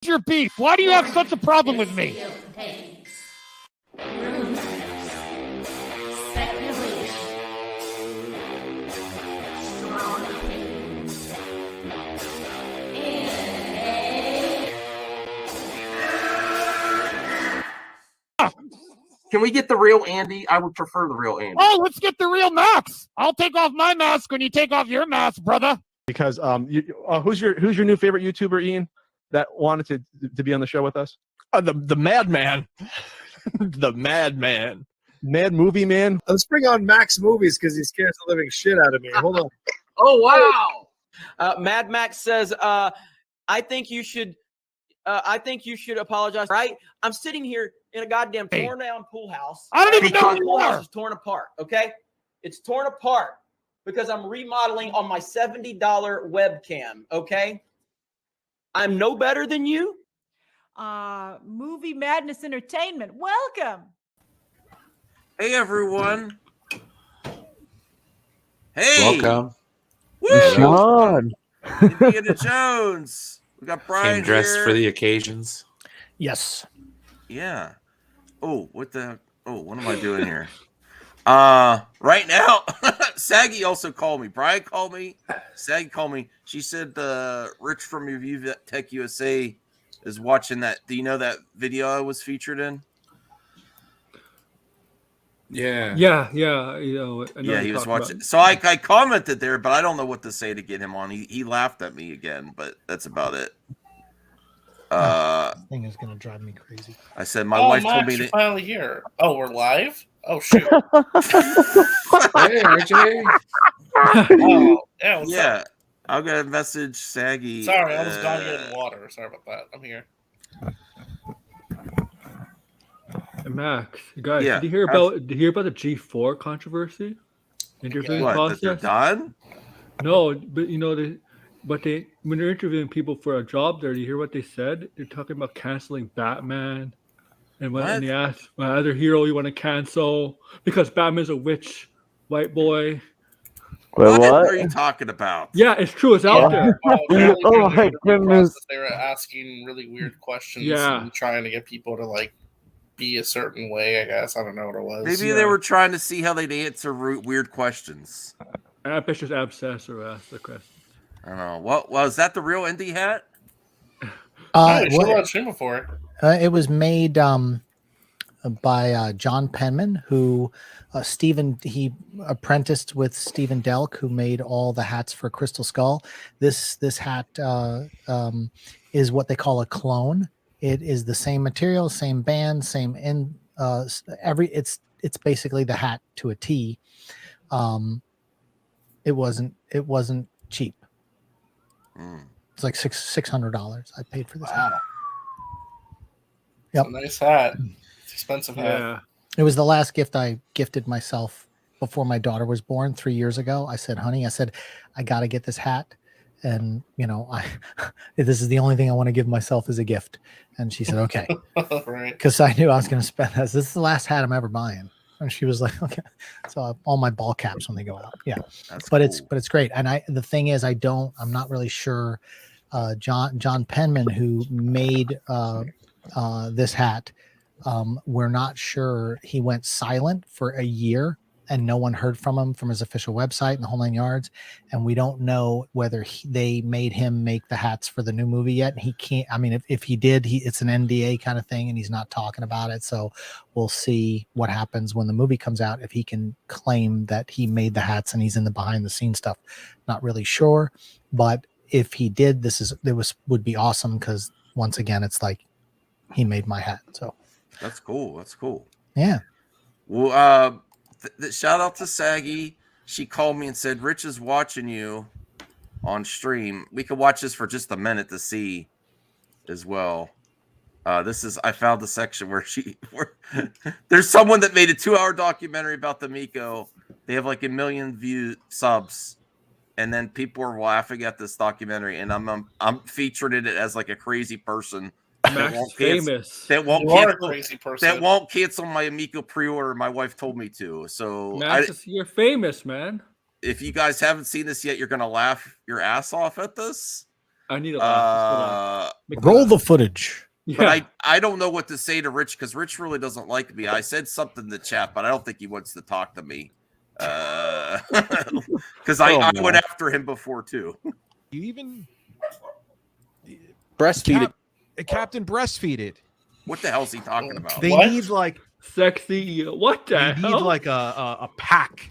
your beef? Why do you have such a problem with me? Can we get the real Andy? I would prefer the real Andy. Oh, let's get the real Max. I'll take off my mask when you take off your mask, brother. Because who's your new favorite YouTuber, Ian, that wanted to be on the show with us? The Madman. The Madman. Mad Movie Man. Let's bring on Max Movies because he scares the living shit out of me. Hold on. Oh, wow. Mad Max says, I think you should apologize. Right? I'm sitting here in a goddamn torn down pool house. I don't even know who the you pool are. house is torn apart. Okay, it's torn apart because I'm remodeling on my $70 webcam. Okay, I'm no better than you. Movie Madness Entertainment. Welcome. Hey everyone. Hey. Welcome. Woo! Sean. Indiana Jones. We got Brian Came dressed here. for the occasions. Yes. Yeah. Oh, what am I doing here? Right now, Saggy also called me. Brian called me. Saggy called me. She said Rich from Review Tech USA is watching that. Do you know that video I was featured in? Yeah. He was watching. So I commented there, but I don't know what to say to get him on. He laughed at me again, but that's about it. This thing is gonna drive me crazy. I said my wife told me you're that. finally here. Oh, we're live. Oh shoot. Hey, RJ. Oh, yeah. What's up? I'll get a message, Saggy. Sorry, I was gone getting water. Sorry about that. I'm here. Max, guys, did you hear about the G4 controversy? Interviewing process. That they're done? No, but when they're interviewing people for a job there, do you hear what they said? They're talking about canceling Batman, and when they asked what other hero you want to cancel because Batman's a rich white boy. What are you talking about? Yeah, it's true. It's out there. Oh my goodness! They were asking really weird questions and trying to get people to be a certain way. I guess I don't know what it was. Maybe they were trying to see how they'd answer weird questions. I bet just abscess or ask the question. I don't know. What was that? The real indie hat? Before. It was made by John Penman, who he apprenticed with Stephen Delk, who made all the hats for Crystal Skull. This hat is what they call a clone. It is the same material, same band, same it's basically the hat to a T. It wasn't cheap. It's like $600 I paid for this hat. Yep. It's a nice hat. It's expensive hat. It was the last gift I gifted myself before my daughter was born 3 years ago. I said, honey, I got to get this hat. And, this is the only thing I want to give myself as a gift. And she said, okay. Right. Because I knew I was going to spend this. This is the last hat I'm ever buying. And she was like, okay. So all my ball caps when they go out. Yeah. But it's great. And the thing is, I'm not really sure. John Penman, who made this hat, we're not sure. He went silent for a year and no one heard from him from his official website and the whole 9 yards. And we don't know whether they made him make the hats for the new movie yet. He can't, if he did, it's an NDA kind of thing and he's not talking about it. So we'll see what happens when the movie comes out. If he can claim that he made the hats and he's in the behind the scenes stuff, not really sure. But if he did, would be awesome. Cause once again, it's like he made my hat. So that's cool. Yeah. Well, shout out to Saggy. She called me and said, Rich is watching you on stream. We could watch this for just a minute to see as well. I found the section where there's someone that made a 2-hour documentary about the Miko. They have like 1 million subs. And then people are laughing at this documentary, and I'm featured in it as like a crazy person. Max famous. That won't cancel my Amico pre-order. My wife told me to. So Max, you're famous, man. If you guys haven't seen this yet, you're gonna laugh your ass off at this. I need a laugh. Roll the footage. But I don't know what to say to Rich because Rich really doesn't like me. I said something in the chat, but I don't think he wants to talk to me. Because I went after him before too. You even breastfeed it. Captain breastfeeded. What the hell is he talking about? They need like sexy. What the They hell? need like a pack,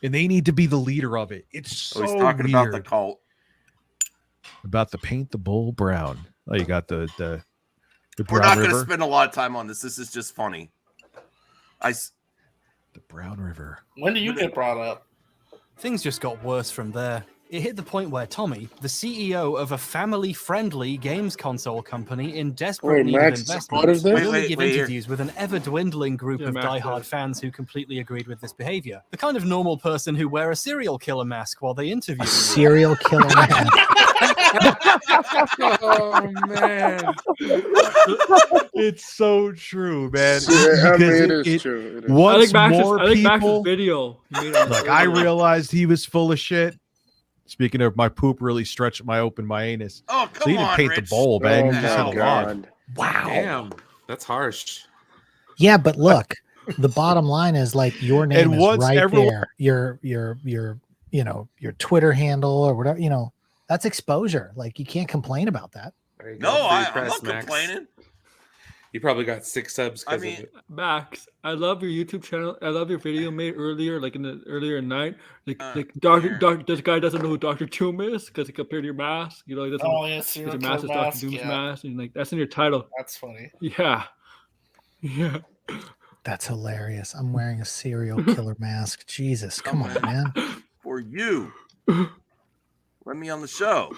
and they need to be the leader of it. It's so he's talking weird. about the cult. About the paint the bull brown. Oh, you got the We're Brown not going to River. spend a lot of time on this. This is just funny. The Brown River. When do you get brought up? Things just got worse from there. It hit the point where Tommy, the CEO of a family-friendly games console company in desperate Wait, need Max of is part of investment, this? would only Wait, give wait, interviews with an ever-dwindling group Yeah, of Max diehard does. fans who completely agreed with this behavior. The kind of normal person who wear a serial killer mask while they interview. Serial killer man. Oh man, It's so true, man. Yeah, I mean, it Because is true. It is. Once I more think Max's people, video. He made on like the I earlier. realized he was full of shit. Speaking of, my poop really stretched my anus. Oh, So he come didn't on, paint the Rich. bowl, man. Oh, He just had a my lot. God. Wow. Damn, that's harsh. Yeah, but look, the bottom line is like your name And is once right everyone- there. Your your Twitter handle or whatever, that's exposure. Like you can't complain about that. There you No, go. Free I'm press, not Max. complaining. You probably got 6 subs I because mean, of it. Max, I love your YouTube channel. I love your video made earlier, like in the earlier night. Like here. this guy doesn't know who Dr. Doom is because he compared to your mask. He doesn't. Oh, yes, your serial mask is killer Dr. mask, Doom's yeah. mask, and like that's in your title. That's funny. Yeah, yeah. That's hilarious. I'm wearing a serial killer mask. Jesus, come on, man. For you. Let me on the show.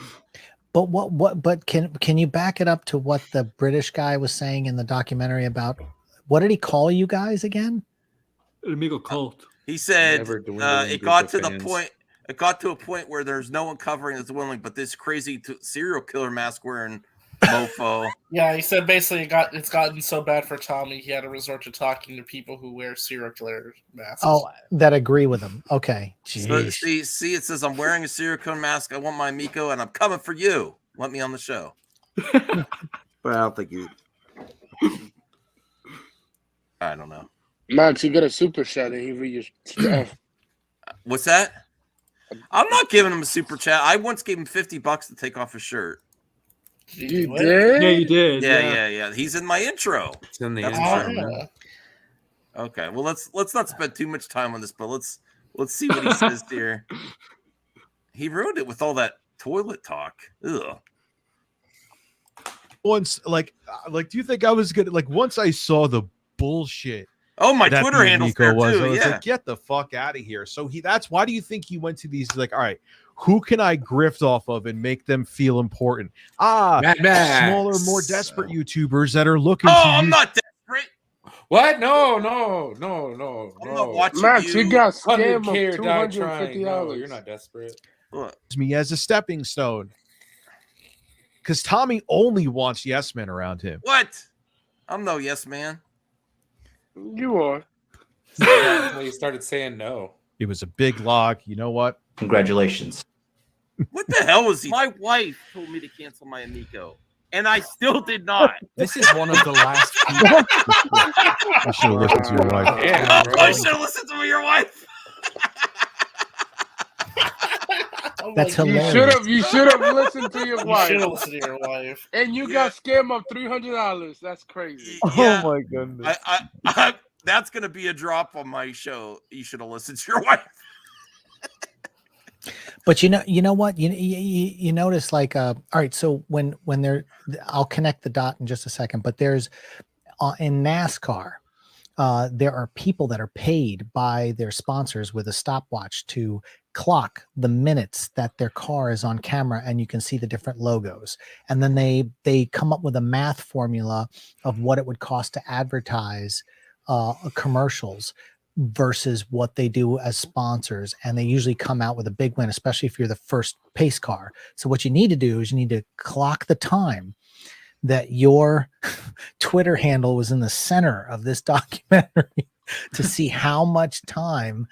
But but can you back it up to what the British guy was saying in the documentary about what did he call you guys again? Amigo cult. He said Never dwindling it group got of to the fans. point. It got to a point where there's no one covering this willing, but this crazy serial killer mask wearing mofo. Yeah, he said basically it's gotten so bad for Tommy, he had to resort to talking to people who wear serial killer masks. Oh, that agree with him. Okay. So, Jeez. see, it says I'm wearing a serial killer mask. I want my Miko, and I'm coming for you. Let me on the show. But I don't think you. I don't know. Max, you got a super chat and he read your stuff. What's that? I'm not giving him a super chat. I once gave him $50 to take off his shirt. You did? Yeah, you did. Yeah. He's in my intro. It's in the That's intro. fine. Okay, well let's not spend too much time on this, but let's see what he says here. He ruined it with all that toilet talk. Ugh. Once, do you think I was good? Like, once I saw the bullshit. Oh, my that Twitter the handle's Nico there was, too. I was Yeah. like, get the fuck out of here. So that's why do you think he went to these? Like, all right, who can I grift off of and make them feel important? Mad Max. Smaller, more desperate YouTubers that are looking. Oh, to I'm use- not desperate. What? No. I'm not watching Max, you got scammed 100K of or die trying. $250. No, you're not desperate. Look, me as a stepping stone. Because Tommy only wants yes men around him. what? I'm no yes man. You are. Until you started saying no. It was a big log. You know what? Congratulations. What the hell was he? My wife told me to cancel my Amico, and I still did not. This is one of the last. You should have listened to your wife. Yeah, bro. I should have listened to your wife. That's You hilarious. should have listened to your You wife. should have listened to your wife. And you got scammed of $300. That's crazy. Yeah, Oh my goodness. I that's gonna be a drop on my show. You should have listened to your wife. But you know what? You notice like all right, so when they're I'll connect the dot in just a second, but there's in NASCAR, there are people that are paid by their sponsors with a stopwatch to clock the minutes that their car is on camera, and you can see the different logos. And then they come up with a math formula of what it would cost to advertise commercials versus what they do as sponsors, and they usually come out with a big win, especially if you're the first pace car. So what you need to do is you need to clock the time that your Twitter handle was in the center of this documentary to see how much time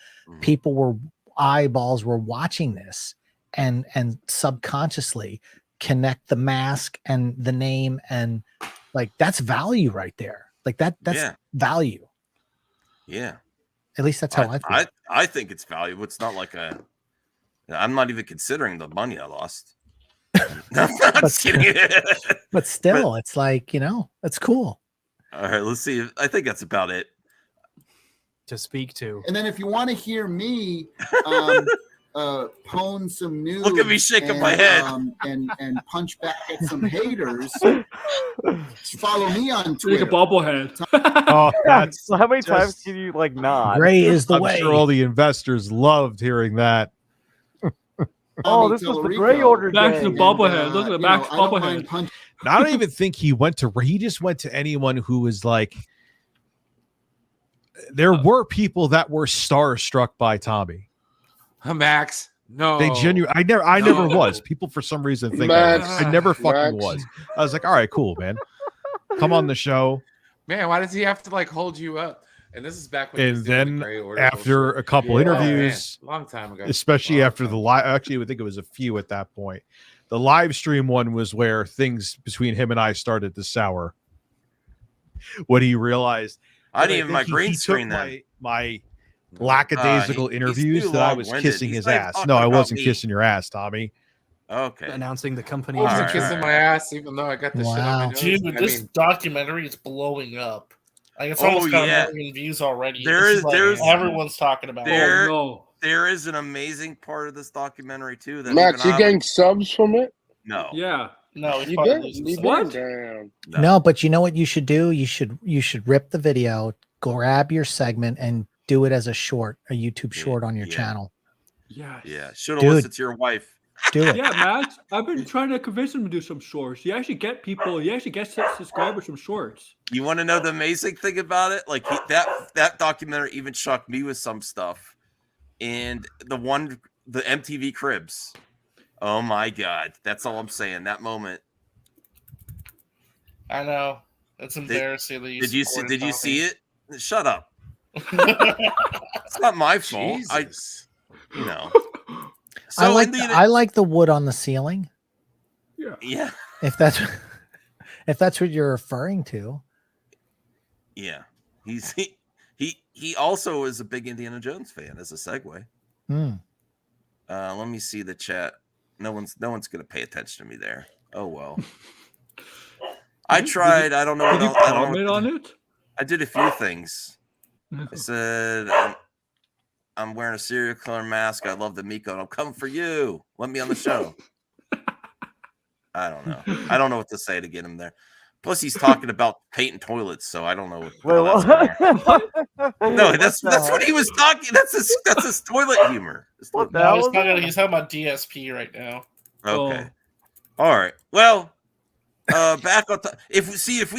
eyeballs were watching this, and subconsciously connect the mask and the name, and like that's value right there. Like that's value. Yeah. At least that's how I feel. I think it's valuable. It's not like I'm not even considering the money I lost. No, I'm just kidding. But still, it's like, it's cool. All right, let's see. I think that's about it to speak to. And then if you want to hear me pwn some news, look at me shaking my head and punch back at some haters, follow me on Take Twitter. a bobblehead. Oh, that's So how many times can you like nod? Gray is the I'm way. sure all the investors loved hearing that. Oh, this was the gray order Back to the day. bobblehead. Look at the Max bobblehead. I don't even think he went to. He just went to anyone who was like. There were people that were starstruck by Tommy. Max, no, They genuinely. I never was. People for some reason think Max, I never fucking Max. was. I was like, all right, cool, man. Come on the show. man. Why does he have to like hold you up? And this is back when he was And doing the then gray order after bullshit. a couple Yeah. interviews, Oh, man. Long time ago, especially after the live. Actually, I think it was a few at that point. The live stream one was where things between him and I started to sour. When he realized, I didn't that even my think green took screen then. my lackadaisical he's interviews too that I was long-winded. kissing He's his not ass. talking No, I about wasn't me. kissing your ass, Tommy. Okay. Announcing the company. He was All right. kissing my ass, even though I got the shit on my nose. Dude, I this mean, documentary is blowing up. Like it's Oh, almost got yeah. 1 million views already. There's Everyone's talking about there, it. Oh, there is an amazing part of this documentary too. That Max, even you I getting would- subs from it? no. yeah. No, he's You probably did. losing You some. What? did. Damn. No, but you know what you should do? You should rip the video, grab your segment, and do it as a short, a YouTube short on your channel. Yeah. Yeah, should have Dude. listened to your wife. Do it. Yeah, Max. I've been trying to convince him to do some shorts. You actually get people. You actually get subscribers from shorts. You want to know the amazing thing about it? Like that documentary even shocked me with some stuff, and the MTV Cribs. Oh my God, that's all I'm saying. That moment. I know. It's embarrassing that you Did you supported see Tommy. it? Shut up. It's not my fault. Jesus. So I like the wood on the ceiling. Yeah. If that's what you're referring to. Yeah. He also is a big Indiana Jones fan as a segue. Let me see the chat. No one's gonna pay attention to me there. Oh well. I tried. I don't know. Did you comment on it? I did a few things. I said I'm wearing a serial killer mask. I love the Miko, and I'm coming for you. Let me on the show. I don't know. I don't know what to say to get him there. Plus, he's talking about painting toilets, so I don't know what. No, that's what he was talking. That's his toilet humor. No, he's talking about DSP right now. Okay. All right. Well, back on. If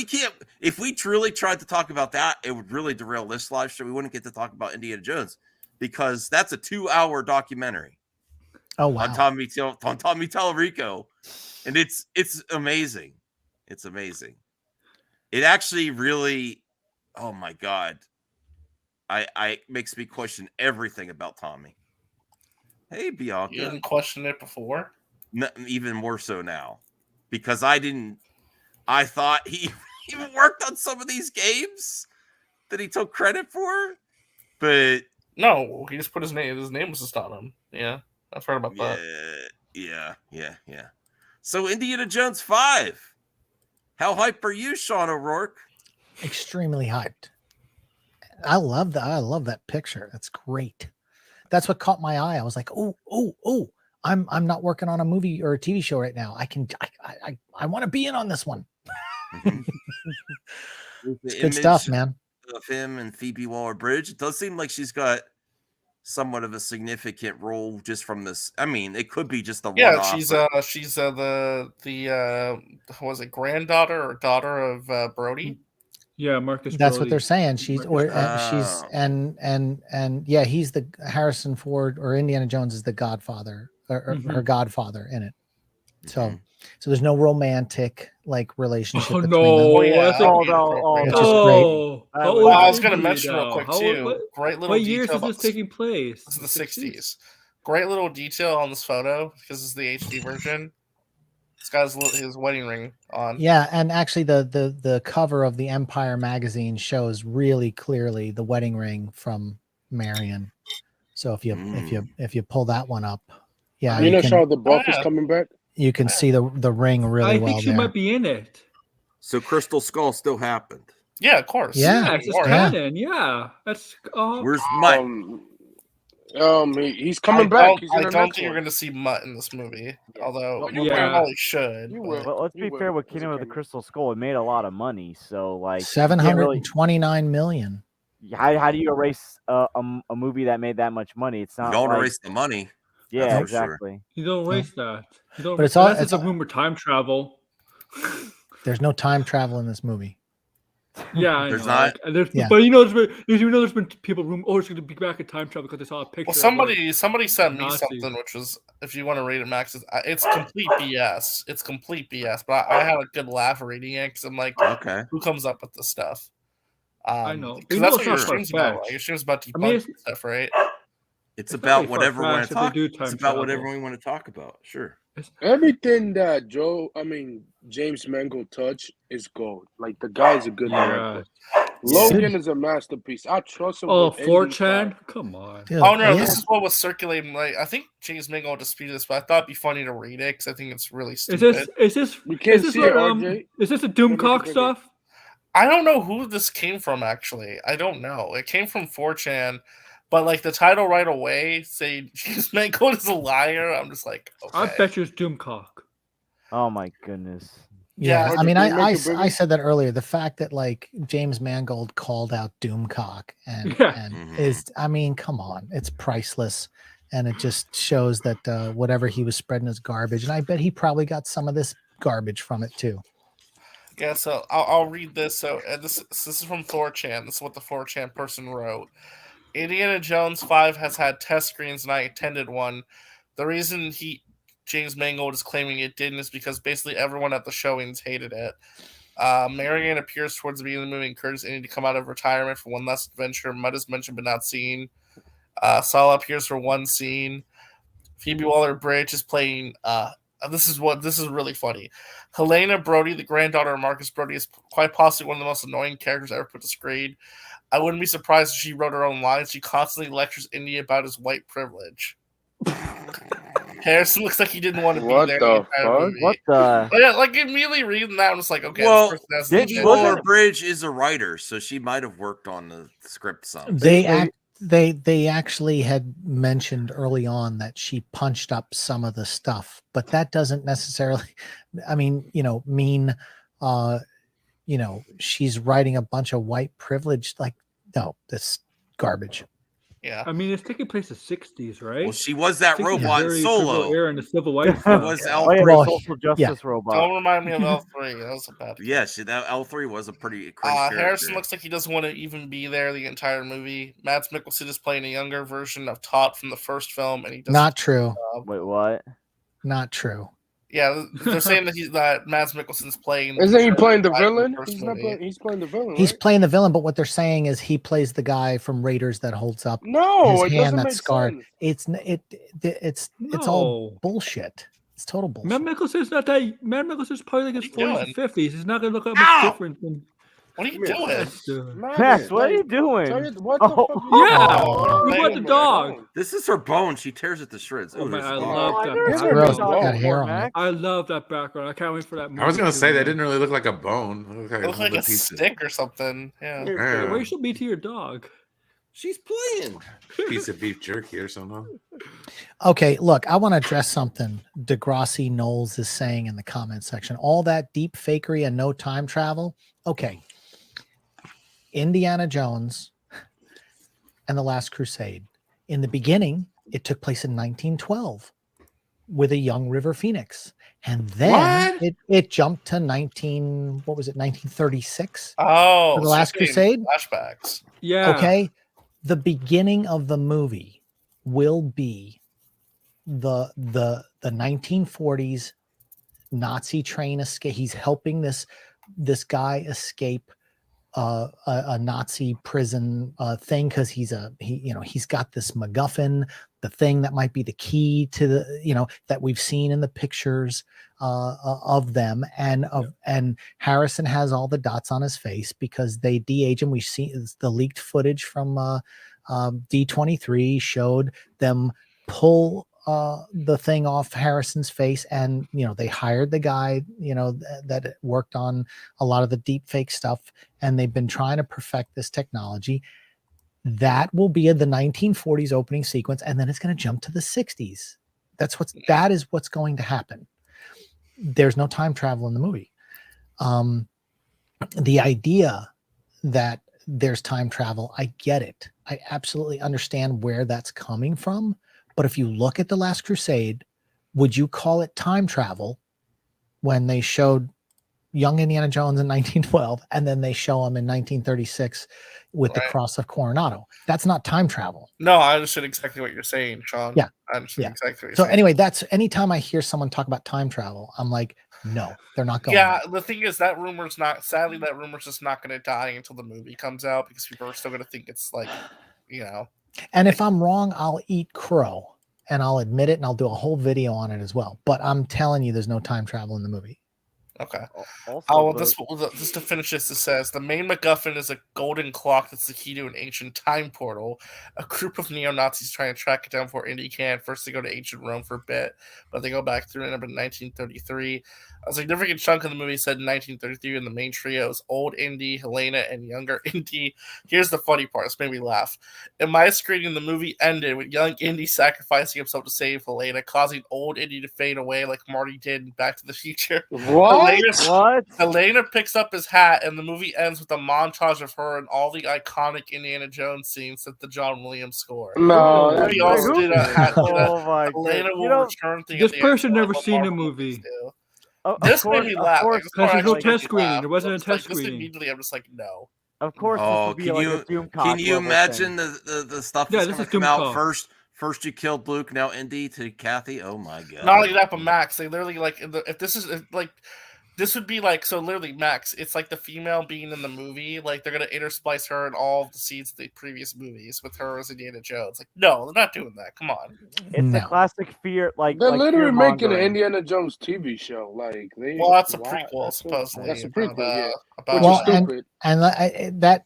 we truly tried to talk about that, it would really derail this live show. We wouldn't get to talk about Indiana Jones because that's a 2-hour documentary. Oh wow. On Tommy Talarico, and it's amazing. It's amazing. It actually really, oh my God, I makes me question everything about Tommy. Hey, Bianca. You didn't question it before? No, even more so now, because I thought he even worked on some of these games that he took credit for, but no, he just put his name. His name was just on him. Yeah, I've heard about that. Yeah. So Indiana Jones 5. How hype are you, Sean O'Rourke? Extremely hyped. I love that. I love that picture. That's great. That's what caught my eye. I was like, oh. I'm not working on a movie or a TV show right now. I want to be in on this one. It's good stuff, man. Of him and Phoebe Waller-Bridge. It does seem like she's got somewhat of a significant role just from this. I mean, it could be just a one-off. She's the was it granddaughter or daughter of Brody? Yeah, Marcus. That's Brody. what they're saying. She's yeah, he's the Harrison Ford, or Indiana Jones is the godfather or her godfather in it. So there's no romantic relationship between them. Which is great. I was going to mention real quick too. Great little what years detail is this taking place? This is the 60s. great little detail on this photo because it's the HD version. This guy's his wedding ring on. Yeah, and actually the cover of the Empire magazine shows really clearly the wedding ring from Marion. So if you pull that one up, yeah, You know, Shia the Buff is yeah. coming back. you can see the ring really I well think she there. might be in it. So Crystal Skull still happened. Yeah, of course. Yeah. It's canon. Yeah, that's. Where's Mutt? He's coming back. He's in I the don't next think you're one. going to see Mutt in this movie. Although You you will. probably should. You will. But let's be fair with Kingdom of the Crystal Skull, it made a lot of money. So like you can't 729 million. how do you erase a movie that made that much money? It's not. Don't like, erase the money. Yeah, That's for sure. exactly. You don't erase that. You don't. But it's all- unless it's a rumor time travel. There's no time travel in this movie. Yeah, I There's know. not? Yeah. But you know, there's been people rumor. Oh, it's going to be back in time travel because they saw a picture. Well, of, somebody sent me Nazis. something, which was, if you want to read it, Max, it's complete BS. It's complete BS. But I had a good laugh reading it because I'm like, okay, who comes up with this stuff? I know. Because that's what your stream's about. Right? Your stream's about debunking stuff, right? It's about not whatever we want to talk. do time It's about travel. whatever we want to talk about. Sure. Everything that James Mangold touched is gold. Like, the guy's a good director. Logan is a masterpiece. I trust him. Oh, with 4chan? Come on. Dude, Oh no, yeah. this is what was circulating. Like, I think James Mangold disputed this, but I thought it'd be funny to read it because I think it's really stupid. Is this? You can't is this see what, it, RJ. Is this the Doomcock stuff? I don't know who this came from. Actually, I don't know. It came from 4chan, but like the title right away, say James Mangold is a liar. I'm just like, okay. I bet you it's Doomcock. Oh my goodness. Yeah, Yeah, I mean, Can you make I it bigger? said that earlier. The fact that like James Mangold called out Doomcock and Mhm. is, I mean, come on, it's priceless, and it just shows that whatever he was spreading is garbage, and I bet he probably got some of this garbage from it too. Yeah, so I'll read this. So this is from 4chan. This is what the 4chan person wrote. Indiana Jones 5 has had test screens, and I attended one. The reason James Mangold is claiming it didn't is because basically everyone at the showings hated it. Marion appears towards the beginning of the movie, encourages Indy to come out of retirement for one last adventure. Mudd is mentioned but not seen. Sala appears for one scene. Phoebe Waller-Bridge is playing. This is really funny. Helena Brody, the granddaughter of Marcus Brody, is quite possibly one of the most annoying characters ever put to screen. I wouldn't be surprised if she wrote her own lines. She constantly lectures Indy about his white privilege. Harrison looks like he didn't want to be there. What the fuck? What the? Yeah, like immediately reading that, I'm just like, okay. Well, this person has Phoebe legit- Waller-Bridge is a writer, so she might have worked on the script some. They actually had mentioned early on that she punched up some of the stuff, but that doesn't necessarily, I mean, mean, she's writing a bunch of white privilege. Like, no, that's garbage. Yeah, I mean, it's taking place in the 60s, right? Well, she was that robot in Very Solo. pivotal era in the civil rights. It was stuff. L3. Oh, yeah, social justice yeah. robot. don't remind me of L3. That was a bad. Yes, that L3 was a pretty cringe character. Harrison looks like he doesn't want to even be there the entire movie. Mads Mikkelsen is playing a younger version of Todd from the first film, and he does Not true. Wait, what? Not true. Yeah, they're saying that Mads Mikkelsen's playing. Isn't he playing the guy villain? from first He's not movie. playing. He's playing the villain. He's right? playing the villain, but what they're saying is he plays the guy from Raiders that holds up No, his it hand doesn't that's make scarred. sense. It's all bullshit. It's total bullshit. Matt Mikkelsen's not that. Matt Mikkelsen's probably like his 40s doing? and 50s. He's not gonna look up much different than. What are you doing? Max, what are you doing? What the fuck? Yeah, Oh, you want the dog. This is her bone. She tears it to shreds. Oh Ooh, man, there's I a love lot. that. It's background. gross. It's got hair on it. I love that background. I can't wait for that movie. I was gonna say to- that didn't really look like a bone. It looked like It looks a like little a piece stick or something. Yeah. Yeah. Racial me to your dog. She's playing. Piece of beef jerky or something. Okay, look, I want to address something Degrassi Knowles is saying in the comment section. All that deep fakery and no time travel. Okay. Indiana Jones and the Last Crusade. In the beginning, it took place in 1912 with a young River Phoenix. And then it jumped to 1936 Oh, for the Last so you're Crusade. getting flashbacks. Yeah. Okay. The beginning of the movie will be the 1940s Nazi train escape. He's helping this guy escape a Nazi prison thing because he's got this MacGuffin, the thing that might be the key to the that we've seen in the pictures of them, and Harrison has all the dots on his face because they de-age him. We've seen the leaked footage from D23 showed them pull the thing off Harrison's face, and they hired the guy that worked on a lot of the deep fake stuff, and they've been trying to perfect this technology. That will be in the 1940s opening sequence, and then it's going to jump to the 60s. That is what's going to happen. There's no time travel in the movie. The idea that there's time travel, I get it. I absolutely understand where that's coming from. But if you look at The Last Crusade, would you call it time travel when they showed young Indiana Jones in 1912 and then they show him in 1936 with the Cross of Coronado? That's not time travel. No, I understood exactly what you're saying, Sean. Yeah. I understood exactly what you're So saying. anyway, that's anytime I hear someone talk about time travel, I'm like, no, they're not going. Yeah, the thing is that rumor's just not going to die until the movie comes out because people are still going to think it's like, And if I'm wrong, I'll eat crow and I'll admit it and I'll do a whole video on it as well. But I'm telling you, there's no time travel in the movie. Okay. Also, Just to finish this, it says the main MacGuffin is a golden clock that's the key to an ancient time portal. A group of neo-Nazis trying to track it down before Indy can. First, they go to ancient Rome for a bit, but they go back through and end up in 1933. A significant chunk of the movie said in 1933, and the main trio is old Indy, Helena, and younger Indy. Here's the funny part. This made me laugh. In my screening, the movie ended with young Indy sacrificing himself to save Helena, causing old Indy to fade away like Marty did in Back to the Future. What? Helena picks up his hat, and the movie ends with a montage of her and all the iconic Indiana Jones scenes at the John Williams score. No, We also did a hat. Oh my Helena God. will return thing. This at the end person of never what seen the Marvel movie. movies do. Of This course- made me of laugh. course- This Because part there's no actually made test me screening. laugh. There wasn't a It's like, test this screening. immediately, I'm just like, no. Of course, this Oh, would be can like you a Doomcock can you level imagine thing. the stuff Yeah, that's this going is to come out Doomcock. first? First you killed Luke, now Indy to Kathy. Oh my god! Not only that, but Max. They literally this would be like, so literally Max, it's like the female being in the movie, like they're gonna intersplice her in all of the scenes of the previous movies with her as Indiana Jones. Like, no, they're not doing that. Come on. It's the classic fear, like They're like literally making an fear-mongering. Indiana Jones TV show. Like they. Well, that's a why- prequel, that's supposedly. That's a prequel, yeah. About Which is Well, stupid.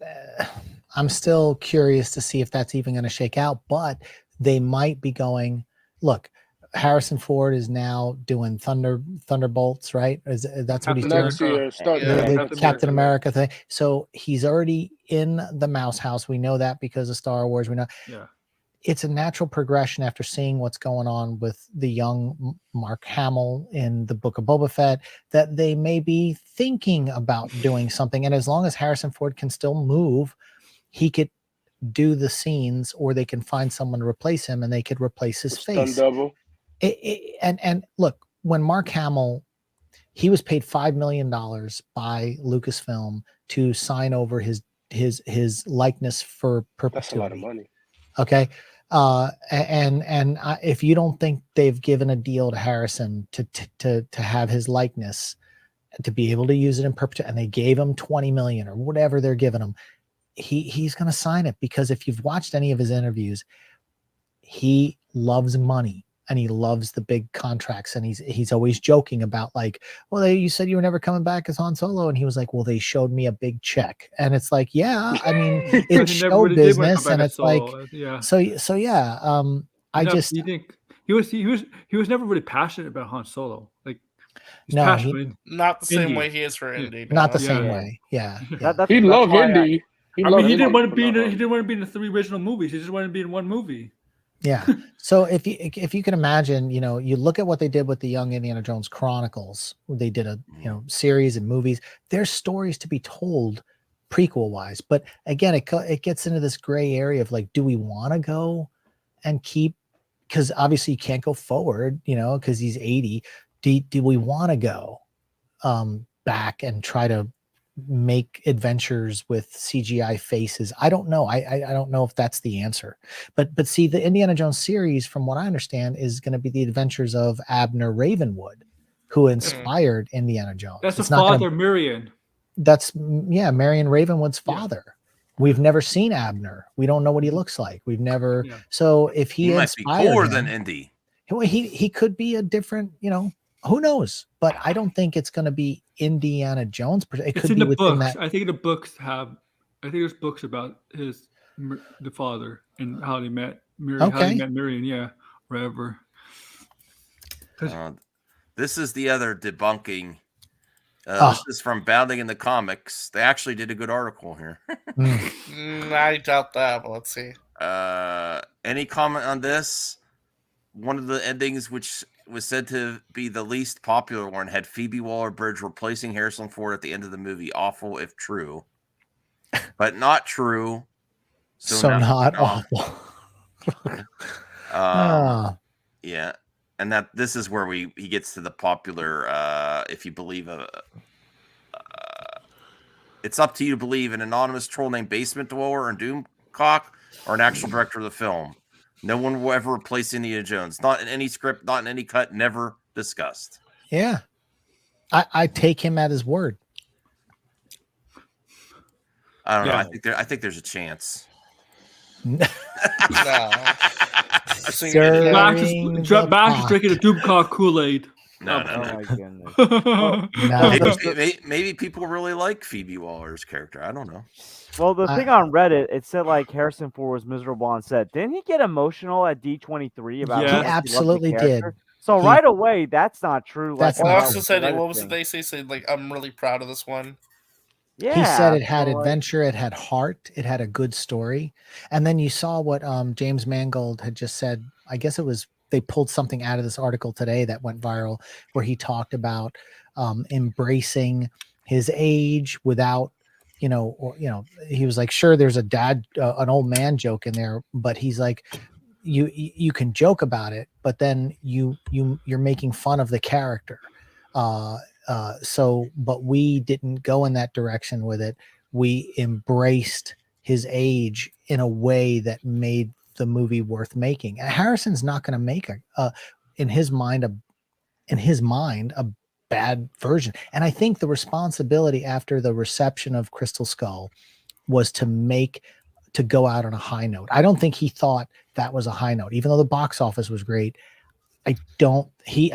I'm still curious to see if that's even going to shake out, but they might be going, look, Harrison Ford is now doing Thunderbolts, right? That's what he's doing. Next year, start The Captain America thing. So he's already in the Mouse House. We know that because of Star Wars. We know. Yeah. It's a natural progression after seeing what's going on with the young Mark Hamill in the Book of Boba Fett, that they may be thinking about doing something. And as long as Harrison Ford can still move, he could do the scenes, or they can find someone to replace him and they could replace his face. Stunt double. And look, when Mark Hamill, he was paid $5 million by Lucasfilm to sign over his likeness for perpetuity. That's a lot of money. Okay. If you don't think they've given a deal to Harrison to have his likeness, to be able to use it in perpetuity, and they gave him 20 million or whatever they're giving him, he's going to sign it, because if you've watched any of his interviews, he loves money and he loves the big contracts, and he's always joking about, like, well, you said you were never coming back as Han Solo, and he was like, well, they showed me a big check, and it's like, yeah, I mean, it's He never show really did wanna business, come back and as it's like, Solo, yeah. so yeah, I No, just you think he was never really passionate about Han Solo. Like, he's No, passionate. Not the same Indy. way he is for Indy. not the no. same way. Yeah. He loved Indy. I mean, he didn't want to be in. He didn't want to be in the 3 original movies. He just wanted to be in one movie. Yeah. So if you can imagine, you look at what they did with the Young Indiana Jones Chronicles. They did a series and movies. There's stories to be told prequel wise, but again, it gets into this gray area of, like, do we want to go and keep, because obviously you can't go forward, because he's 80. Do we want to go back and try to make adventures with CGI faces? I don't know. I don't know if that's the answer. But see, the Indiana Jones series, from what I understand, is going to be the adventures of Abner Ravenwood, who inspired Indiana Jones. That's It's the not father, gonna, Miriam. that's Marion Ravenwood's father. We've never seen Abner. We don't know what he looks like. We've never. Yeah. So if he might be inspired cooler him, than Indy. he could be a different, who knows? But I don't think it's going to be Indiana Jones. It It's could in be the within books. that. I think the books have. I think there's books about the father and how they met. How Okay. they met Marion. Yeah, wherever. This is the other debunking. Ah. This is from Bounding in the Comics. They actually did a good article here. I doubt that, but let's see. Any comment on this? One of the endings, which was said to be the least popular one, had Phoebe Waller-Bridge replacing Harrison Ford at the end of the movie. Awful if true, but not true. So not awful. Yeah, and that this is where he gets to the popular. If you believe it's up to you to believe an anonymous troll named Basement Dweller and Doomcock or an actual director of the film. No one will ever replace Indiana Jones. Not in any script, not in any cut, never discussed. Yeah. I take him at his word. I don't know. Yeah. I think there's a chance. Bash is drinking a Doomcock Kool-Aid. No. Maybe people really like Phoebe Waller's character. I don't know. Well, the thing on Reddit, it said like Harrison Ford was miserable on set. Didn't he get emotional at D23 about? He absolutely did. So right away, that's not true. That's Well, not I also true. said, what was it they say? Said like, I'm really proud of this one. Yeah, he said it had adventure, it had heart, it had a good story. And then you saw what James Mangold had just said. I guess it was they pulled something out of this article today that went viral where he talked about embracing his age without, he was like, sure, there's an old man joke in there, but he's like, you can joke about it, but then you're making fun of the character. But we didn't go in that direction with it. We embraced his age in a way that made the movie worth making. And Harrison's not going to make in his mind a bad version. And I think the responsibility after the reception of Crystal Skull was to go out on a high note. I don't think he thought that was a high note, even though the box office was great. I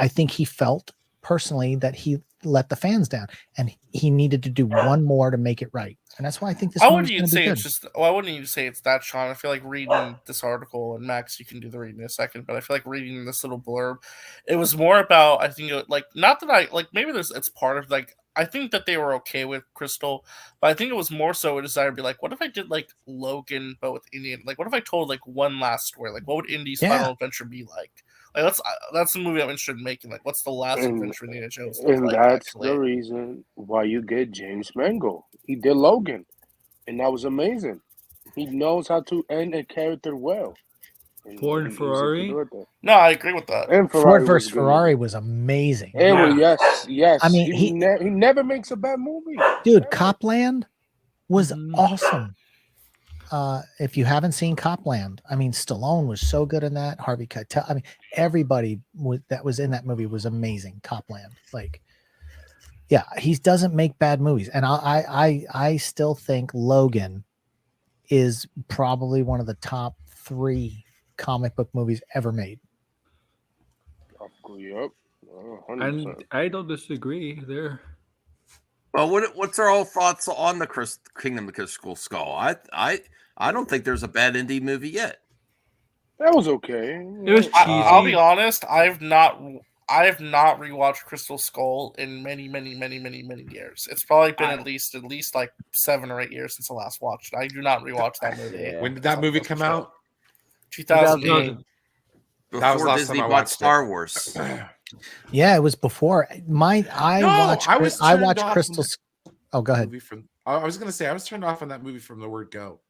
think he felt personally that he let the fans down and he needed to do one more to make it right. And that's why I think this I movie's wouldn't even say it's just. Well, I wouldn't even say it's that, Sean. I feel like reading this article, and Max, you can do the reading in a second. But I feel like reading this little blurb, it was more about. I think not that I like. Maybe it's part of like. I think that they were okay with Crystal, but I think it was more so a desire to be like, what if I did like Logan, but with Indian? Like, what if I told like one last story? Like, what would Indy's final adventure be like? Like that's the movie I'm interested in making. Like, what's the last adventure Indiana Jones? And that's the reason why you get James Mangold. He did Logan, and that was amazing. He knows how to end a character well. Ford and Ferrari. No, I agree with that. And Ford versus Ferrari was amazing. And yes. I mean, he never makes a bad movie. Dude, Copland was awesome. If you haven't seen Copland, I mean, Stallone was so good in that. Harvey Keitel. I mean, everybody that was in that movie was amazing. Copland, he doesn't make bad movies, and I still think Logan is probably one of the top 3 comic book movies ever made. Yep. And I don't disagree there. Well, what's our all thoughts on the Kingdom of Crystal Skull? I don't think there's a bad indie movie yet. That was okay. It was cheesy. I'll be honest. I have not rewatched Crystal Skull in many years. It's probably been at least like 7 or 8 years since I last watched it. I do not rewatch that movie. Yeah. When did that movie come out? 2008. That was last time I watched Star Wars. Yeah, it was before I watched Crystal. Oh, go ahead. I was going to say I was turned off on that movie from the word go.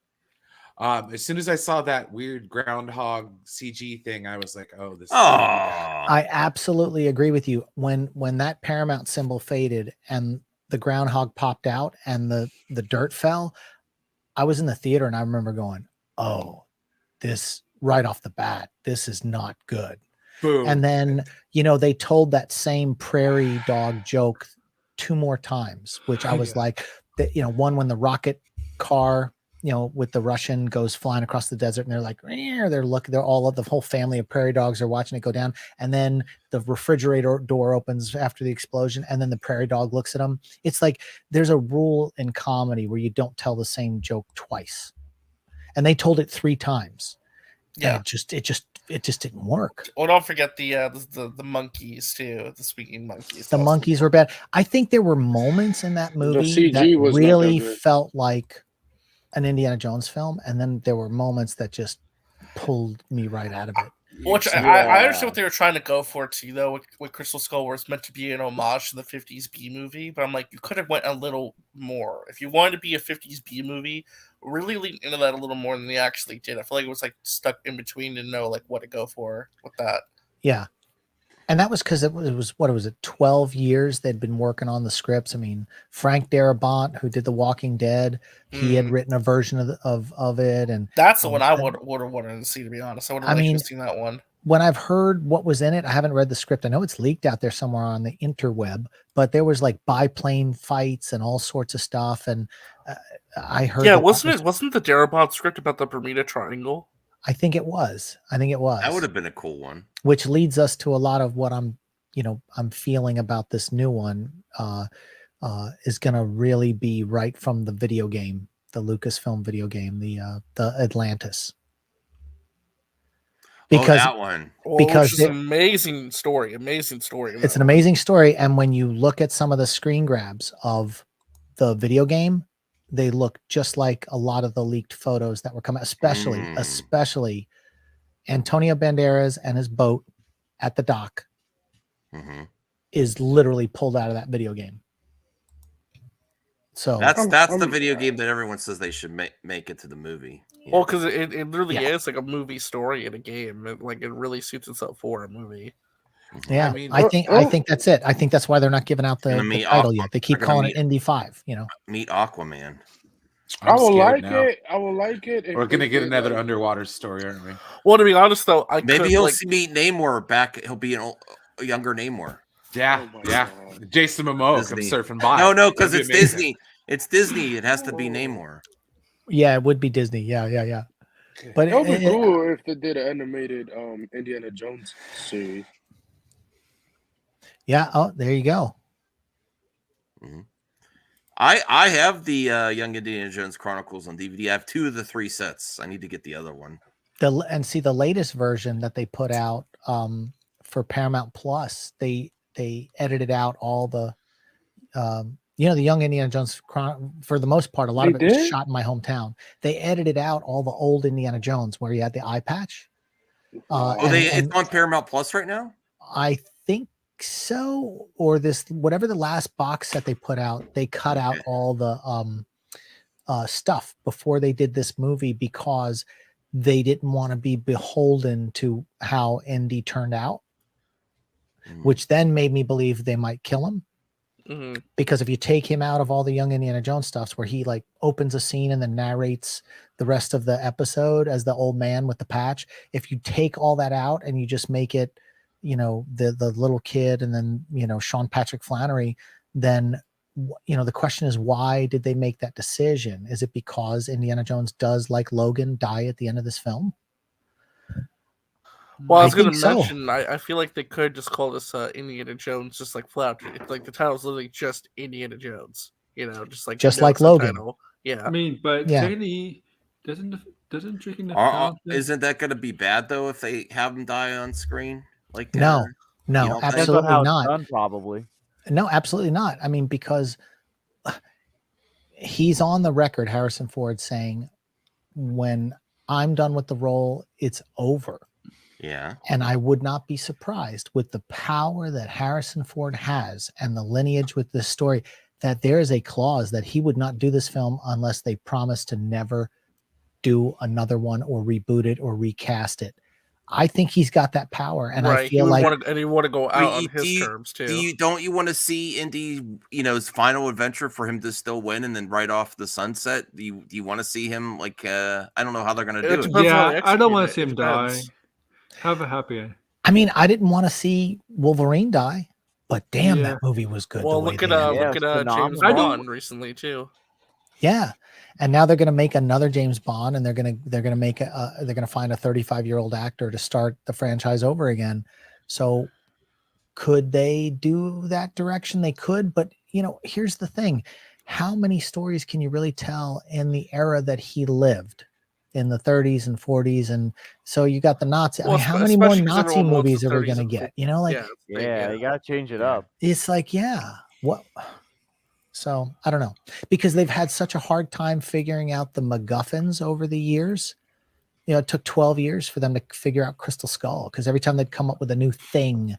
As soon as I saw that weird groundhog CG thing, I was like, "Oh, this." I absolutely agree with you. When that Paramount symbol faded and the groundhog popped out and the dirt fell, I was in the theater and I remember going, "Oh, this right off the bat, this is not good." Boom. And then they told that same prairie dog joke 2 more times, which I was like, one when the rocket car, with the Russian goes flying across the desert, and they're like, they're all of the whole family of prairie dogs are watching it go down, and then the refrigerator door opens after the explosion, and then the prairie dog looks at them. It's like there's a rule in comedy where you don't tell the same joke twice, and they told it 3 times. Yeah, and it just didn't work. Well, don't forget the monkeys too, the speaking monkeys. The monkeys were bad. I think there were moments in that movie CG that was not really that good. felt like an Indiana Jones film, and then there were moments that just pulled me right out of it. Which I understand what they were trying to go for too, though. With Crystal Skull, where it's meant to be an homage to the '50s B movie, but I'm like, you could have went a little more if you wanted to be a '50s B movie. Really lean into that a little more than they actually did. I feel like it was like stuck in between to know like what to go for with that. Yeah. And that was because it was 12 years they'd been working on the scripts. I mean, Frank Darabont, who did The Walking Dead, he had written a version of it, and that's the one I would have wanted to see. To be honest, I would have liked to have seen that one. When I've heard what was in it, I haven't read the script. I know it's leaked out there somewhere on the interweb, but there was like biplane fights and all sorts of stuff. And I heard, wasn't the Darabont script about the Bermuda Triangle? I think it was. That would have been a cool one. Which leads us to a lot of what I'm feeling about this new one. Is going to really be right from the video game, the Lucasfilm video game, the Atlantis. Because that one, because it's an amazing story. It's an amazing story, and when you look at some of the screen grabs of the video game, they look just like a lot of the leaked photos that were coming, especially Antonio Banderas and his boat at the dock is literally pulled out of that video game. So that's the video game that everyone says they should make it to the movie. Well, because it literally is like a movie story in a game. It really suits itself for a movie. Yeah, I think that's it. I think that's why they're not giving out the title yet. They keep calling it Indy 5. Meet Aquaman. I will like it. We're gonna get another underwater story, aren't we? Well, to be honest, though, maybe he'll meet Namor back. He'll be a younger Namor. Yeah, Jason Momoa comes surfing by. No, because it's Disney. It's Disney. It has to be Namor. Yeah, it would be Disney. Yeah. But it would be cool if they did an animated Indiana Jones series. Yeah. Oh, there you go. I have the Young Indiana Jones Chronicles on DVD. I have 2 of the 3 sets. I need to get the other one. The latest version that they put out for Paramount Plus, they edited out all the the Young Indiana Jones for the most part. A lot of it was shot in my hometown. They edited out all the old Indiana Jones where you had the eye patch. It's on Paramount Plus right now? I think so, or whatever the last box set they put out, they cut out all the stuff before they did this movie because they didn't want to be beholden to how Indy turned out, which then made me believe they might kill him. Because if you take him out of all the Young Indiana Jones stuffs where he like opens a scene and then narrates the rest of the episode as the old man with the patch, if you take all that out and you just make it the little kid and then Sean Patrick Flannery, then the question is, why did they make that decision? Is it because Indiana Jones does, like Logan, die at the end of this film? Well, I was going to mention, I feel like they could just call this Indiana Jones, just like flat. It's like the title's literally just Indiana Jones, just like Logan. Yeah, I mean, but technically, doesn't drinking the isn't that going to be bad though if they have him die on screen? Like no, absolutely not. Done, probably. No, absolutely not. I mean, because he's on the record, Harrison Ford, saying, "When I'm done with the role, it's over." Yeah. And I would not be surprised with the power that Harrison Ford has and the lineage with this story that there is a clause that he would not do this film unless they promise to never do another one or reboot it or recast it. I think he's got that power, and I feel like he want to go out on his terms too. Don't you want to see Indy, his final adventure for him to still win and then right off the sunset? Do you want to see him like I don't know how they're going to do it. Yeah, I don't want to see him die. Have a happy end. I mean, I didn't want to see Wolverine die, But damn, that movie was good. Well, the way look at they ended it. look at James I don't- Bond recently too. Yeah, and now they're going to make another James Bond, and they're going to make they're going to find a 35-year-old actor to start the franchise over again. So, could they do that direction? They could, but here's the thing: how many stories can you really tell in the era that he lived, in the 30s and 40s? And so you got the Nazi. I mean, how many more Nazi movies are we going to get? Yeah, you gotta change it up. It's like, what? So I don't know, because they've had such a hard time figuring out the MacGuffins over the years. It took 12 years for them to figure out Crystal Skull, because every time they'd come up with a new thing,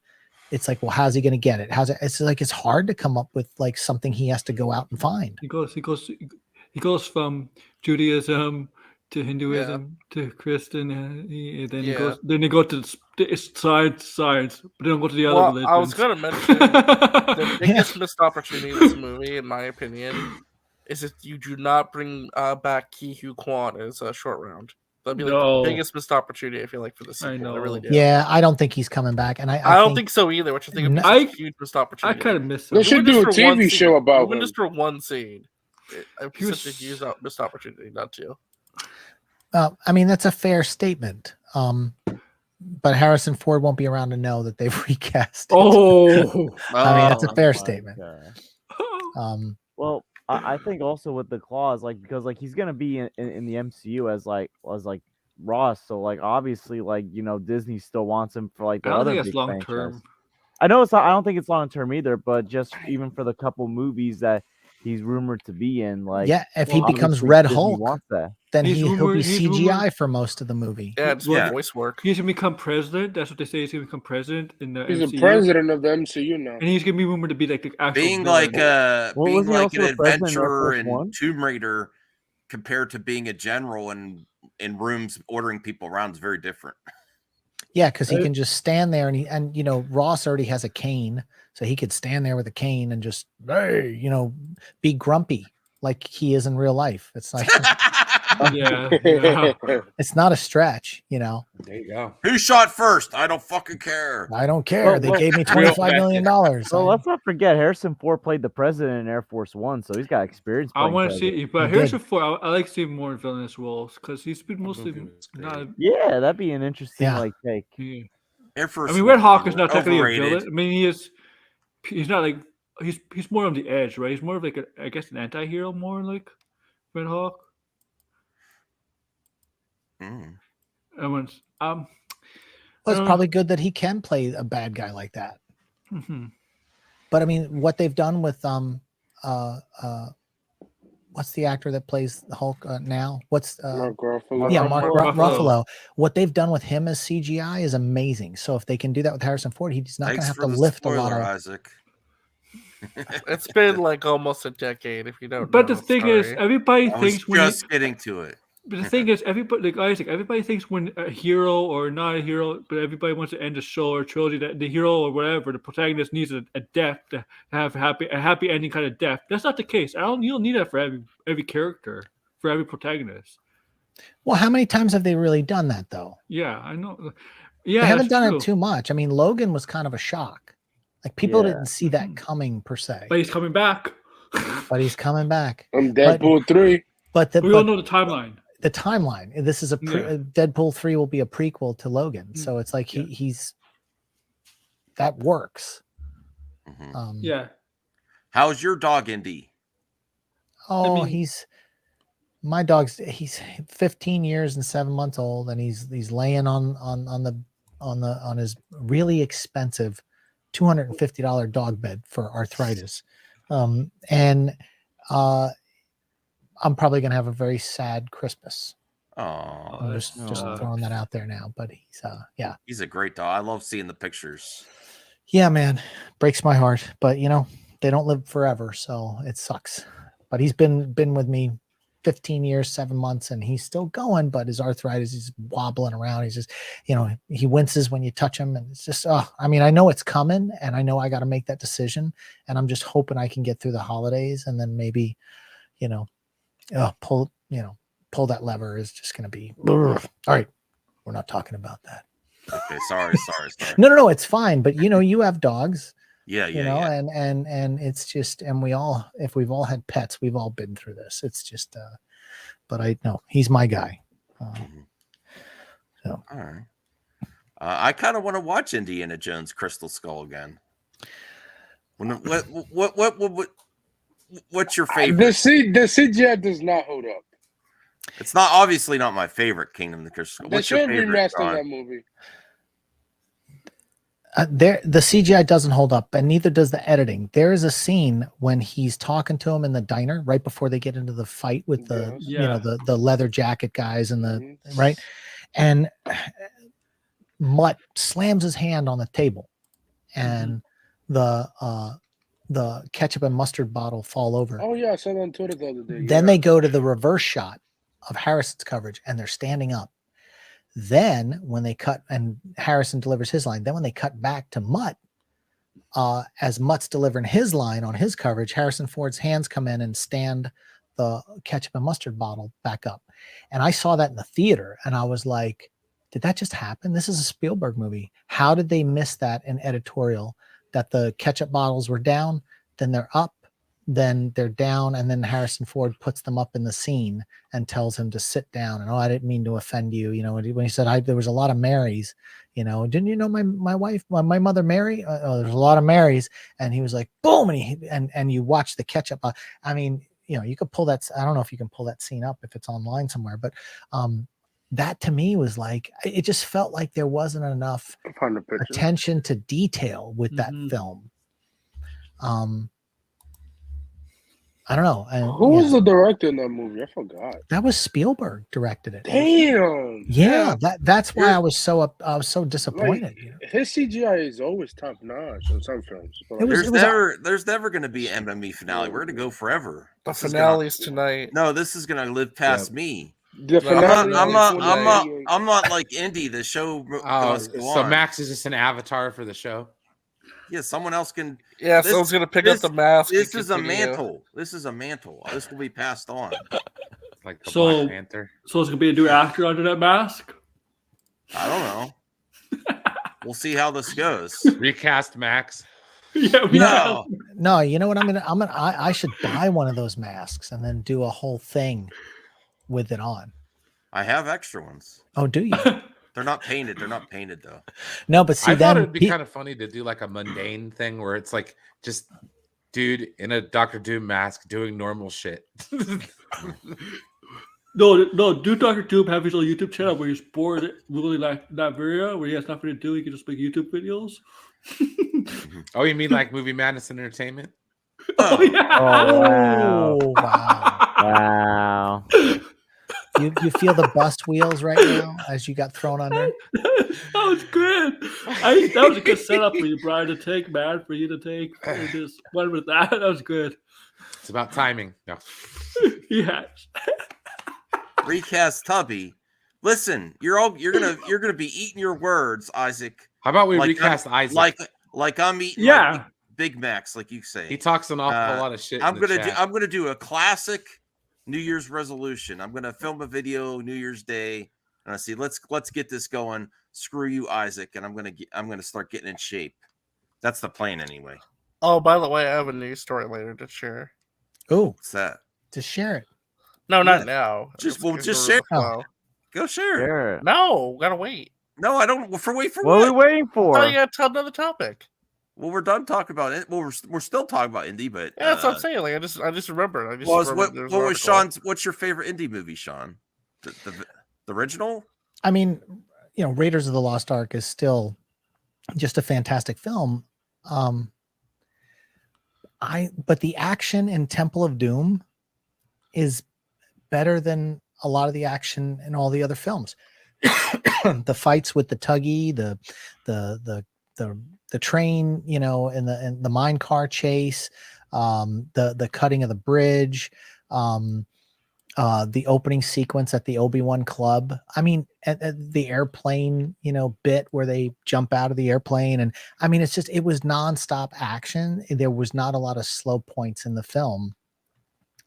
it's like, well, how's he going to get it? It's like, it's hard to come up with like something he has to go out and find. He goes from Judaism to Hinduism to Christian, and then they go to science, but they don't go to the other religions. I was going to mention the biggest missed opportunity in this movie, in my opinion, is that you do not bring back Ki Hu Kwan as a short round. That'd be like the biggest missed opportunity, I feel like, for the sequel. I really do. Yeah, I don't think he's coming back, and I don't think so either. Which I think would be a huge missed opportunity. I kind of miss him. They should do a TV show about even him. just for one scene. It'd be such a huge missed opportunity not to. I mean, that's a fair statement. But Harrison Ford won't be around to know that they've recast it. I mean, that's a fair statement. Well, I think also with the clause, like, because like he's gonna be in the MCU as Ross, so like obviously like Disney still wants him for like the I don't other think it's big long franchise. term. I know it's not. I don't think it's long term either, but just even for the couple movies that he's rumored to be in, like if he becomes obviously Red Disney Hulk, wants that. then He's he'll rumored- be he's CGI rumored- for most of the movie. Yeah, it's voice work. He's gonna become president. That's what they say. He's gonna become president in the He's MCU. the president of the MCU now. and he's gonna be rumored to be like the actual Being villain. like an wasn't he also the president of Air adventurer Force in One? Tomb Raider compared to being a general and in rooms ordering people around is very different. Yeah, because he can just stand there, and Ross already has a cane, so he could stand there with a cane and just be grumpy like he is in real life. It's like yeah. it's not a stretch, There you go. Who shot first? I don't fucking care. I don't care. They gave me $25 million. So let's not forget Harrison Ford played the president in Air Force One, so he's got experience. I want to see, but Harrison Ford, I like seeing more villainous roles because he's been mostly not. Yeah, that'd be an interesting take. Air Force. I mean, Red Hawk is not technically overrated. a villain. I mean, he's not like he's more on the edge, right? He's more of like I guess an anti-hero, more like Red Hawk. Well, it's probably good that he can play a bad guy like that. Mm-hmm. But I mean, what they've done with what's the actor that plays the Hulk now? What's Mark Ruffalo. Yeah, Mark Ruffalo. What they've done with him as CGI is amazing. So if they can do that with Harrison Ford, he's not going to have to lift a lot of. Isaac. It's been like almost a decade, if you don't. But know, the thing is, everybody thinks when just getting to it. But the thing is, everybody, like Isaac, everybody thinks when a hero or not a hero, but everybody wants to end a show or trilogy that the hero or whatever, the protagonist needs a death to have a happy ending kind of death. That's not the case. You don't need that for every character, for every protagonist. Well, how many times have they really done that though? Yeah, I know. Yeah, they haven't done true. it too much. I mean, Logan was kind of a shock. Like people didn't see that coming per se. But he's coming back. But he's coming back. I'm Deadpool 3. But we all know the timeline. The timeline. This is Deadpool 3 will be a prequel to Logan, so it's like he's that works. Yeah. How's your dog, Indy? Oh, he's 15 years and 7 months old, and he's laying on his really expensive $250 dog bed for arthritis, and I'm probably going to have a very sad Christmas. Oh, I'm just throwing that out there now, but he's a great dog. I love seeing the pictures. Yeah, man, breaks my heart, but they don't live forever, so it sucks. But he's been with me 15 years, 7 months, and he's still going, but his arthritis, he's wobbling around. He's just, he winces when you touch him, and it's just, I mean, I know it's coming, and I know I got to make that decision, and I'm just hoping I can get through the holidays, and then maybe, pull that lever is just going to be, all right, we're not talking about that. Okay, sorry. No, it's fine. But you have dogs. Yeah, you know, and it's just, and we all, if we've all had pets, we've all been through this. It's just, but I know he's my guy. So all right. I kind of want to watch Indiana Jones Crystal Skull again. What's your favorite? The CGI does not hold up. It's not obviously not my favorite Kingdom of the Crystal Skull. They What's your should favorite? remaster John? that movie. the CGI doesn't hold up, and neither does the editing. There is a scene when he's talking to him in the diner right before they get into the fight with the you know the leather jacket guys and the right, and Mutt slams his hand on the table, and the ketchup and mustard bottle fall over. Oh yeah, I saw that on Twitter the other day. Then they go to the reverse shot of Harrison's coverage, and they're standing up. Then when they cut and Harrison delivers his line, then when they cut back to Mutt, as Mutt's delivering his line on his coverage, Harrison Ford's hands come in and stand the ketchup and mustard bottle back up. And I saw that in the theater, and I was like, did that just happen? This is a Spielberg movie. How did they miss that in editorial, that the ketchup bottles were down, then they're up, then they're down, and then Harrison Ford puts them up in the scene and tells him to sit down. And, oh, I didn't mean to offend you. You know, when he said, there was a lot of Marys, you know, didn't you know my wife, my mother Mary? Oh, there's a lot of Marys. And he was like, boom. And you watch the ketchup. I mean, you know, you could pull that. I don't know if you can pull that scene up if it's online somewhere, but that to me was like, it just felt like there wasn't enough attention to detail with that film. I don't know. Who was the director in that movie? I forgot. That was Spielberg directed it. Damn. Yeah, that's why I was so disappointed. Like, his CGI is always top notch in some films. But There's never going to be an MME finale. We're going to go forever. The finale's tonight. No, this is going to live past me. The finale I'm not like Indy. The show must go so on. Max is just an avatar for the show. Yeah, someone else can. Yeah, someone's gonna pick up the mask. This is a mantle. This is a mantle. This will be passed on. Like the Black Panther. So it's gonna be a new actor under that mask. I don't know. We'll see how this goes. Recast Max. Yeah, no. You know what? I should buy one of those masks and then do a whole thing with it on. I have extra ones. Oh, do you? They're not painted. They're not painted though. No, but see, I thought it'd be kind of funny to do like a mundane thing where it's like just dude in a Dr. Doom mask doing normal shit. No, do Dr. Doom have his own YouTube channel where he's bored really like that area where he has nothing to do, he can just make YouTube videos? Oh, you mean like Movie Madness Entertainment? Oh yeah. Oh wow. You feel the bust wheels right now as you got thrown under? That was good. That was a good setup for you, Brian, to take, man. For you to take. Just went with that. That was good. It's about timing. No. Yes. Recast Tubby. Listen, you're gonna be eating your words, Isaac. How about we recast Isaac? Like I'm eating Big Macs, like you say. He talks an awful lot of shit. I'm gonna do a classic New Year's resolution. I'm gonna film a video New Year's Day, and I see let's get this going. Screw you, Isaac, and I'm gonna start getting in shape. That's the plan anyway. Oh, by the way, I have a news story later to share. Oh, what's that? To share it. No, not now. Just share. Go share it. No, gotta wait. No, I don't. Wait for what? What Are we waiting for? Oh, you gotta tell another topic. Well, we're done talking about it. Well, we're still talking about indie, but yeah, that's what I'm saying. Like, I just remembered. What was Sean's? What's your favorite indie movie, Sean? The original? I mean, you know, Raiders of the Lost Ark is still just a fantastic film. But the action in Temple of Doom is better than a lot of the action in all the other films. The fights with the tuggy, the train, you know, and the mine car chase, the cutting of the bridge, the opening sequence at the Obi-Wan club. I mean, at the airplane, you know, bit where they jump out of the airplane. And I mean, it was nonstop action. There was not a lot of slow points in the film.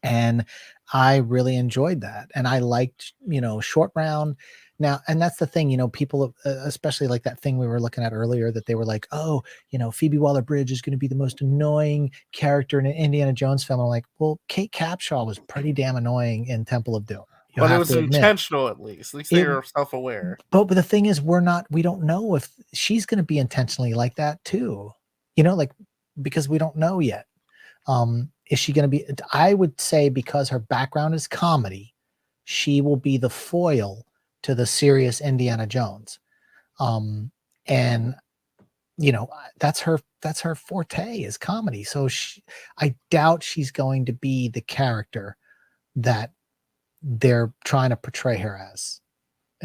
And I really enjoyed that. And I liked, you know, Short Round Now, and that's the thing, people, especially like that thing we were looking at earlier, that they were like, oh, Phoebe Waller-Bridge is going to be the most annoying character in an Indiana Jones film. I'm like, well, Kate Capshaw was pretty damn annoying in Temple of Doom. But it was intentional, at least. At least they were self-aware. But the thing is, we don't know if she's going to be intentionally like that too, because we don't know yet. Is she going to be, I would say, because her background is comedy, she will be the foil to the serious Indiana Jones. And that's her forte, is comedy. So I doubt she's going to be the character that they're trying to portray her as.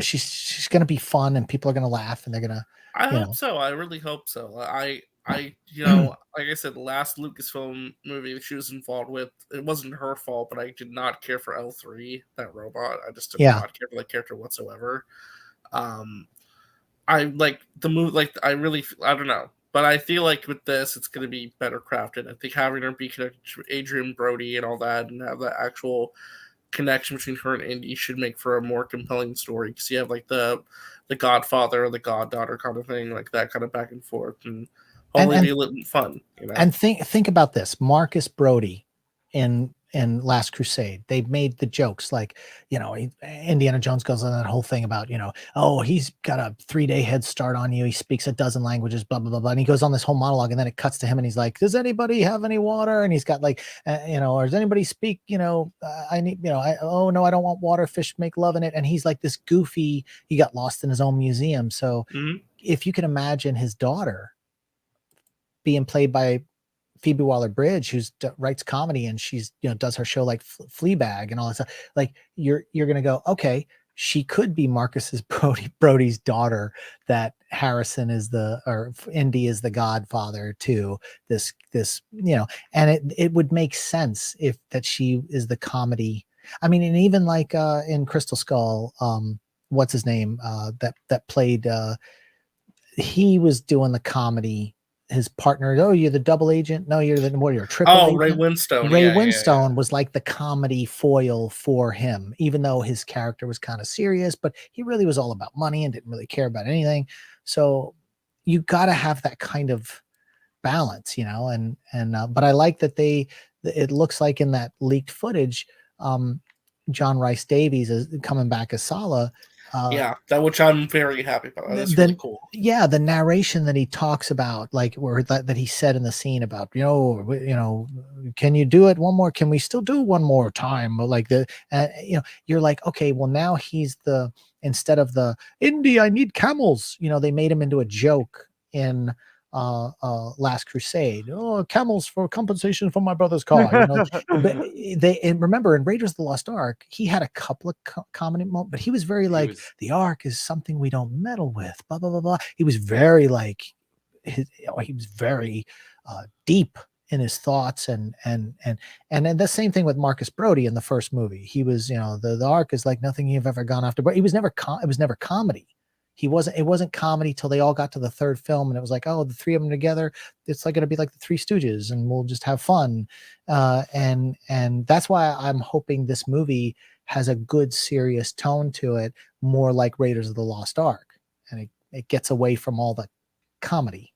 She's going to be fun and people are going to laugh and they're going to, I hope so. I really hope so. I like I said, the last Lucasfilm movie that she was involved with, it wasn't her fault, but I did not care for L3, that robot. I just did not care for that character whatsoever. I like the movie, I don't know. But I feel like with this, it's going to be better crafted. I think having her be connected to Adrian Brody and all that, and have that actual connection between her and Indy should make for a more compelling story. Because you have like the godfather or the goddaughter kind of thing, like that kind of back and forth, and hopefully be a little fun. And think about this: Marcus Brody in Last Crusade, they made the jokes like, Indiana Jones goes on that whole thing about, oh, he's got a 3-day head start on you. He speaks a dozen languages, blah, blah, blah, blah. And he goes on this whole monologue, and then it cuts to him and he's like, does anybody have any water? And he's got like, or does anybody speak, I need, oh no, I don't want water. Fish make love in it. And he's like this goofy, he got lost in his own museum. So if you can imagine his daughter being played by Phoebe Waller-Bridge, who writes comedy, and she's does her show like Fleabag and all that stuff. Like you're gonna go, okay, she could be Marcus's Brody's daughter. That Harrison is or Indy is the godfather to this, and it would make sense if that she is the comedy. I mean, and even like in Crystal Skull, what's his name that played? He was doing the comedy. His partner, oh, you're the double agent. No, you're a triple agent. Ray Winstone. Ray Winstone was like the comedy foil for him, even though his character was kind of serious, but he really was all about money and didn't really care about anything. So you got to have that kind of balance, but I like that it looks like in that leaked footage, John Rhys Davies is coming back as Sala. That which I'm very happy about. That's really cool. Yeah, the narration that he talks about, like where that he said in the scene about, can you do it one more? Can we still do one more time? Like you're like, okay, well now he's instead of the Indy, I need camels. They made him into a joke in Last Crusade. Oh, camels for compensation for my brother's car. But remember in Raiders of the Lost Ark, he had a couple of comedy moments, but he was very the Ark is something we don't meddle with. Blah blah blah blah. He was very he was very deep in his thoughts, and then the same thing with Marcus Brody in the first movie. He was the Ark is like nothing you've ever gone after, but it was never comedy. It wasn't comedy till they all got to the third film, and it was like, oh, the three of them together, it's like going to be like the Three Stooges, and we'll just have fun. And that's why I'm hoping this movie has a good, serious tone to it, more like Raiders of the Lost Ark, and it gets away from all the comedy.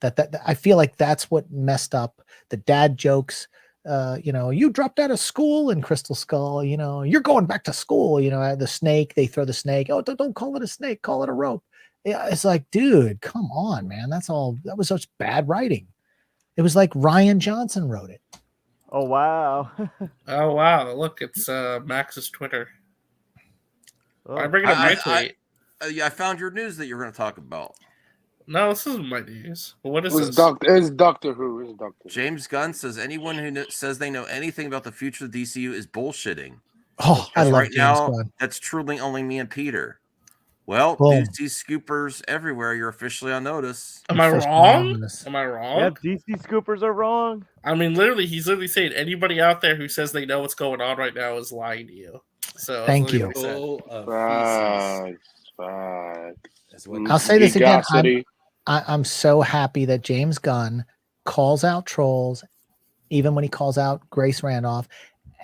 That I feel like that's what messed up the dad jokes. You dropped out of school in Crystal Skull, you're going back to school, the snake, they throw the snake. Oh, don't call it a snake, call it a rope. Yeah, it's like, dude, come on, man. That was such bad writing. It was like Ryan Johnson wrote it. Oh, wow. Oh, wow. Look, it's Max's Twitter. I bring it up my tweet. I found your news that you're going to talk about. No, this isn't my news. What is this? It's Doctor Who. It's Doctor Who. James Gunn says anyone who says they know anything about the future of the DCU is bullshitting. Oh, I love James Gunn. That's truly only me and Peter. Well, DC scoopers everywhere, you're officially on notice. Am I wrong? Am I wrong? Yeah, DC scoopers are wrong. I mean, he's literally saying anybody out there who says they know what's going on right now is lying to you. So thank you. I'll say this again. I'm so happy that James Gunn calls out trolls, even when he calls out Grace Randolph,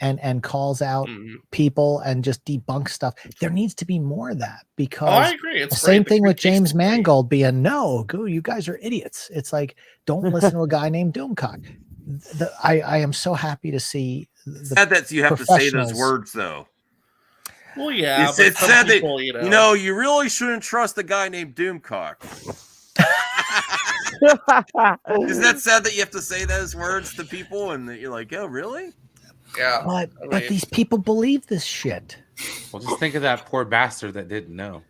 and calls out people and just debunks stuff. There needs to be more of that because I agree. It's the same great. thing with James Mangold being no, go, you guys are idiots. It's like, don't listen to a guy named Doomcock. I am so happy to see Sad that you have to say those words though. Well, yeah, It's but some sad people, that you really shouldn't trust a guy named Doomcock. Isn't that sad that you have to say those words to people and that you're like, oh, really? Yeah. But these people believe this shit. Well, just think of that poor bastard that didn't know.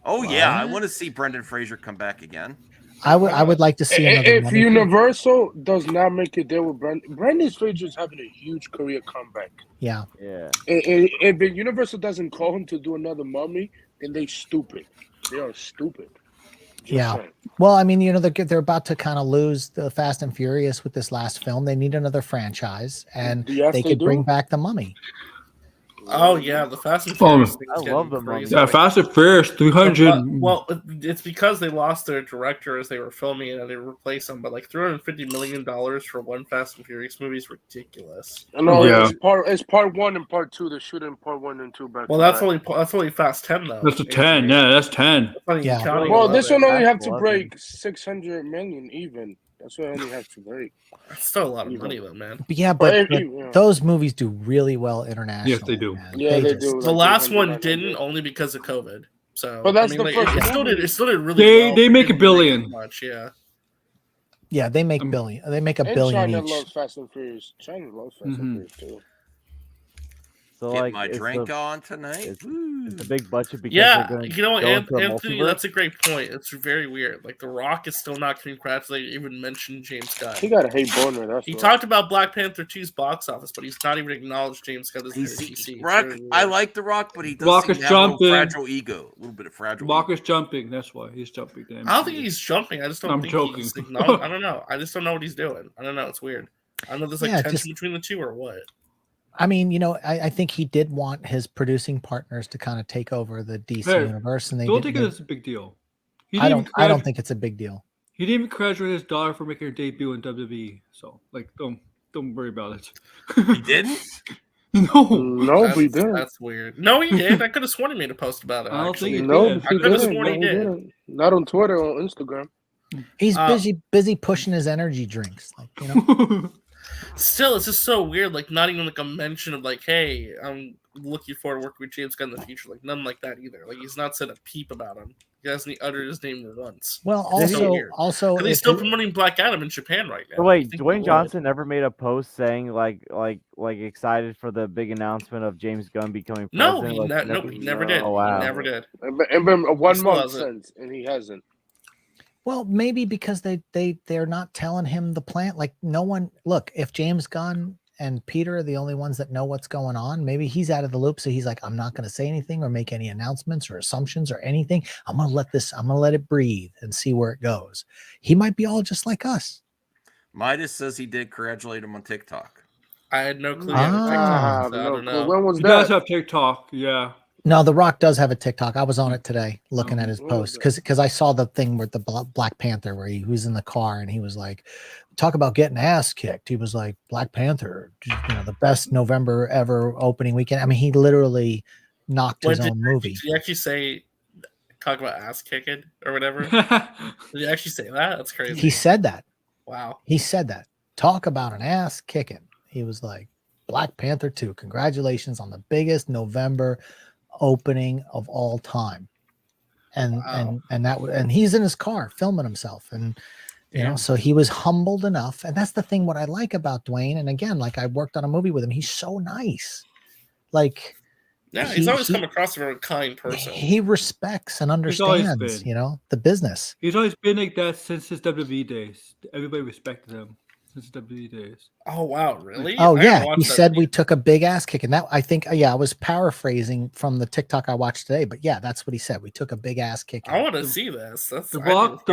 Oh yeah, I want to see Brendan Fraser come back again. I would like to see another. If Universal does not make it there with Brendan Fraser's having a huge career comeback. Yeah. If the Universal doesn't call him to do another Mummy, then they stupid. They are stupid. Yeah. Well, I mean, they're about to kind of lose the Fast and Furious with this last film. They need another franchise, and they could bring back the Mummy. Oh yeah, the Fast and Furious. I love the Mummy. Yeah, Fast and Furious 300. Well, it's because they lost their director as they were filming it, and they replaced him. But like $350 million for one Fast and Furious movie is ridiculous. No, it's part 1 and part 2. They're shooting part 1 and 2 back. Well, that's only Fast 10 though. That's a 10. Yeah, that's 10. Well, this one only have to break 600 million even. That's what I only have to break. That's still a lot of money though, man. But yeah, but those movies do really well internationally. Yes, they do. Man. Yeah, they do. The last one didn't only because of COVID. So, but that's the first. It still did really well. They make $1 billion. Much, yeah. Yeah, they make billion. They make $1 billion China each. loves Fast and Furious. China loves Fast and Furious too. So Get like, my drink on tonight. It's a big budget because Yeah, they're going, you know what, going to a Anthony, multiverse. that's a great point. It's very weird. Like, The Rock is still not congratulated, even mentioned James Gunn. He got a hate boner. That's He why. talked about Black Panther 2's box office, but he's not even acknowledged James Gunn as DC. Rock, I like The Rock, but he does Rock seem is to have a little jumping. fragile ego. A little bit of fragile Rock is jumping. That's why he's jumping. I don't think he's jumping. I just don't I'm think joking. he's I don't know. I just don't know what he's doing. I don't know. It's weird. I don't know if there's like Yeah, tension between the two or what. I mean, I think he did want his producing partners to kind of take over the DC universe, and they don't didn't. think it's a big deal. I don't think it's a big deal. He didn't even congratulate his daughter for making her debut in WWE. So, like, don't worry about it. He didn't? No, he didn't. That's weird. No, he did. I could have sworn he made a post about it. I don't think he No, did. I could have sworn he did. didn't. Not on Twitter, on Instagram. He's busy pushing his energy drinks, like Still, it's just so weird. Like, not even like a mention of like, "Hey, I'm looking forward to working with James Gunn in the future." Like, nothing like that either. Like, he's not said a peep about him. He hasn't uttered his name once. Well, It's so weird. also, he's still promoting Black Adam in Japan right now. So wait, Dwayne Johnson never made a post saying like excited for the big announcement of James Gunn becoming No, president? he never did. Oh, wow. He never did. And been 1 He still month hasn't. since, and he hasn't. Well, maybe because they're not telling him the plan. Like, no one look, if James Gunn and Peter are the only ones that know what's going on, maybe he's out of the loop. So he's like, I'm not going to say anything or make any announcements or assumptions or anything. I'm going to let it breathe and see where it goes. He might be all just like us. Midas says he did congratulate him on TikTok. I had no clue. He had a TikTok, so I don't know. When was He that? does have TikTok. Yeah. No, The Rock does have a TikTok. I was on it today looking at his post because I saw the thing with the Black Panther where he was in the car and he was like, talk about getting ass kicked. He was like, Black Panther, the best November ever opening weekend. I mean, he literally knocked his own movie. Did you actually say, talk about ass kicking or whatever? Did you actually say that? That's crazy. He said that. Wow. He said that. Talk about an ass kicking. He was like, Black Panther 2. Congratulations on the biggest November opening of all time. And he's in his car filming himself, and you know, so he was humbled enough. And that's the thing what I like about Dwayne. And again, like, I worked on a movie with him. He's so nice. Like, yeah, he's always come across as a very kind person. He respects and understands, the business. He's always been like that since his WWE days. Everybody respected him since his WWE days. Oh wow, really? Oh yeah, he said we took a big ass kick, and that I think I was paraphrasing from the TikTok I watched today, but yeah, that's what he said. We took a big ass kick. I want to see this. That's The Rock.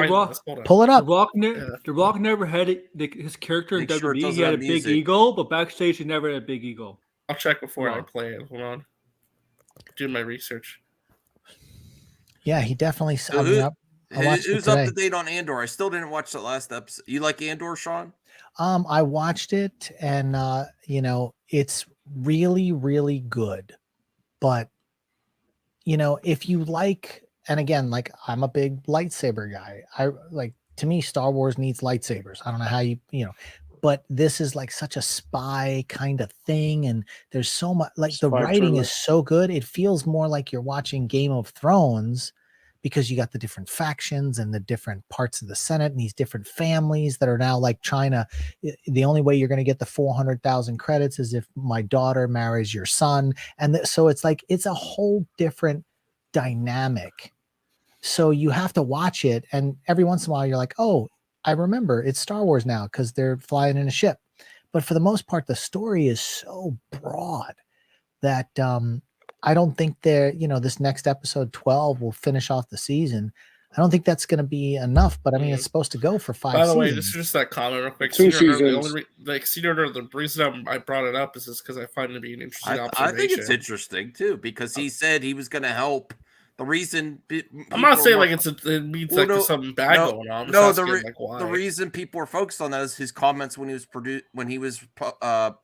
Pull it up. The Rock never had it. His character in WWE, he had a big ego, but backstage he never had a big ego. I'll check before I play it. Hold on. Do my research. Yeah, he definitely. Who's up to date on Andor? I still didn't watch the last episode. You like Andor, Sean? I watched it, and it's really, really good. But you know, if you like, and again, like I'm a big lightsaber guy. I like, to me, Star Wars needs lightsabers. I don't know how you know, but this is like such a spy kind of thing, and there's so much, like the Spy writing thriller. is so good. It feels more like you're watching Game of Thrones, because you got the different factions and the different parts of the Senate and these different families that are now like trying to. The only way you're going to get the 400,000 credits is if my daughter marries your son, and so it's like it's a whole different dynamic. So you have to watch it, and every once in a while you're like, oh, I remember it's Star Wars now because they're flying in a ship. But for the most part, the story is so broad that I don't think this next episode 12 will finish off the season. I don't think that's going to be enough, but I mean, it's supposed to go for 5 By the way, seasons. this is just that comment real quick. 2 Senior Nerd, the seasons. only Senior Nerd, the reason I brought it up is just because I find it to be an interesting I observation. think it's interesting too because he said he was going to help. The reason I'm not saying like it means like there's something bad going on. I'm just asking, like, why? The reason people are focused on that is his comments when he was promoting.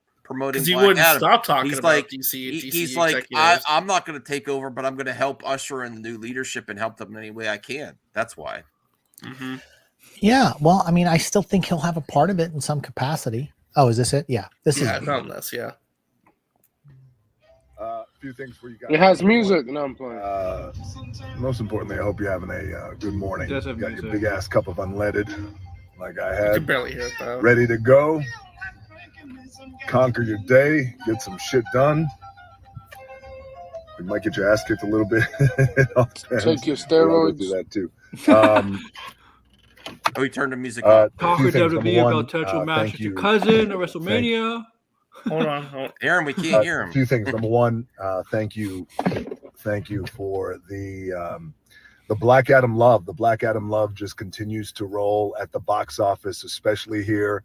Because he Black wouldn't Adam. stop talking He's about like, DC. DC he's like, executives. I'm not going to take over, but I'm going to help usher in the new leadership and help them in any way I can. That's why. Mm-hmm. Yeah, well, I mean, I still think he'll have a part of it in some capacity. Oh, is this it? Yeah, this is. I found this. Yeah. A few things for you guys. It has music. No, I'm playing. Most importantly, I hope you're having a good morning. It does You have got music. your big ass cup of unleaded, like I You had, can barely hear it though. ready to go. Conquer your day, get some shit done. You might get your ass kicked a little bit. Take your I'll go through steroids. that too. Oh, he turned the music up. Talk with WWE about potential match with your cousin at WrestleMania. Hold on. Aaron, we can't hear him. A few things. Number one, thank you for the Black Adam love. The Black Adam love just continues to roll at the box office, especially here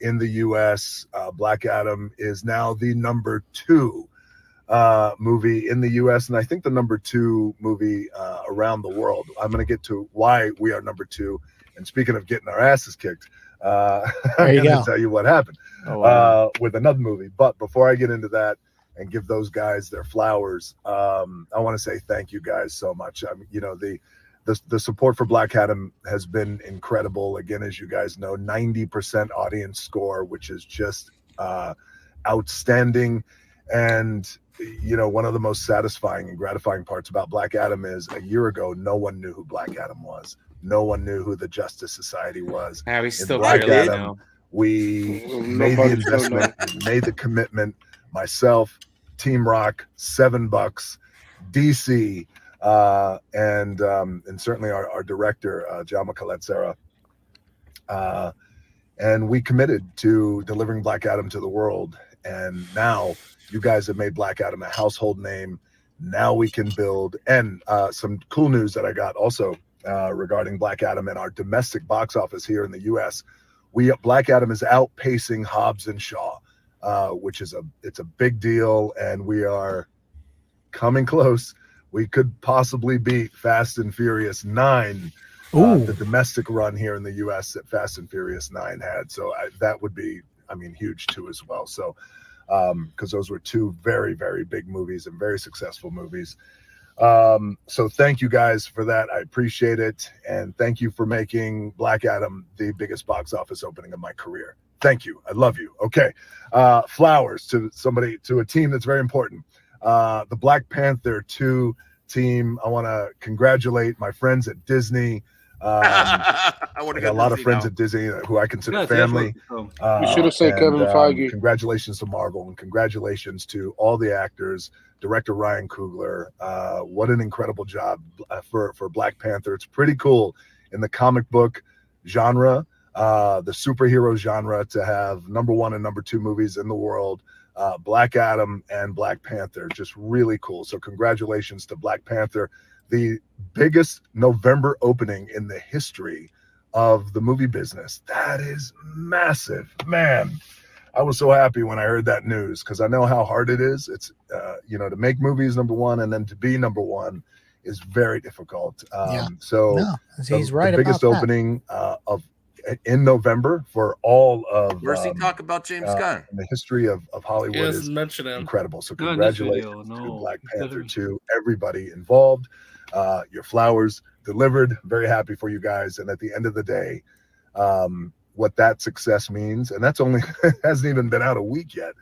in the U.S. Black Adam is now the number 2 movie in the U.S. and I think the number 2 movie around the world. I'm going to get to why we are number 2. And speaking of getting our asses kicked, I'm going to tell you what happened with another movie. But before I get into that and give those guys their flowers, I want to say thank you guys so much. I mean, the support for Black Adam has been incredible. Again, as you guys know, 90% audience score, which is just outstanding. And one of the most satisfying and gratifying parts about Black Adam is a year ago, no one knew who Black Adam was. No one knew who the Justice Society was. Yeah, we still Black barely Adam, know. we made the investment, we made the commitment. Myself, Team Rock, $7, DC, and certainly our director, Jaume Collet-Serra. And we committed to delivering Black Adam to the world. And now you guys have made Black Adam a household name. Now we can build. And some cool news that I got also regarding Black Adam and our domestic box office here in the U.S. Black Adam is outpacing Hobbs and Shaw, which is it's a big deal, and we are coming close. We could possibly beat Fast and Furious 9, the domestic run here in the U.S. that Fast and Furious 9 had. So that would be, huge too as well. So because those were 2 very, very big movies and very successful movies. So thank you guys for that. I appreciate it. And thank you for making Black Adam the biggest box office opening of my career. Thank you. I love you. Okay. Flowers to a team that's very important. The Black Panther 2 team. I want to congratulate my friends at Disney. I got a lot of friends at Disney who I consider family. You should have said Kevin Feige. Congratulations to Marvel and congratulations to all the actors. Director Ryan Coogler, what an incredible job for Black Panther. It's pretty cool in the comic book genre, the superhero genre, to have number 1 and number 2 movies in the world. Black Adam and Black Panther, just really cool. So congratulations to Black Panther, the biggest November opening in the history of the movie business. That is massive, man. I was so happy when I heard that news because I know how hard it is. It's, to make movies number 1 and then to be number 1 is very difficult. So he's right the biggest about that. opening in November for all of Where's he talk about James Gunn? in the history of Hollywood He is doesn't mention him. incredible. So Not in this congratulations video, to no. Black He Panther doesn't- to everybody involved. Your flowers delivered. Very happy for you guys. And at the end of the day, what that success means, and that's only hasn't even been out a week yet.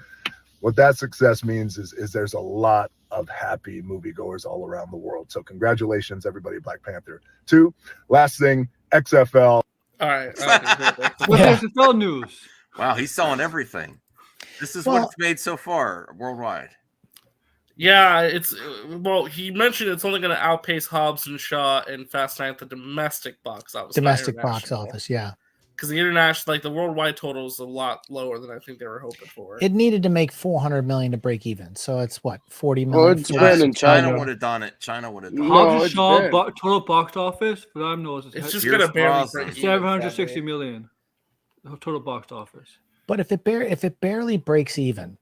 What that success means is there's a lot of happy moviegoers all around the world. So congratulations, everybody, Black Panther 2. Last thing, XFL. All right. What's XFL news? Wow, he's selling everything. This is what it's made so far worldwide. Yeah, it's he mentioned it's only going to outpace Hobbs and Shaw and Fast 9 at the domestic box office. Domestic box office, yeah. Because the international, like the worldwide total is a lot lower than I think they were hoping for. It needed to make 400 million to break even. So it's what, 40 Well, million? it's banned in China would have done it. China would have done it. Hobbs and Shaw total box office, but I'm no. It's just going to barely break even. 760 million total box office. But if it barely breaks even,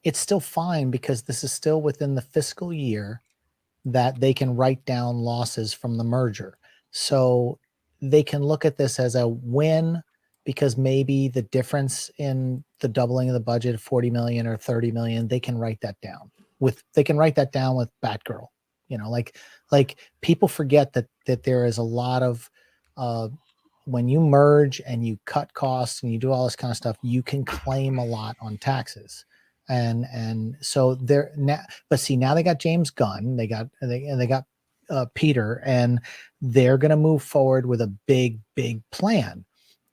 it's still fine because this is still within the fiscal year that they can write down losses from the merger. So they can look at this as a win because maybe the difference in the doubling of the budget of 40 million or 30 million, they can write that down with Batgirl. You know, like people forget that there is a lot of when you merge and you cut costs and you do all this kind of stuff, you can claim a lot on taxes. And so they're now, but see, now they got James Gunn, they got Peter, and they're going to move forward with a big plan.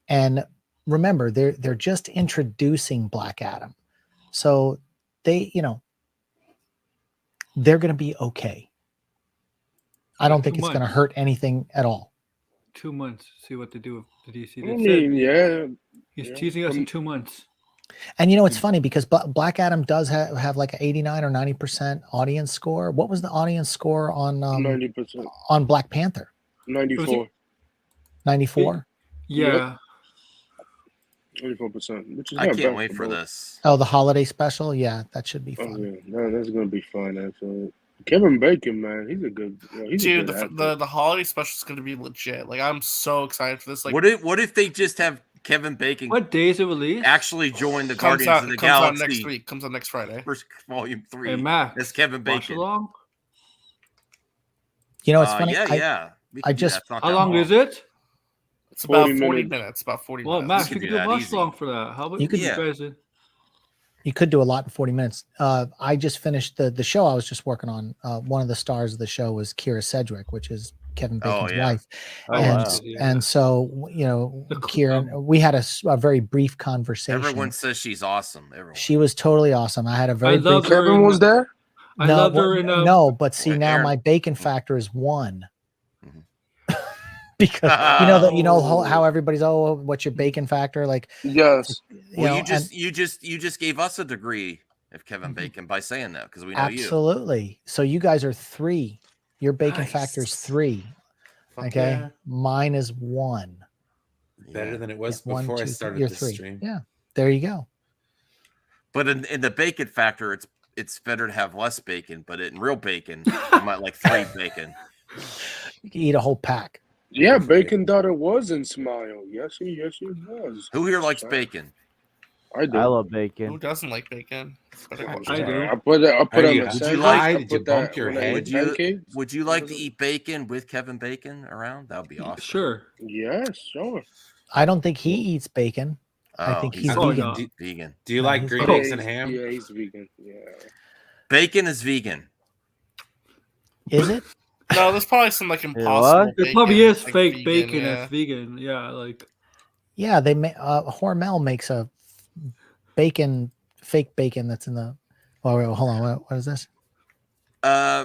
And remember, they're just introducing Black Adam, so they're going to be okay. I don't think it's going to hurt anything at all. 2 months. See what they do with the DC. I mean, yeah. He's teasing us in 2 months. And it's funny because Black Adam does have like an 89 or 90% audience score. What was the audience score on 90% on Black Panther? 94. 94? Yeah. 24%. Which is I not can't bad wait for both. this. Oh, the holiday special? Yeah, that should be Oh, fun. yeah. No, that's gonna be fun. Actually, Kevin Bacon, man, he's a good. He's a Dude, good actor. the holiday special is going to be legit. Like, I'm so excited for this. Like, What if they just have Kevin Bacon? What days of release? Actually join the comes Guardians out, of the comes out Galaxy. next week. Comes out next Friday. First volume 3. Hey, Mac, It's Kevin watch Bacon. along? It's funny. Yeah. I just. How long is it? It's about 40 minutes. minutes. About 40 Well, minutes. Mac, you could do a watch along for that. How about You could- you guys? You could do a lot in 40 minutes. I just finished the show I was just working on. One of the stars of the show was Kira Sedgwick, which is Kevin Bacon's wife. And so, Kira, we had a very brief conversation. Everyone says she's awesome. Everyone. She was totally awesome. I had a very brief. Kevin was there. I loved her in no, but see now Aaron. my bacon factor is 1. Because you know how everybody's what's your bacon factor? Like yes. Well, you just gave us a degree of Kevin Bacon by saying that because we know you. Absolutely. So you guys are 3. Your bacon factor is 3. Okay, yeah. Mine is 1. Better than it was Yeah, before 1, I 2, started 3, this 3. stream. Yeah, there you go. But in the bacon factor, it's better to have less bacon. But in real bacon, you might like 3 bacon. You can eat a whole pack. Yeah, Bacon daughter was in Smile. Yes, he was. Who here likes bacon? I do. I love bacon. Who doesn't like bacon? I do. I put it on Would the sandwich. you like? I Did you put bump that your when I head? eat pancakes. Would you like to eat bacon with Kevin Bacon around? That would be awesome. Sure. Yes, sure. I don't think he eats bacon. I Oh, think he's he's probably vegan. not. Vegan. Do you No, like he's green vegan. eggs and ham? Yeah, he's vegan. Yeah. Bacon is vegan. Is it? No, there's probably some like what? impossible. There bacon probably is that's, like, fake vegan, bacon yeah. that's vegan. Yeah, like Yeah, they make Hormel makes a fake bacon that's in the. Oh, wait, hold on. What is this?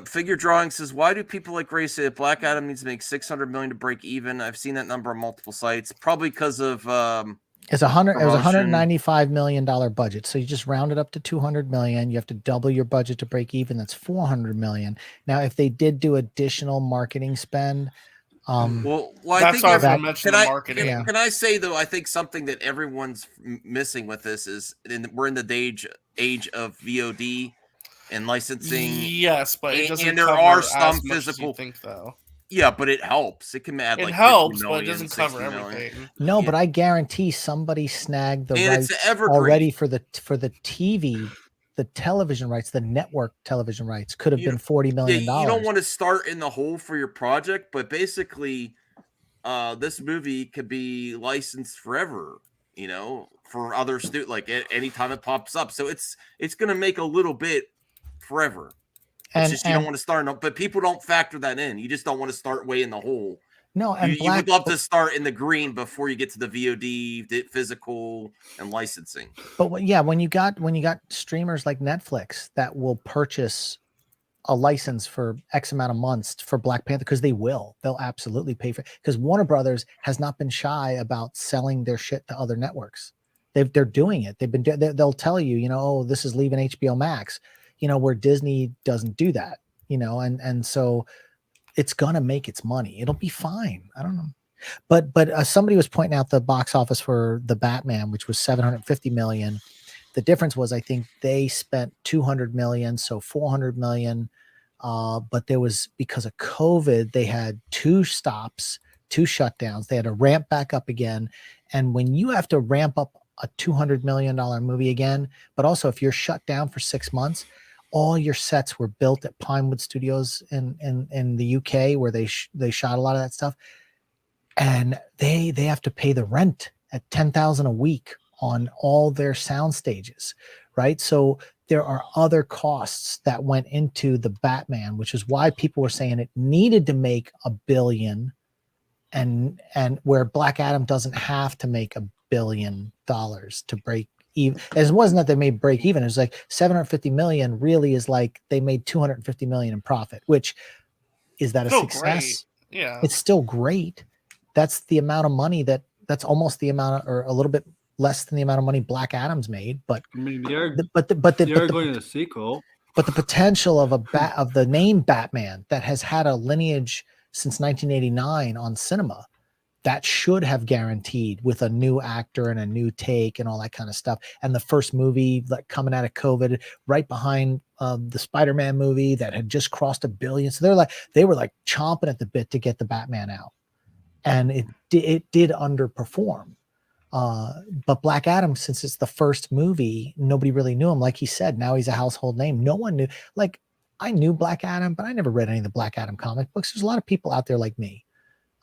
Figure drawing says, why do people like Ray say that Black Adam needs to make 600 million to break even? I've seen that number on multiple sites. Probably because of It's It was promotion. $195 million budget. So you just round it up to 200 million. You have to double your budget to break even. That's 400 million. Now, if they did do additional marketing spend, well, I That's think why I was every- gonna mention can the I- marketing. Yeah. Can I say though? I think something that everyone's missing with this is we're in the age of VOD and licensing. Yes, but it doesn't and there cover are as some much as you physical. think though. Yeah, but it helps. It can add It like helps, 50 but it million, doesn't cover 60 million. everything. No, but I guarantee somebody snagged the And it's rights evergreen. already for the TV, the television rights, the network television rights could have been $40 million. Yeah, you don't want to start in the hole for your project, but basically, this movie could be licensed forever. You know, for other like anytime it pops up. So it's going to make a little bit forever. It's just you don't want to start, but people don't factor that in. You just don't want to start way in the hole. No, and you would love to start in the green before you get to the VOD, the physical, and licensing. But when you got streamers like Netflix that will purchase a license for X amount of months for Black Panther, because they'll absolutely pay for it. Because Warner Brothers has not been shy about selling their shit to other networks. They're doing it. They'll tell you, oh, this is leaving HBO Max, where Disney doesn't do that, and so it's gonna make its money. It'll be fine. I don't know. But somebody was pointing out the box office for the Batman, which was 750 million. The difference was, I think they spent 200 million, so 400 million. But there was, because of COVID, they had 2 stops, 2 shutdowns. They had to ramp back up again. And when you have to ramp up a $200 million movie again, but also if you're shut down for 6 months, all your sets were built at Pinewood Studios in the UK, where they shot a lot of that stuff. And they have to pay the rent at $10,000 a week on all their sound stages, right? So there are other costs that went into the Batman, which is why people were saying it needed to make $1 billion, and where Black Adam doesn't have to make $1 billion to break even. It wasn't that they made break even. It was like 750 million really is like they made 250 million in profit, which is that Still a success? Great. Yeah, it's still great. That's the amount of money that's almost the amount of, or a little bit less than the amount of money Black Adam's made. But I mean, they're going to the sequel. But the potential of of the name Batman that has had a lineage since 1989 on cinema, that should have guaranteed with a new actor and a new take and all that kind of stuff. And the first movie like coming out of COVID, right behind the Spider-Man movie that had just crossed $1 billion. So they were like chomping at the bit to get the Batman out, and it did underperform. But Black Adam, since it's the first movie, nobody really knew him. Like he said, now he's a household name. No one knew. Like, I knew Black Adam, but I never read any of the Black Adam comic books. There's a lot of people out there like me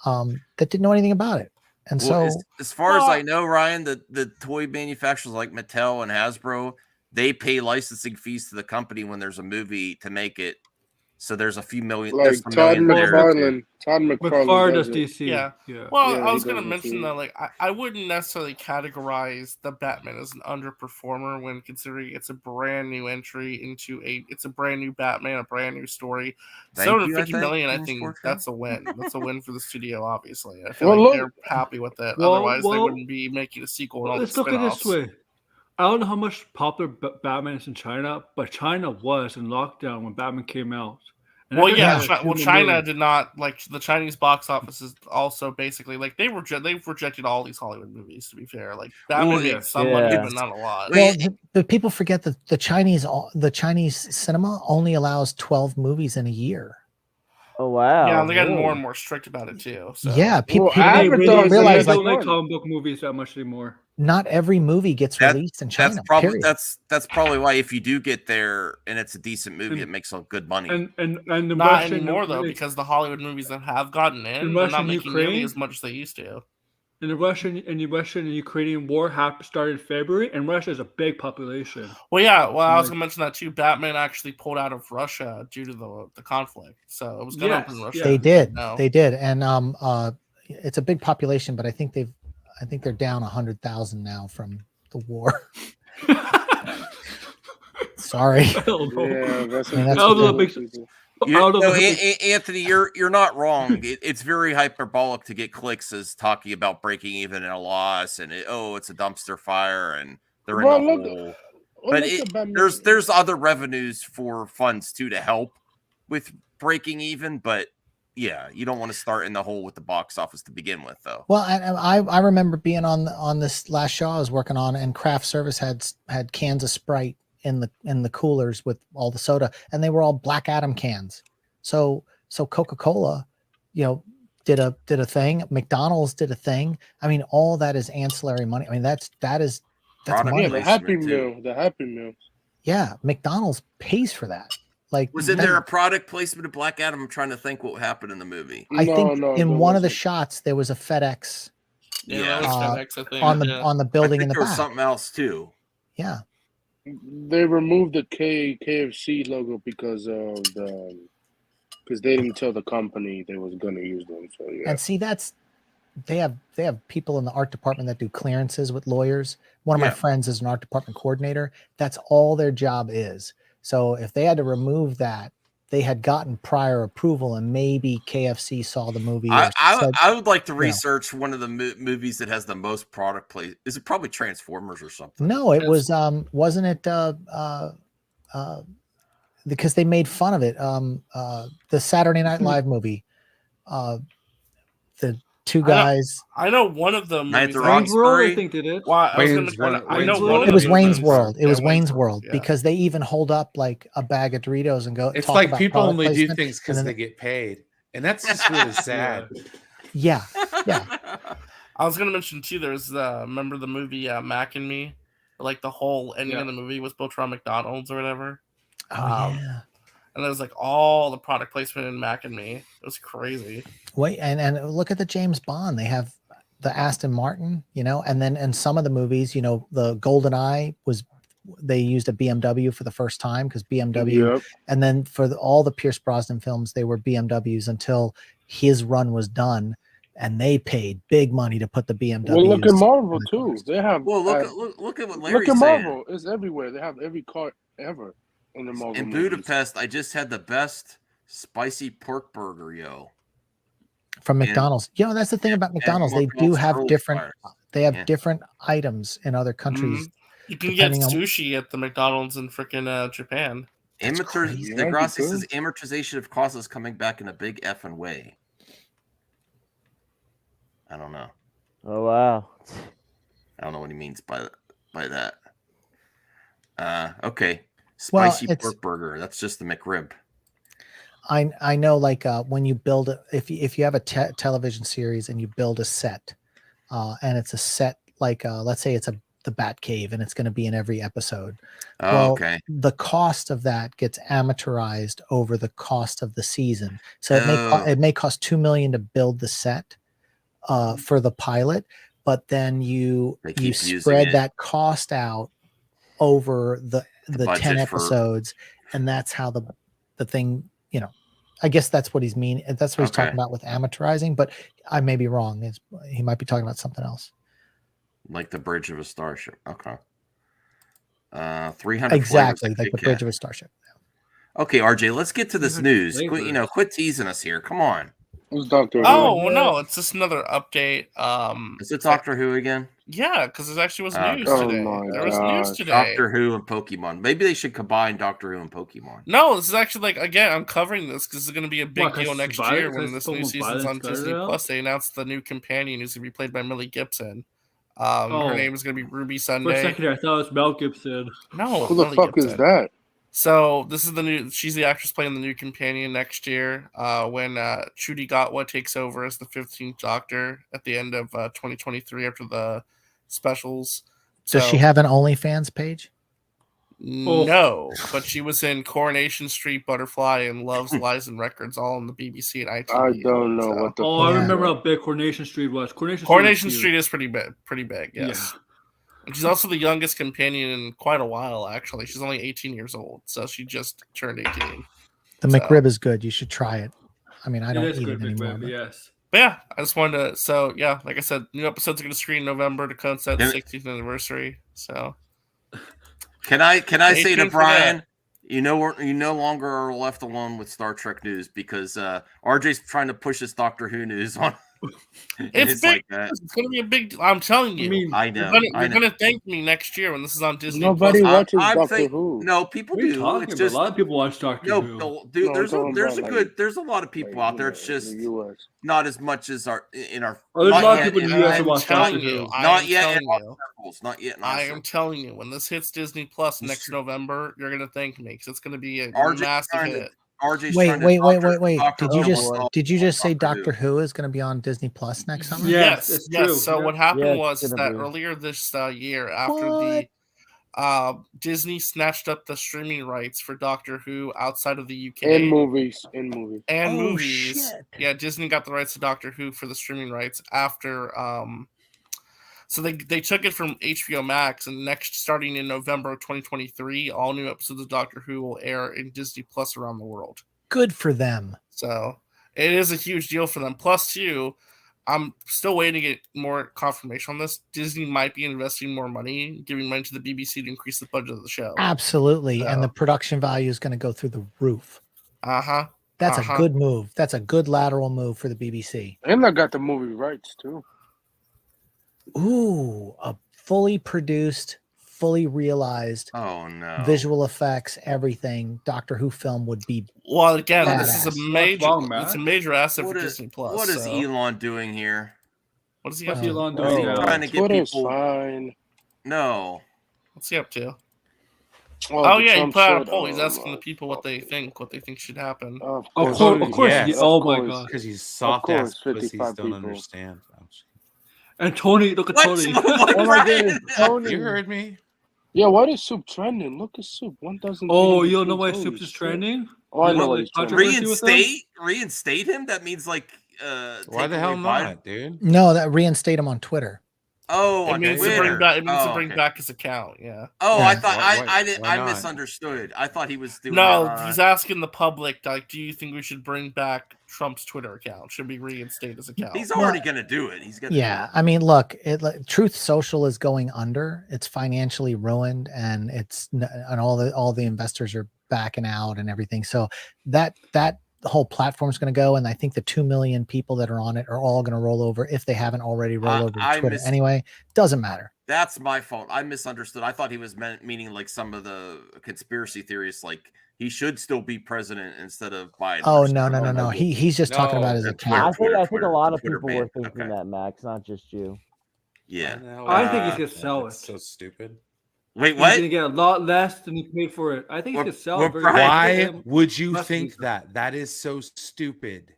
that didn't know anything about it. And so, as far as I know, Ryan, the toy manufacturers like Mattel and Hasbro, they pay licensing fees to the company when there's a movie to make it. So there's a few million. Like Todd McFarlane. Todd McFarlane does DC. Yeah. Yeah. Well, Yeah, I was he going to does mention DC. that, like, I wouldn't necessarily categorize the Batman as an underperformer when considering it's a brand new entry into it's a brand new Batman, a brand new story. Thank you, 750 million, I Mr. think Worker. that's a win. That's a win for the studio, obviously. I feel Well, like look- they're happy with it. Well, Otherwise, they well, wouldn't be making a sequel and all the Let's look at it this spin-offs. way. I don't know how much popular Batman is in China, but China was in lockdown when Batman came out. And Well, that yeah. got like 2 China million. did not, like, the Chinese box office is also basically like they've rejected all these Hollywood movies. To be fair, like Batman Well, made some money, but not a lot. well, the people forget that the Chinese cinema only allows 12 movies in a year. Oh wow! Yeah, they're getting more and more strict about it too. So. Yeah, people They don't really realize don't like like comic book movies that much anymore. not every movie gets released in China. Period. That's probably why if you do get there and it's a decent movie, it makes some good money. And the Not Russian anymore though, because the Hollywood movies that have gotten in, In they're Russia not and making nearly Ukraine? as much as they used to. And the Russian and Ukrainian war started in February, and Russia is a big population. Well, yeah. Well, I was Like- gonna mention that too. Batman actually pulled out of Russia due to the conflict, so it was gonna Yes, open Russia. They did. No. They did. And it's a big population, but I think they're down 100,000 now from the war. Sorry. Yeah, that's I mean, that's That was a what big. Anthony, you're not wrong. It's very hyperbolic to get clicks as talking about breaking even and a loss, and it's a dumpster fire, and they're Well, in the look- hole. well, But look at Batman. there's other revenues for funds too to help with breaking even. But yeah, you don't want to start in the hole with the box office to begin with, though. Well, I remember being on this last show I was working on, and craft service had cans of Sprite in the coolers with all the soda, and they were all Black Adam cans. So Coca-Cola, did a thing. McDonald's did a thing. I mean, all that is ancillary money. I mean, that's money. Yeah, the Happy Meal. The Happy Meal. Yeah, McDonald's pays for that. Like, Was there a product placement of Black Adam? I'm trying to think what happened in the movie. I think in one of the shots there was a FedEx. Yeah, that was FedEx, I think, on the building in the there was back. something else too. Yeah, They removed the KFC logo because they didn't tell the company they was gonna use them. So yeah. and see they have people in the art department that do clearances with lawyers. One of my friends is an art department coordinator. That's all their job is. So if they had to remove that, they had gotten prior approval, and maybe KFC saw the movie. I would like to research one of the movies that has the most product play. Is it probably Transformers or something? No, it was wasn't it because they made fun of it. The Saturday Night Live movie. The two guys. I know one of them. Wayne's World, I think, did it. Well, I know one It of was the Wayne's movies. World. It was Wayne's World yeah. because they even hold up like a bag of Doritos and go. It's talk like about people product only do placement, things and because then- they get paid, and that's just really sad. Yeah, yeah. I was gonna mention too. There's remember the movie Mac and Me, like the whole ending of the movie was built around McDonald's or whatever. Yeah. And there's like all the product placement in Mac and Me. It was crazy. Wait, and look at the James Bond. They have the Aston Martin, and then in some of the movies, the Golden Eye they used a BMW for the first time because BMW, Yep. and then for all the Pierce Brosnan films, they were BMWs until his run was done, and they paid big money to put the BMWs. Well, look at Marvel too. They have. Well, look at what Larry's Look at saying. Marvel. It's everywhere. They have every car ever in the Marvel. In movies. Budapest, I just had the best spicy pork burger, yo. From McDonald's. That's the thing about McDonald's. They do have different. They have different items in other countries. You can get depending on- sushi at the McDonald's in freaking Japan. Degrassi says amortization of costs is coming back in a big effing way. I don't know. Oh wow. I don't know what he means by that. Okay. Well, Spicy pork burger. That's just the McRib. I know, like when you build if you have a television series and you build a set, and it's a set like let's say it's the Batcave and it's going to be in every episode. Oh, okay. The cost of that gets amortized over the cost of the season, so it may cost $2 million to build the set for the pilot, but then you spread that cost out over the 10 episodes, and that's how the thing. I guess that's what he's mean. That's what he's talking about with amortizing, but I may be wrong. He might be talking about something else. Like the bridge of a starship. Okay. 300 exactly like the bridge of a starship. Okay, RJ, let's get to this news. Quit teasing us here. Come on. Who's Doctor Who? Oh well, no, it's just another update. Is it Doctor Who again? Yeah, because there actually was news Oh today. my There was news today. Doctor Who and Pokemon. Maybe they should combine Doctor Who and Pokemon. No, this is actually like again. I'm covering this because it's going to be a big deal next year when this new Violence season's on Disney started out? Plus. They announced the new companion who's going to be played by Millie Gibson. Oh. Her name is going to be Ruby For a Sunday. second, I thought it was Mel Gibson. No, Who the Millie fuck Gibson. is that? So this is the new. She's the actress playing the new companion next year. When Ncuti Gatwa takes over as the 15th Doctor at the end of 2023 after the specials. Does she have an OnlyFans page? No, but she was in Coronation Street, Butterfly, and Love's Lies and Records, all on the BBC and ITV. I don't know what the. Oh, I remember how big Coronation Street was. Coronation Street is pretty big. Yes. Yeah. And she's also the youngest companion in quite a while. Actually, she's only 18 years old, so she just turned 18. The McRib is good. You should try it. I mean, I don't is eat good, it anymore. McRib, but- yes. But yeah, I just wanted to. So yeah, like I said, new episodes are going to screen in November to coincide the 60th anniversary. So Can I Stay say to tuned for Brian, that. you no longer are left alone with Star Trek news because RJ's trying to push his Doctor Who news on. It's big. like that. It's going to be a big. I'm telling you. I know. You're going to thank me next year when this is on Disney. Nobody Plus. watches I'm Doctor think- Who. No, people What are you do. talking It's about? just A lot of people watch Doctor Who. no, dude. No, There's I'm a talking about, good. There's a lot of people out there. It's just in the US. not as much as in our. Oh, there's a not lot of yet people in in the our- US who I'm watch telling Doctor you. Who. Not yet telling in our you. circles. Not yet in our I am circles. telling you, when this hits Disney Plus It's next true. November, you're going to thank me because it's going to be a RJ massive trying to- hit. RJ's Wait, trying to wait, wait, Doctor- wait, wait. Doctor Did you just say Doctor Doctor Who is going to be on Disney Plus next summer? Yes, yes. So what happened Yeah, was it's that gonna be. earlier this year, after the Disney snatched up the streaming rights for Doctor Who outside of the UK In movies. and movies. Yeah, Disney got the rights to Doctor Who for the streaming rights after. So they took it from HBO Max, and starting in November of 2023, all new episodes of Doctor Who will air in Disney Plus around the world. Good for them. So it is a huge deal for them. Plus, too, I'm still waiting to get more confirmation on this. Disney might be investing more money, giving money to the BBC to increase the budget of the show. Absolutely. And the production value is going to go through the roof. That's a good move. That's a good lateral move for the BBC. And I got the movie rights too. Ooh, a fully produced, fully realized visual effects, everything Doctor Who film would be. Well, again, badass. this is a major asset for Disney Plus. What is Elon doing here? What is he What's up to? Elon Is he doing now? trying to get Twitter's people? fine. No. What's he up to? Oh, yeah, he Trump put out a said, poll. He's asking the people what they think should happen. Of course. Oh my God. Because he's soft ass pussies don't understand. And Tony, look at Tony. Oh my goodness, Tony. You heard me. Yeah, why is Soup trending? Look at Soup. 1,000. Oh, you don't know why Soup is trending? Oh, I know why he's trending. Reinstate him? That means like why the hell not, dude? No, that reinstate him on Twitter. Oh, it means to bring back. It means to bring back his account. Yeah. Oh, Yeah. I thought Why I not? misunderstood. I thought he was doing. No, he's asking the public, like, do you think we should bring back Trump's Twitter account? Should we reinstate his account? He's already going to do it. He's going to. Yeah, I mean, look, Truth Social is going under. It's financially ruined, and all the investors are backing out and everything. So that the whole platform is going to go, and I think the 2 million people that are on it are all going to roll over if they haven't already rolled over to Twitter. Anyway, doesn't matter. That's my fault. I misunderstood. I thought he was meaning like some of the conspiracy theories, like he should still be president instead of Biden. Oh no. He's just talking about his account. I think a lot of people were thinking that, Max, not just you. Yeah. I think he's gonna sell it. So stupid. Wait, He's what? gonna get a lot less than he paid for it. I think he's gonna sell it. Why would you think that? That is so stupid.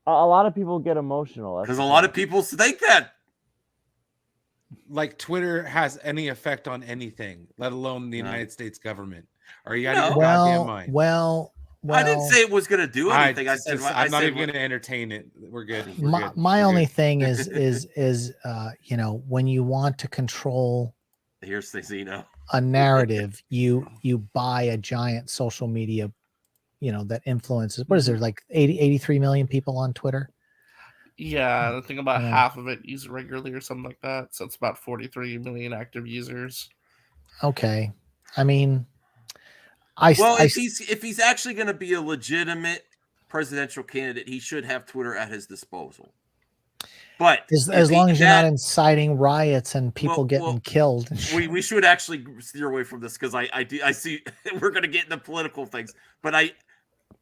A lot of people get emotional. Because a lot of people think that. Like Twitter has any effect on anything, let alone the United States government. Are you out of your Well, goddamn mind? well, I didn't say it was going to do anything. I said I'm not even going to entertain it. We're good. My only thing is when you want to control Here's the Zeno. a narrative, you buy a giant social media, that influences. What is there, like 83 million people on Twitter? Yeah, I think about half of it use it regularly or something like that. So it's about 43 million active users. Okay, I mean, if he's actually going to be a legitimate presidential candidate, he should have Twitter at his disposal. But as long as you're not inciting riots and people getting killed, we should actually steer away from this because I see we're going to get into political things, but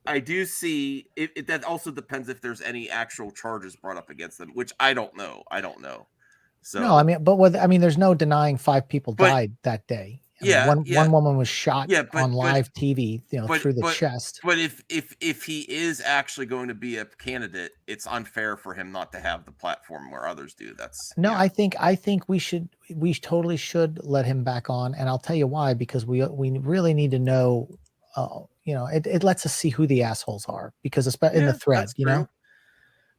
I do see it. That also depends if there's any actual charges brought up against them, which I don't know. So no, I mean, there's no denying 5 people died that day. One woman was shot on live TV, through the chest. But if he is actually going to be a candidate, it's unfair for him not to have the platform where others do. I think we totally should let him back on, and I'll tell you why. Because we really need to know. It lets us see who the assholes are, because in the thread,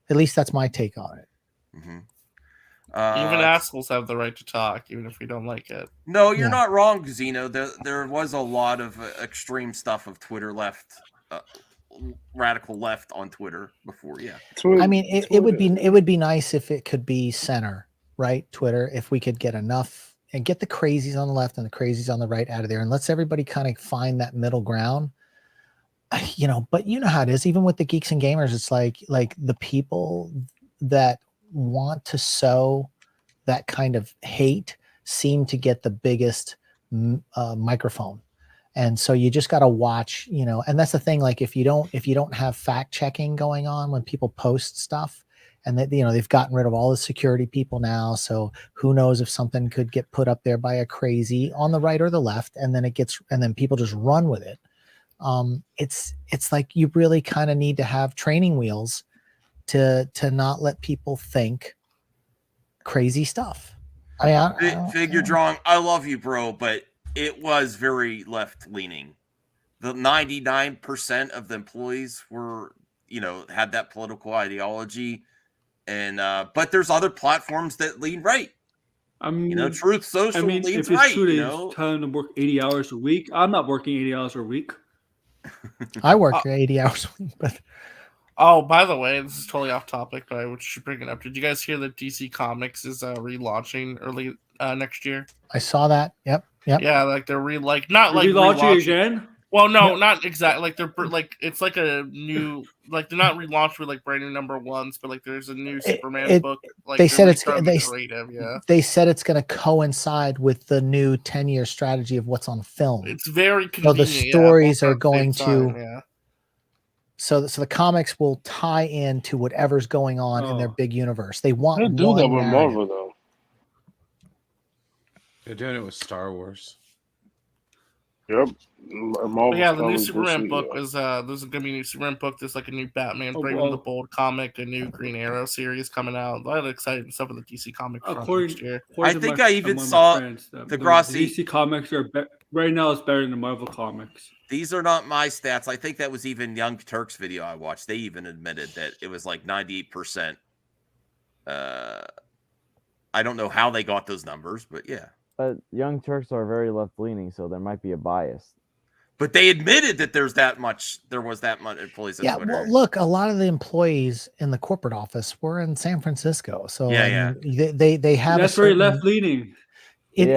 at least that's my take on it. Mm-hmm. Even assholes have the right to talk, even if we don't like it. No, you're not wrong, Zeno. There was a lot of extreme stuff of Twitter left, radical left on Twitter before. Yeah, I mean, it would be nice if it could be center right Twitter, if we could get enough and get the crazies on the left and the crazies on the right out of there, and let's everybody kind of find that middle ground. But you know how it is. Even with the geeks and gamers, it's like the people that want to sow that kind of hate seem to get the biggest microphone, and so you just got to watch, and that's the thing. Like if you don't have fact checking going on when people post stuff, and that they've gotten rid of all the security people now, so who knows if something could get put up there by a crazy on the right or the left, and then people just run with it. It's like you really kind of need to have training wheels to not let people think crazy stuff. I mean, Figure drawing. I love you, bro, but it was very left leaning. The 99% of the employees were, had that political ideology, and but there's other platforms that lean right. Truth Social leans if it's right. true they tell them to work 80 hours a week, I'm not working 80 hours a week. I work 80 hours a week, but Oh, by the way, this is totally off topic, but I should bring it up. Did you guys hear that DC Comics is relaunching early next year? I saw that. Yep. Yeah, like they're not They're like relaunching again? Well, no, not exactly. Like they're like it's like a new, like they're not relaunched with like brand new number ones, but like there's a new Superman book. Like they said it's restarting the creative, yeah. They said it's going to coincide with the new 10-year strategy of what's on film. It's very so convenient. the stories are going same to. time, yeah. So the comics will tie into whatever's going on in their big universe. They want They do one that with narrative. Marvel though. They're doing it with Star Wars. Yep. But yeah, the new Superman book was there's gonna be a new Superman book. There's like a new Batman, Brave the Bold comic, a new Green Arrow series coming out. A lot of exciting stuff with the DC comic front next year. I think I even saw the Grossi. DC comics are right now. It's better than the Marvel comics. These are not my stats. I think that was even Young Turk's video I watched. They even admitted that it was like 98%. I don't know how they got those numbers, but yeah. But Young Turks are very left-leaning, so there might be a bias. But they admitted that there was that much employees on Twitter. Well, look, a lot of the employees in the corporate office were in San Francisco, so Yeah. They have That's very left-leaning. It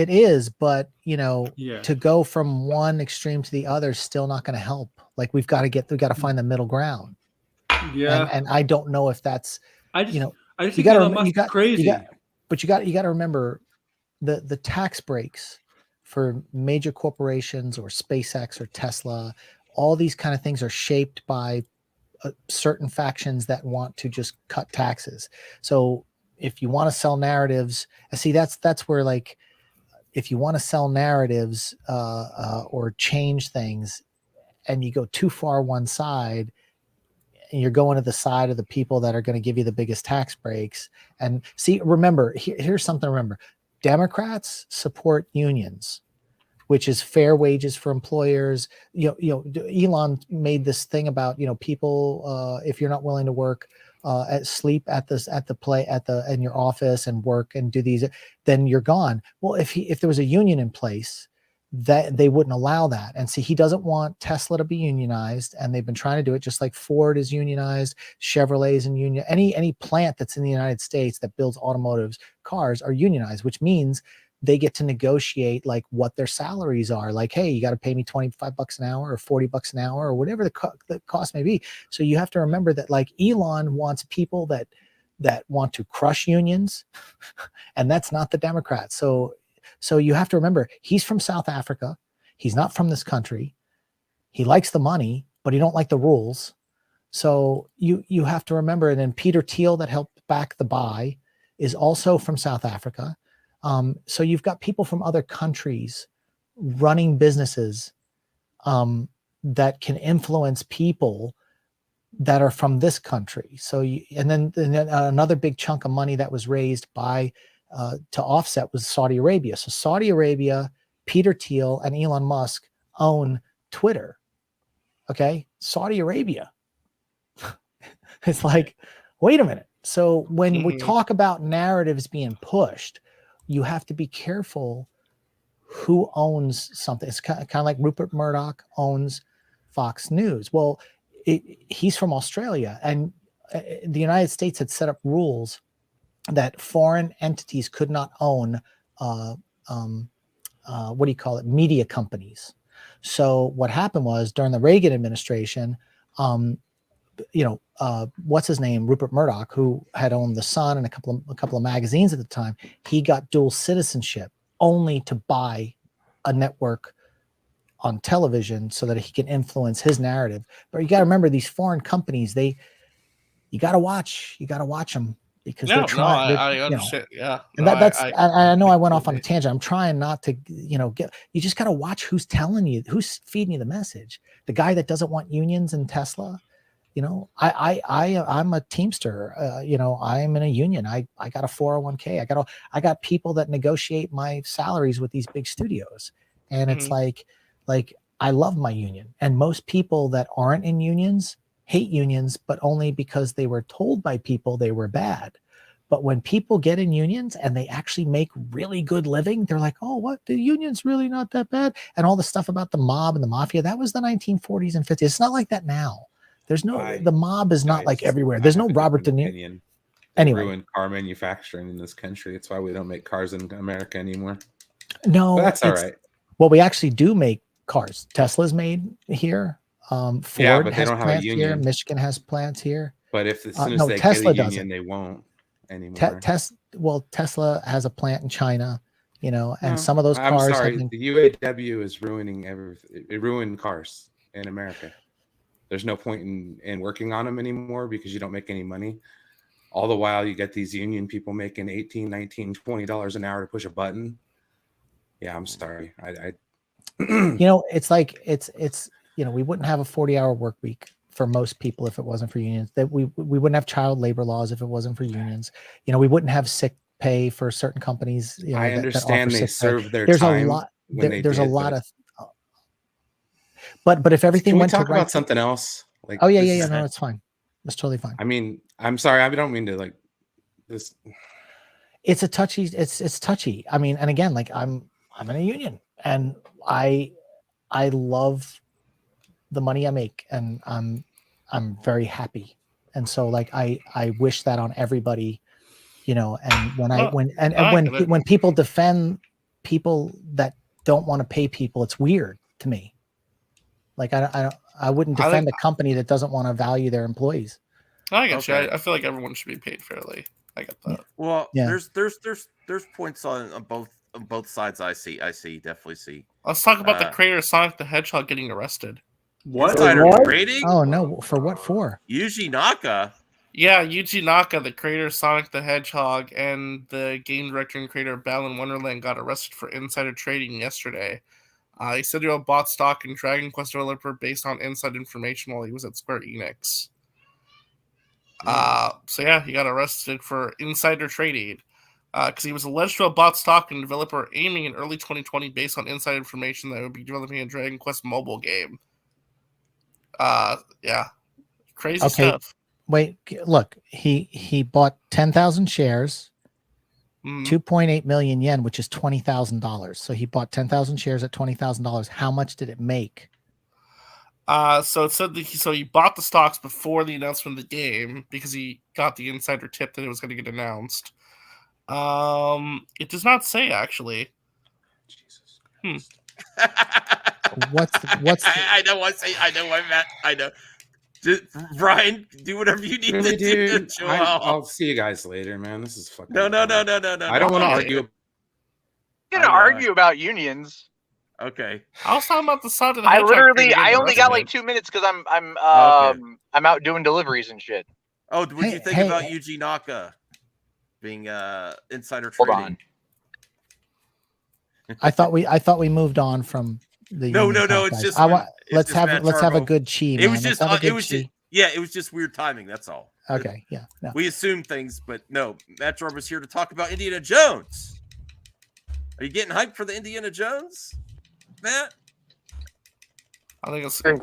is, but to go from one extreme to the other is still not going to help. Like we got to find the middle ground. Yeah, and I don't know if that's I just you think got Elon Musk is crazy. But you got to remember the tax breaks for major corporations or SpaceX or Tesla. All these kind of things are shaped by certain factions that want to just cut taxes. So if you want to sell narratives, see that's where, like, if you want to sell narratives or change things and you go too far one side, and you're going to the side of the people that are going to give you the biggest tax breaks. And see, remember, here's something to remember. Democrats support unions, which is fair wages for employers. Elon made this thing about, people, if you're not willing to work, sleep in your office and work and do these, then you're gone. Well, if there was a union in place, that they wouldn't allow that. And see, he doesn't want Tesla to be unionized, and they've been trying to do it, just like Ford is unionized, Chevrolet is in union. Any plant that's in the United States that builds automotives, cars, are unionized, which means they get to negotiate like what their salaries are. Like, hey, you got to pay me $25 an hour or $40 an hour or whatever the cost may be. So you have to remember that, like, Elon wants people that want to crush unions, and that's not the Democrats. So you have to remember, he's from South Africa. He's not from this country. He likes the money, but he don't like the rules. So you have to remember. And then Peter Thiel, that helped back the buy, is also from South Africa. So you've got people from other countries running businesses that can influence people that are from this country. So and then another big chunk of money that was raised by to offset was Saudi Arabia. So Saudi Arabia, Peter Thiel, and Elon Musk own Twitter. Okay, Saudi Arabia. It's like, wait a minute. So when we talk about narratives being pushed, you have to be careful who owns something. It's kind of like Rupert Murdoch owns Fox News. Well, he's from Australia, and the United States had set up rules that foreign entities could not own media companies. So what happened was, during the Reagan administration, what's his name, Rupert Murdoch, who had owned The Sun and a couple of magazines at the time, he got dual citizenship only to buy a network on television so that he can influence his narrative. But you got to remember, these foreign companies, you got to watch them. because No, they're no, trying. I you know, understand. Yeah, and no, that's I know I went off on a completely- tangent. I'm trying not to, you just got to watch who's telling you, who's feeding you the message. The guy that doesn't want unions in Tesla, I'm a Teamster. I'm in a union. I got a 401k. I got people that negotiate my salaries with these big studios, and it's like I love my union. And most people that aren't in unions hate unions, but only because they were told by people they were bad. But when people get in unions and they actually make really good living, they're like, oh, what? The union's really not that bad. And all the stuff about the mob and the mafia, that was the 1940s and 50s. It's not like that now. There's no, the mob is not like everywhere. There's no Robert De Niro. They Anyway, ruined car manufacturing in this country. It's why we don't make cars in America anymore. no, But that's all right. Well, we actually do make cars. Tesla's made here. Ford Yeah, but they has don't have a plants here. union. Michigan has plants here. But if as soon as No, they Tesla get a doesn't. union, they won't anymore. Tesla has a plant in China, and No, some of those I'm cars sorry. have been. The UAW is ruining everything. It ruined cars in America. There's no point in working on them anymore because you don't make any money. All the while, you get these union people making $18, $19, $20 an hour to push a button. Yeah, I'm sorry. It's like we wouldn't have a 40-hour work week for most people if it wasn't for unions. That we wouldn't have child labor laws if it wasn't for unions. We wouldn't have sick pay for certain companies. I understand they serve their there's time a lot. when they There's a did, lot but- of. But if everything Can we went talk to about something else? Like, oh yeah, this yeah, yeah. is- No, it's fine. It's totally fine. I mean, I'm sorry. I don't mean to like this. It's a touchy. It's touchy. I mean, and again, like I'm in a union, and I love the money I make, and I'm very happy. And so like I wish that on everybody, and when people defend people that don't want to pay people, it's weird to me. Like I wouldn't defend a company that doesn't want to value their employees. I get you. Okay. I feel like everyone should be paid fairly. I get that. Well, Yeah. there's points on both sides. I definitely see. Let's talk about the creator of Sonic the Hedgehog getting arrested. Insider trading? Oh no! For what for? Yuji Naka. Yeah, Yuji Naka, the creator of Sonic the Hedgehog and the game director and creator of Balan Wonderland, got arrested for insider trading yesterday. He said he bought stock in Dragon Quest developer based on inside information while he was at Square Enix. So yeah, he got arrested for insider trading because he was alleged to have bought stock in a developer aiming in early 2020 based on inside information that would be developing a Dragon Quest mobile game. Yeah, crazy stuff. Wait, look, he bought 10,000 shares, 2.8 million yen, which is $20,000. So he bought 10,000 shares at $20,000. How much did it make? So it said that he bought the stocks before the announcement of the game because he got the insider tip that it was going to get announced. It does not say actually. Jesus. What's I know what Matt. I know. Just, Brian, do whatever you need Really, to do. dude? Joel. I'll see you guys later, man. This is fucking. No. I don't want to argue. You're gonna argue about unions. Okay. I was talking about the side of the. I only got like 2 minutes because I'm out doing deliveries and shit. Oh, what do you think about Yuji Naka being insider trading? Hold on. I thought we moved on from the No. union talk, It's guys. just let's have a good chi. It was just it was just weird timing. That's all. Okay, yeah. No. We assumed things, but no. Matt Jordan was here to talk about Indiana Jones. Are you getting hyped for the Indiana Jones, Matt? I think it's. I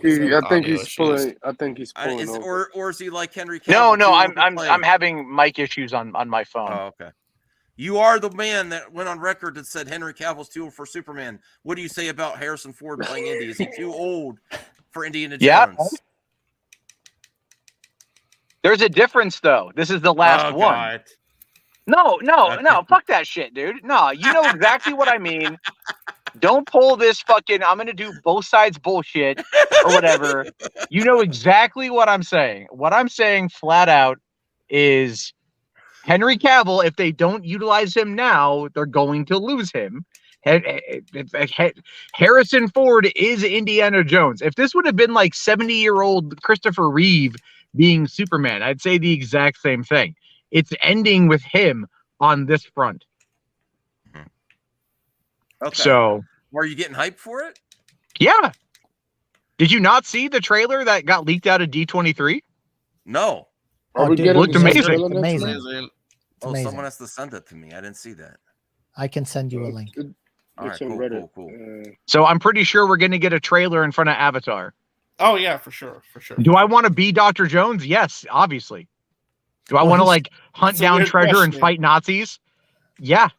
think he's pulling. Over. Or is he like Henry Cavill? No. I'm having mic issues on my phone. Oh, okay. You are the man that went on record that said Henry Cavill's too old for Superman. What do you say about Harrison Ford playing Indy? Is he too old for Indiana Jones? Yeah. There's a difference, though. This is the last one. God. No. Fuck that shit, dude. No, you know exactly what I mean. Don't pull this fucking I'm going to do both sides bullshit or whatever. You know exactly what I'm saying. What I'm saying flat out is Henry Cavill, if they don't utilize him now, they're going to lose him. Harrison Ford is Indiana Jones. If this would have been like 70-year-old Christopher Reeve being Superman, I'd say the exact same thing. It's ending with him on this front. Okay. So, are you getting hyped for it? yeah. Did you not see the trailer that got leaked out of D23? No. Are we dude, getting looked the same amazing. trailer It's next amazing. month? Oh, amazing. someone has to send it to me. I didn't see that. I can send you a link. All right, It's on cool, Reddit. cool. So I'm pretty sure we're going to get a trailer in front of Avatar. Oh yeah, for sure. Do I want to be Dr. Jones? Yes, obviously. Do I Well, want to he's- like hunt That's a down weird treasure and question. fight Nazis? Yeah.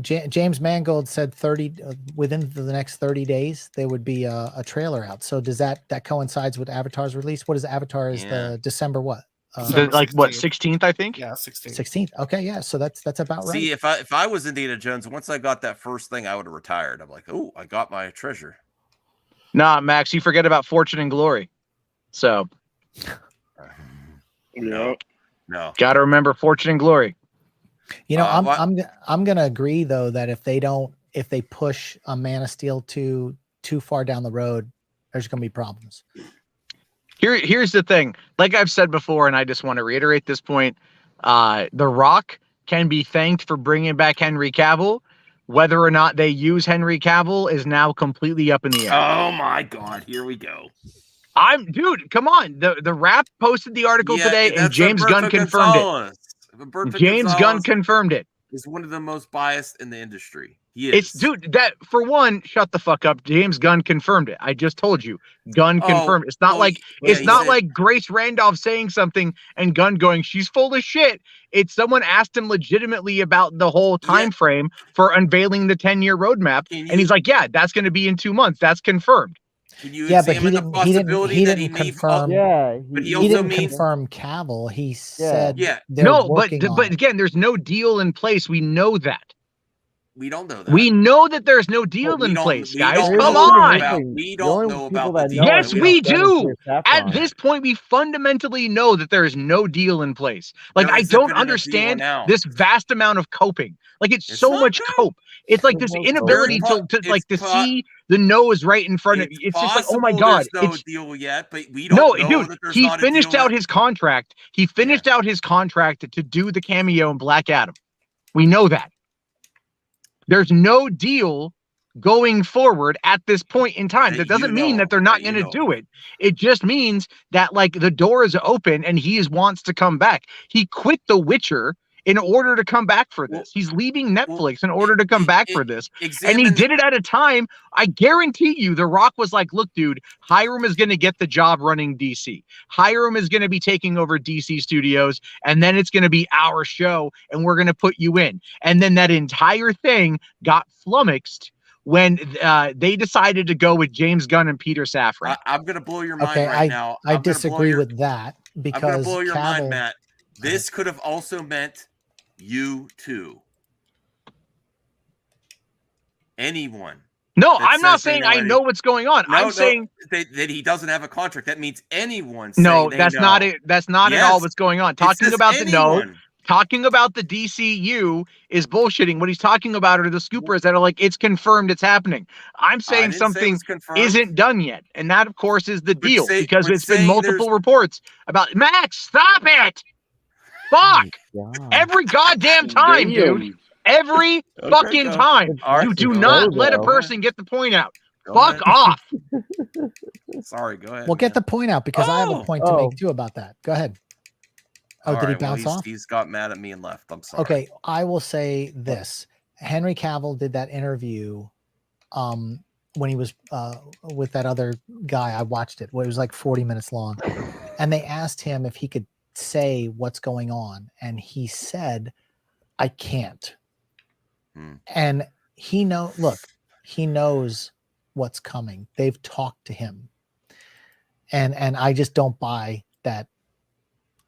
James Mangold said 30 within the next 30 days there would be a trailer out. So does that coincides with Avatar's release? What is Avatar? Is the December what? Like what 16th, I think? Yeah, 16th. 16th. Okay, yeah. So that's about right. See, if I was Indiana Jones, once I got that first thing, I would have retired. I'm like, oh, I got my treasure. Nah, Max, you forget about Fortune and Glory. So No. got to remember Fortune and Glory. You know, I'm gonna agree though that if they push a Man of Steel too far down the road, there's gonna be problems. Here's the thing. Like I've said before, and I just want to reiterate this point: The Rock can be thanked for bringing back Henry Cavill. Whether or not they use Henry Cavill is now completely up in the air. Oh my God! Here we go. Dude, come on. The Rap posted the article today, and that's James Gunn Roberto confirmed Gonzalez. it. James Gunn confirmed it. Is one of the most biased in the industry. He is. Dude, that for one, shut the fuck up. James Gunn confirmed it. I just told you. Gunn confirmed. It's not like like Grace Randolph saying something and Gunn going, she's full of shit. It's someone asked him legitimately about the whole time frame for unveiling the 10-year roadmap, and he's like, yeah, that's going to be in 2 months. That's confirmed. Can you Yeah, but he examine the didn't possibility that he may confirm. but he also didn't means confirm Cavill. He said they're No, working on but it. again, there's no deal in place. We know that. We don't know that. We know that there's no deal in place, guys. Come on. We don't know about the deal. Yes, we do. At this point, we fundamentally know that there is no deal in place. Like, There I isn't don't been a deal understand now. this vast amount of coping. Like, it's so much cope. It's like this inability to see the nose right in front of you. It's just like, oh my God. There's no It's deal yet, but we don't know dude, that there's he not a finished deal out yet. his contract. He finished out his contract to do the cameo in Black Adam. We know that. There's no deal going forward at this point in time. That doesn't mean that they're not going to do it. It just means that like the door is open and he wants to come back. He quit The Witcher in order to come back for this. He's leaving Netflix in order to come back for this. And he did it at a time, I guarantee you, The Rock was like, look, dude, Hiram is going to get the job running DC. Hiram is going to be taking over DC Studios, and then it's going to be our show, and we're going to put you in. And then that entire thing got flummoxed when they decided to go with James Gunn and Peter Safran. I'm going to blow your mind Okay, right now. I disagree with that because I'm going to blow your mind, Cavill- Matt. This could have also meant you too. Anyone. No, that I'm not says they saying I any- know what's going on. No, I'm no, saying that he doesn't have a contract. That means anyone. no, saying they that's know. not it. That's not at all Yes. what's going on. It Talking says about anyone. talking about the DCU is bullshitting. What he's talking about are the scoopers that are like, it's confirmed, it's happening. I'm saying didn't say it something was confirmed. isn't done yet. And that, of course, is the deal because but it's been saying multiple reports about Max, stop it. Fuck. Every goddamn time, dude. Every fucking go. time. All right, You do go not ahead. let a Go person get the point out. Go Fuck ahead. off. Sorry, go ahead. Well, get the point out because I have a point to Oh. make too about that. Go ahead. Oh, All did he right, well, bounce off? He's got mad at me and left. I'm sorry. Okay, I will say this. Henry Cavill did that interview when he was with that other guy. I watched it. Well, it was like 40 minutes long. And they asked him if he could say what's going on. And he said, I can't. And he knows what's coming. They've talked to him. And I just don't buy that.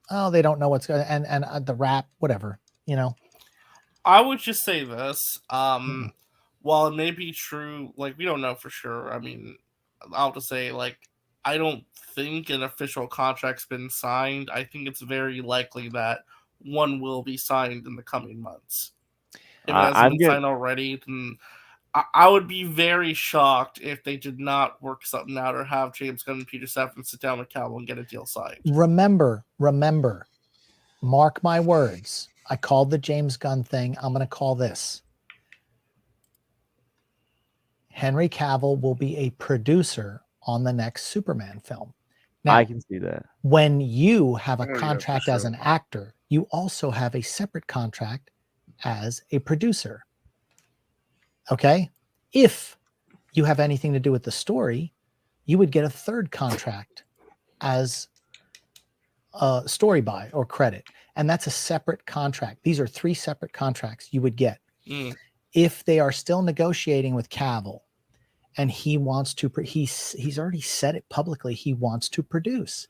Oh, they don't know what's going on. And the rap, whatever, you know. I would just say this. While it may be true, like, we don't know for sure. I mean, I'll just say, like, I don't think an official contract's been signed. I think it's very likely that one will be signed in the coming months. If it hasn't been signed already, then I would be very shocked if they did not work something out or have James Gunn and Peter Safran sit down with Cavill and get a deal signed. Remember, mark my words. I called the James Gunn thing. I'm going to call this. Henry Cavill will be a producer on the next Superman film. Now, I can see that. when you have a Oh, yeah, for contract as sure. an actor, you also have a separate contract as a producer. Okay? If you have anything to do with the story, you would get a third contract as a story by or credit. And that's a separate contract. These are 3 separate contracts you would get. If they are still negotiating with Cavill and he wants to, he's already said it publicly, he wants to produce.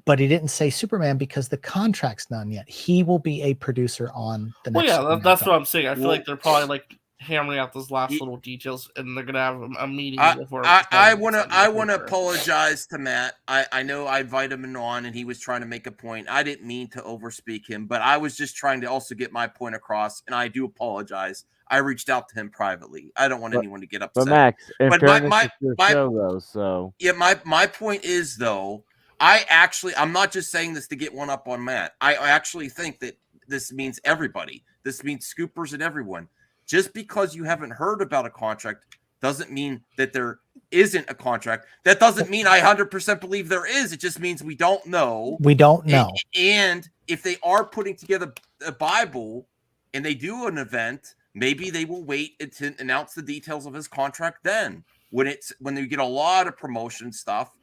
But he didn't say Superman because the contract's done yet. He will be a producer on the next. Well, yeah, Superman that's film. what I'm saying. I feel like they're probably like hammering out those last little details, and they're gonna have a meeting before. I want to apologize to Matt. I know I invited him on, and he was trying to make a point. I didn't mean to overspeak him, but I was just trying to also get my point across, and I do apologize. I reached out to him privately. I don't want anyone to get upset. But Max, in but fairness, it's your show though, so yeah, my point is though, I'm not just saying this to get one up on Matt. I actually think that this means everybody. This means scoopers and everyone. Just because you haven't heard about a contract doesn't mean that there isn't a contract. That doesn't mean I 100% believe there is. It just means we don't know. We don't know. And if they are putting together a Bible and they do an event, maybe they will wait to announce the details of his contract then when they get a lot of promotion stuff.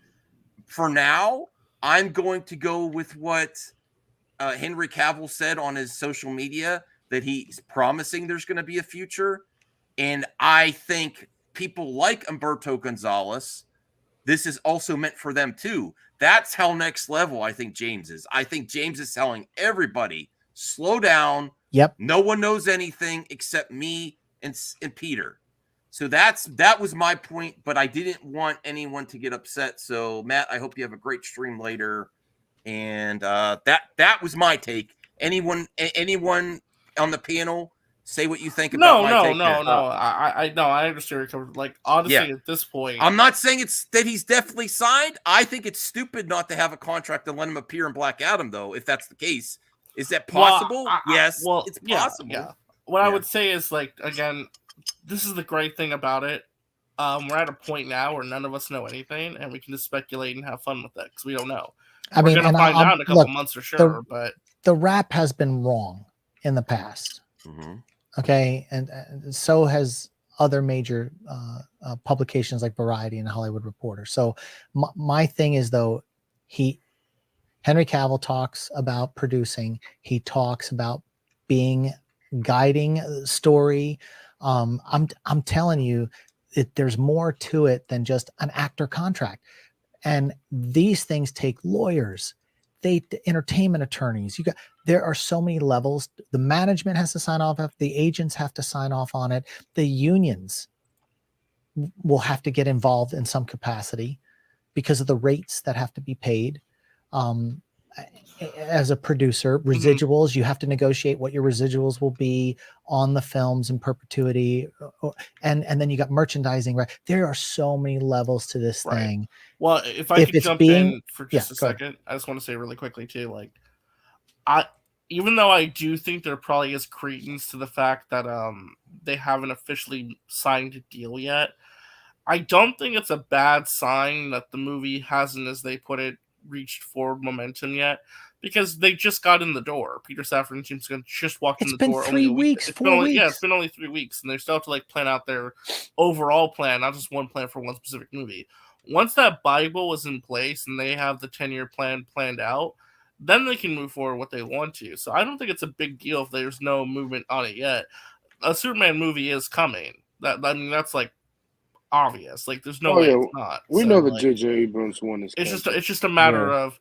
For now, I'm going to go with what Henry Cavill said on his social media, that he's promising there's going to be a future. And I think people like Umberto Gonzalez, this is also meant for them too. That's how next level I think James is. I think James is telling everybody, slow down. Yep. No one knows anything except me and Peter. So that was my point, but I didn't want anyone to get upset. So Matt, I hope you have a great stream later. And that was my take. Anyone on the panel, say what you think about my take. I understand where you're coming from. Like, honestly, at this point, I'm not saying it's that he's definitely signed. I think it's stupid not to have a contract and let him appear in Black Adam, though, if that's the case. Is that possible? Yes, it's possible. Yeah. What I would say is, like, again, this is the great thing about it. We're at a point now where none of us know anything, and we can just speculate and have fun with it because we don't know. We're going to find out in a couple months for sure. But the rap has been wrong in the past. Mm-hmm. Okay, and so has other major publications like Variety and Hollywood Reporter. So my thing is, though, Henry Cavill talks about producing. He talks about guiding the story. I'm telling you, there's more to it than just an actor contract. And these things take lawyers, entertainment attorneys. There are so many levels. The management has to sign off. The agents have to sign off on it. The unions will have to get involved in some capacity because of the rates that have to be paid. As a producer, residuals, you have to negotiate what your residuals will be on the films in perpetuity. And then you got merchandising, right? There are so many levels to this thing. Well, if I could jump in for just a second, I just want to say really quickly too, like, even though I do think there probably is credence to the fact that they haven't officially signed a deal yet, I don't think it's a bad sign that the movie hasn't, as they put it, reached forward momentum yet, because they just got in the door. Peter Safran and James Gunn just walked in the door. It's been 3 weeks, 4 weeks. Yeah, it's been only 3 weeks, and they still have to like plan out their overall plan, not just one plan for one specific movie. Once that Bible was in place and they have the 10-year plan planned out, then they can move forward what they want to. So I don't think it's a big deal if there's no movement on it yet. A Superman movie is coming. That's like obvious. Like, there's no way it's not. We know the J.J. Abrams one is. It's just a matter of,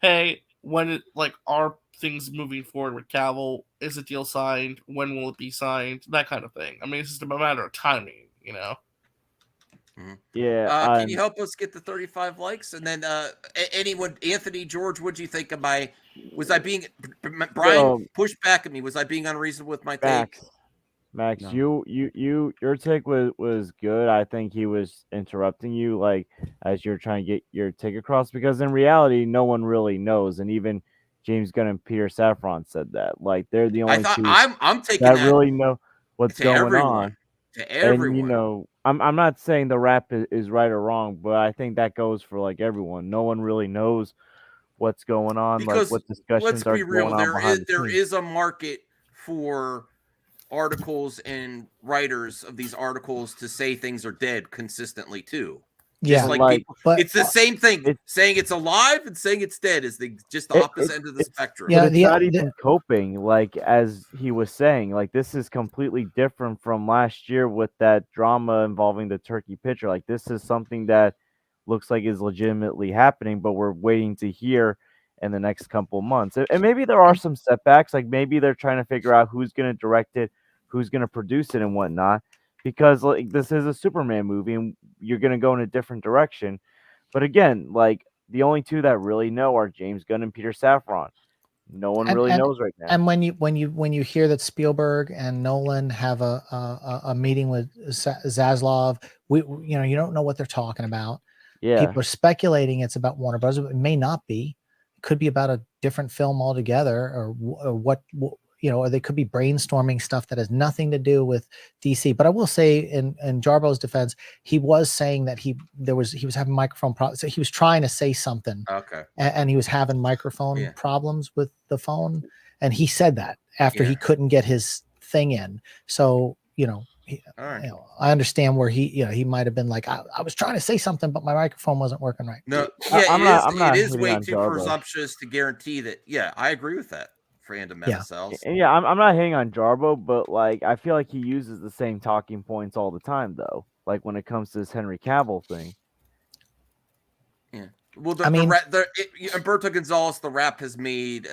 hey, when are things moving forward with Cavill? Is a deal signed? When will it be signed? That kind of thing. I mean, it's just a matter of timing, you know. Yeah. Can you help us get the 35 likes? And then anyone, Anthony, George, what do you think of my? Was I being Brian? Push back at me. Was I being unreasonable with my take? Max, your take was good. I think he was interrupting you, like, as you're trying to get your take across, because in reality, no one really knows, and even James Gunn and Peter Safran said that. Like they're the I only thought two I'm taking that that really know what's to going everyone. on. To And you everyone. know, I'm not saying the rap is right or wrong, but I think that goes for like everyone. No one really knows what's going on, like Because what let's discussions are be real, going on behind the there scenes. is a market for articles and writers of these articles to say things are dead consistently too. Yeah, Just like like, people, but it's the same thing. Saying it's alive and saying it's dead is just the opposite end of the spectrum. But it's not even coping, like as he was saying. Like this is completely different from last year with that drama involving the turkey pitcher. Like this is something that looks like is legitimately happening, but we're waiting to hear in the next couple months. And maybe there are some setbacks. Like maybe they're trying to figure out who's going to direct it, who's going to produce it, and whatnot. Because like this is a Superman movie, and you're going to go in a different direction. But again, like the only two that really know are James Gunn and Peter Safran. No one really knows right now. And when you hear that Spielberg and Nolan have a meeting with Zaslav, you don't know what they're talking about. Yeah. People are speculating it's about Warner Bros. It may not be. It could be about a different film altogether, or what or they could be brainstorming stuff that has nothing to do with DC. But I will say, in Jarbo's defense, he was saying that he was having microphone problems. So he was trying to say something, Okay, and he was having microphone problems with the phone, and he said that after he couldn't get his thing in. So I understand where he might have been like, I was trying to say something, but my microphone wasn't working right. No, I'm not it is hating way on too Jarbo. presumptuous to guarantee that. Yeah, I agree with that. For Random cells. And yeah, I'm not hating on Jarbo, but like I feel like he uses the same talking points all the time, though. Like when it comes to this Henry Cavill thing. Yeah. Well, Humberto Gonzalez, the rap has made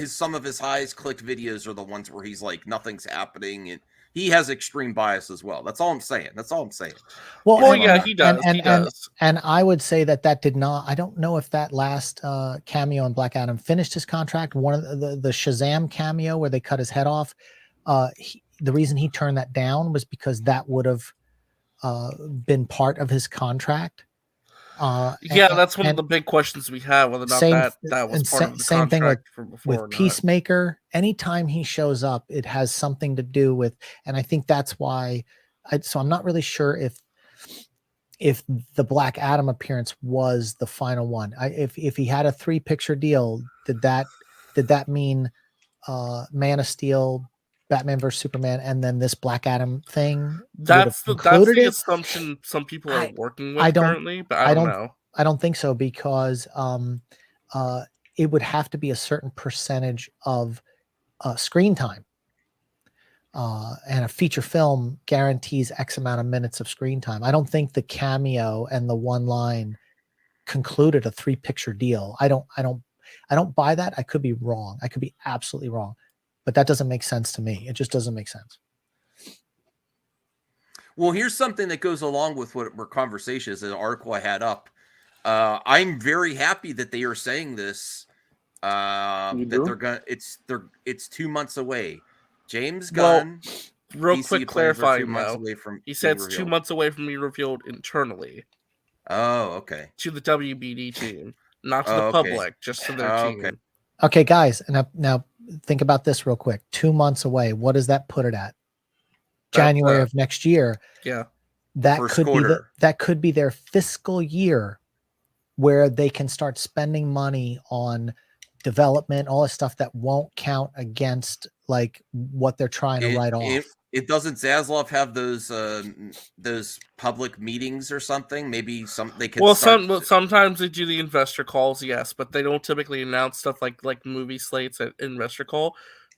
some of his highest clicked videos are the ones where he's like nothing's happening, and he has extreme bias as well. That's all I'm saying. Well, he does. He does. And I would say that did not. I don't know if that last cameo in Black Adam finished his contract. One of the Shazam cameo where they cut his head off. The reason he turned that down was because that would have been part of his contract. That's one of the big questions we have, whether or not that was part of the same thing contract from before. With Peacemaker, anytime he shows up, it has something to do with, and I think that's why. So I'm not really sure if the Black Adam appearance was the final one. If he had a 3-picture deal, did that mean Man of Steel, Batman vs Superman, and then this Black Adam thing? That's the assumption some people are working with currently, but I don't know. I don't think so, because it would have to be a certain percentage of screen time. And a feature film guarantees X amount of minutes of screen time. I don't think the cameo and the one line concluded a 3-picture deal. I don't buy that. I could be wrong. I could be absolutely wrong, but that doesn't make sense to me. It just doesn't make sense. Well, here's something that goes along with what our conversation is. An article I had up. I'm very happy that they are saying this. They're gonna. It's 2 months away. James Gunn. Real DC quick plans are 2 clarifying months though. away from He said being it's 2 revealed. months away from being revealed internally. Oh, okay. To the WBD team, not to the public, just to their team. Okay, guys, and now think about this real quick. 2 months away. What does that put it at? January of next year. Yeah. That First could quarter. that could be their fiscal year where they can start spending money on development, all this stuff that won't count against like what they're trying to write off. It doesn't Zaslav have those public meetings or something? Maybe they could. Well, sometimes they do the investor calls, yes, but they don't typically announce stuff like movie slates at investor call.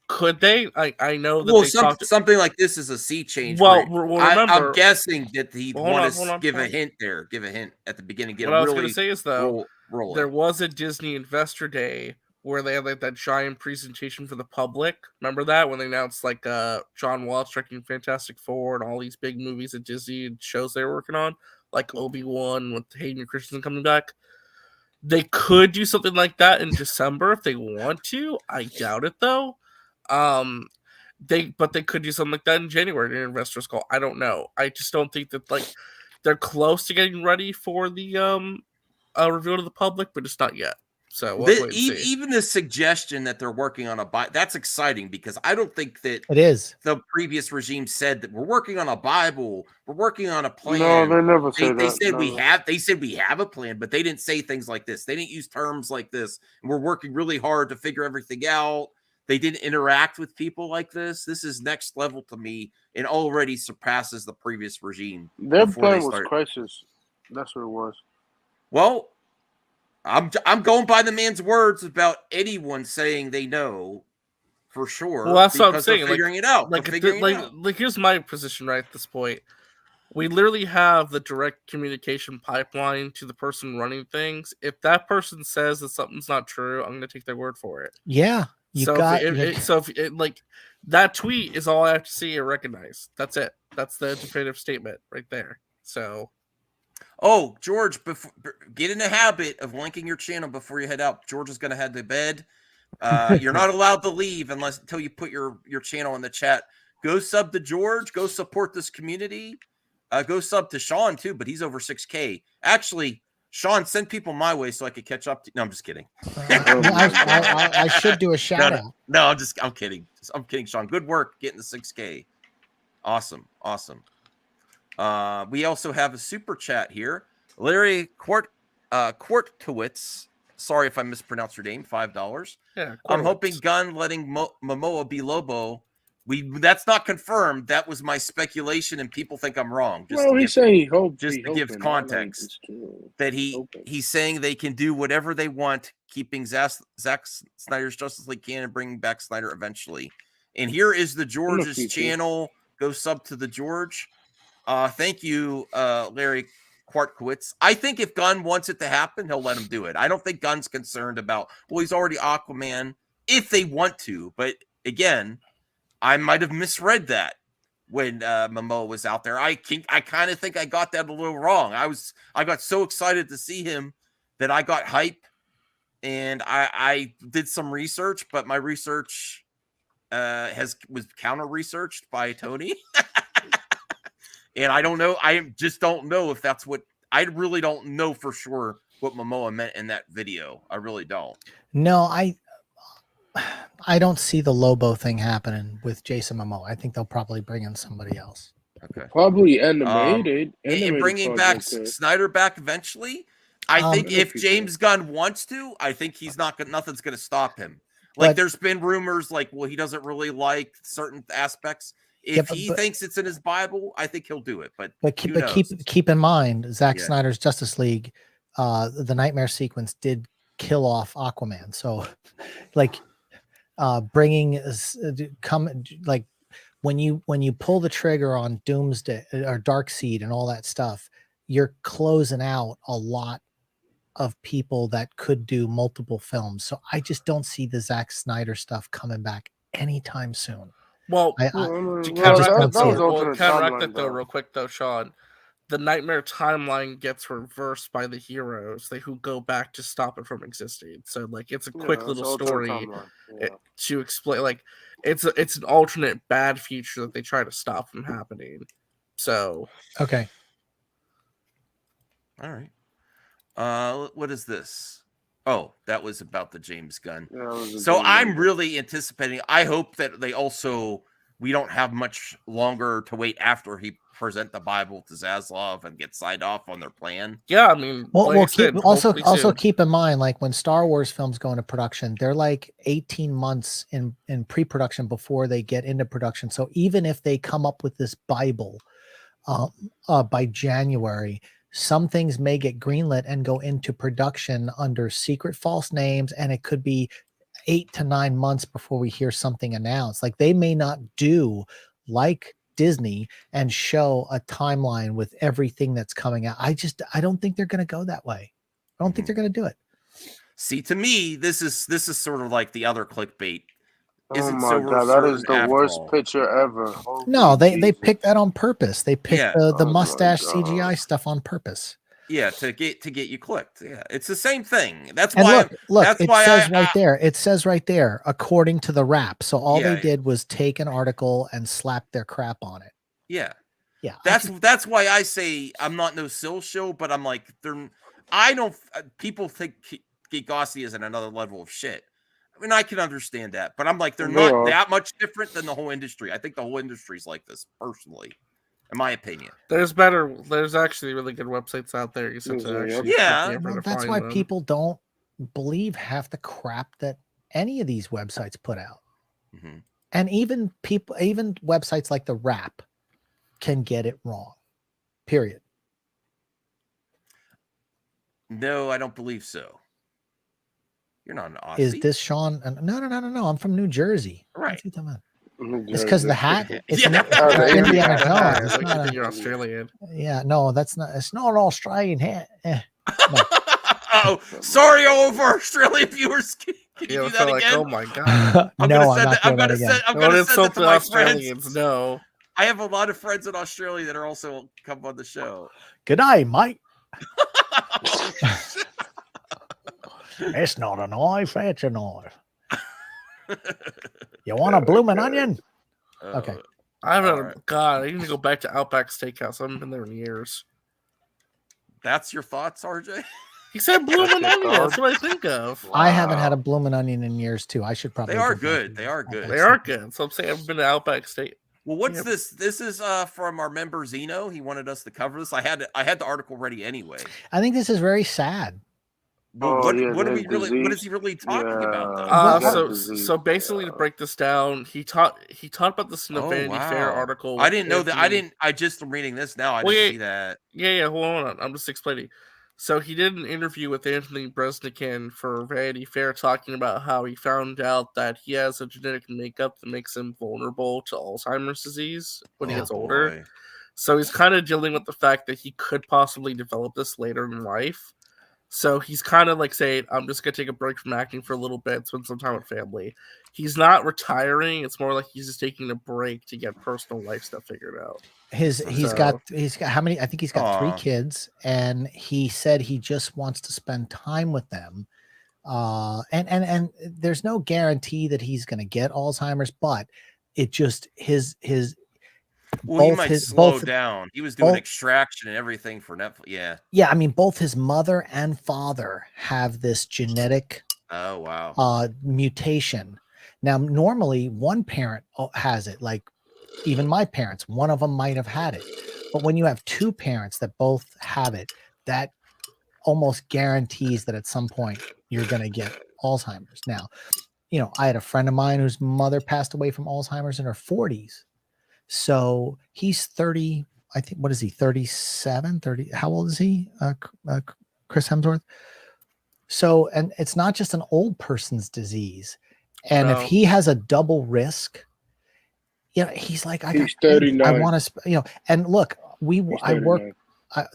Could they? I know that something like this is a sea change. Well, I'm remember, guessing that he'd want to give hold a on. hint there. Give a hint at the beginning. What I was going to say is though, there was a Disney Investor Day where they had like that giant presentation for the public. Remember that when they announced like John Watts directing Fantastic Four and all these big movies at Disney and shows they were working on, like Obi-Wan with Hayden Christensen coming back. They could do something like that in December if they want to. I doubt it though. They could do something like that in January in investors call. I don't know. I just don't think that like they're close to getting ready for the reveal to the public, but it's not yet. So we'll wait and see. Even the suggestion that they're working on that's exciting because I don't think that it is. The previous regime said that we're working on a Bible, we're working on a plan. No, they never said They that. said No. they said we have a plan, but they didn't say things like this. They didn't use terms like this. And we're working really hard to figure everything out. They didn't interact with people like this. This is next level to me and already surpasses the previous regime. Their plan was crisis. That's what it was. Well, I'm going by the man's words about anyone saying they know for sure. Well, that's what I'm saying. Figuring it out. Like here's my position right at this point. We literally have the direct communication pipeline to the person running things. If that person says that something's not true, I'm going to take their word for it. Yeah. So if that tweet is all I have to see and recognize. That's it. That's the definitive statement right there. So. Oh, George, get in the habit of linking your channel before you head out. George is going to head to bed. You're not allowed to leave until you put your channel in the chat. Go sub to George. Go support this community. Go sub to Sean too, but he's over 6K. Actually, Sean, send people my way so I could catch up. No, I'm just kidding. I should do a shout out. No, I'm kidding. I'm kidding, Sean. Good work getting the 6K. Awesome. We also have a super chat here. Larry Quartowitz. Sorry if I mispronounced your name. $5. Yeah, I'm hoping Gunn letting Momoa be Lobo. That's not confirmed. That was my speculation, and people think I'm wrong. He's saying he hopes. Just to give context, that he's saying they can do whatever they want, keeping Zack Snyder's Justice League canon and bringing back Snyder eventually. And here is the George's channel. Go sub to the George. Thank you, Larry Quartkowitz. I think if Gunn wants it to happen, he'll let him do it. I don't think Gunn's concerned about, he's already Aquaman if they want to. But again, I might have misread that when Momoa was out there. I kind of think I got that a little wrong. I got so excited to see him that I got hype, and I did some research, but my research was counter-researched by Tony. And I don't know. I just don't know if that's what. I really don't know for sure what Momoa meant in that video. I really don't. No, I don't see the Lobo thing happening with Jason Momoa. I think they'll probably bring in somebody else. Okay. Probably animated. And bringing back Snyder back eventually. I think if James Gunn wants to, I think nothing's going to stop him. There's been rumors he doesn't really like certain aspects. If he thinks it's in his Bible, I think he'll do it. But keep in mind, Zack Snyder's Justice League, the nightmare sequence did kill off Aquaman. So, when you pull the trigger on Doomsday or Darkseid and all that stuff, you're closing out a lot of people that could do multiple films. So I just don't see the Zack Snyder stuff coming back anytime soon. Well, to counteract that though, real quick though, Sean, the nightmare timeline gets reversed by the heroes, who go back to stop it from existing. So it's a quick little story to explain. It's an alternate bad future that they try to stop from happening. So okay, all right. What is this? Oh, that was about the James Gunn. So I'm really anticipating. I hope that we don't have much longer to wait after he present the Bible to Zaslav and get signed off on their plan. Yeah, I mean, also keep in mind, when Star Wars films go into production, they're 18 months in pre-production before they get into production. So even if they come up with this Bible by January, some things may get greenlit and go into production under secret false names, and it could be 8 to 9 months before we hear something announced. They may not do like Disney and show a timeline with everything that's coming out. I don't think they're going to go that way. I don't think they're going to do it. See, to me, this is sort of like the other clickbait. Oh my God, that is the worst picture ever. No, they picked that on purpose. They picked the mustache CGI stuff on purpose. Yeah, to get you clicked. Yeah, it's the same thing. That's why. Look, it says right there. It says right there, according to the Wrap. So all they did was take an article and slap their crap on it. Yeah, yeah. That's why I say I'm not no sill show, but I'm I don't. People Geekosity is at another level of shit. I mean, I can understand that, but I'm like, they're They not are. that much different than the whole industry. I think the whole industry's like this, personally, in my opinion. There's actually really good websites out there. You just have to actually take the effort Well, to that's find why them. people don't believe half the crap that any of these websites put out. Mm-hmm. And even websites like the Wrap can get it wrong. Period. No, I don't believe so. You're not an Aussie. Is this Sean? No. I'm from New Jersey. Right. What's he talking about? It's because the hat. It's Yeah. Indiana Jones. It's Like you not think a- you're Australian. yeah, no, that's not. It's not an Australian hat. Oh, sorry, all of our Australian viewers. Can you do that like, again? oh my god. No, I'm not doing that again. I'm Don't gonna send insult it to the my Australians. friends. No. I have a lot of friends in Australia that are also come on the show. Good day, mate. It's not a knife. It's a knife. You want a blooming onion? Okay. I haven't. God, I need to go back to Outback Steakhouse. I haven't been there in years. That's your thoughts, RJ? He said blooming onion. That's what I think of. I haven't had a blooming onion in years too. I should probably. They are go back good. and- They are good. They are good. So I'm saying I've been to Outback Steak. Well, what's this? This is from our member Zeno. He wanted us to cover this. I had the article ready anyway. I think this is very sad. Well, what are we really? What is he really talking about? Though? So basically, to break this down, he taught about this in the Vanity Fair article. I didn't know that. I just am reading this now. I didn't see that. Yeah. Hold on. I'm just explaining. So he did an interview with Anthony Bresnikan for Vanity Fair, talking about how he found out that he has a genetic makeup that makes him vulnerable to Alzheimer's disease when he gets older. Boy. So he's kind of dealing with the fact that he could possibly develop this later in life. So he's kind of like saying, I'm just going to take a break from acting for a little bit, spend some time with family. He's not retiring. It's more like he's just taking a break to get personal life stuff figured out. He's got how many? I think he's got 3 kids, and he said he just wants to spend time with them. And there's no guarantee that he's going to get Alzheimer's, but it just his Well, he might slow down. He was doing Extraction and everything for Netflix. Yeah. Yeah, I mean, both his mother and father have this genetic mutation. Now, normally one parent has it, like even my parents, one of them might have had it. But when you have 2 parents that both have it, that almost guarantees that at some point you're going to get Alzheimer's. Now, I had a friend of mine whose mother passed away from Alzheimer's in her 40s. So he's 30, I think, what is he, 37, 30? How old is he, Chris Hemsworth? So, and it's not just an old person's disease. And if he has a double risk, he's like, he's 39. I want to, and look, I work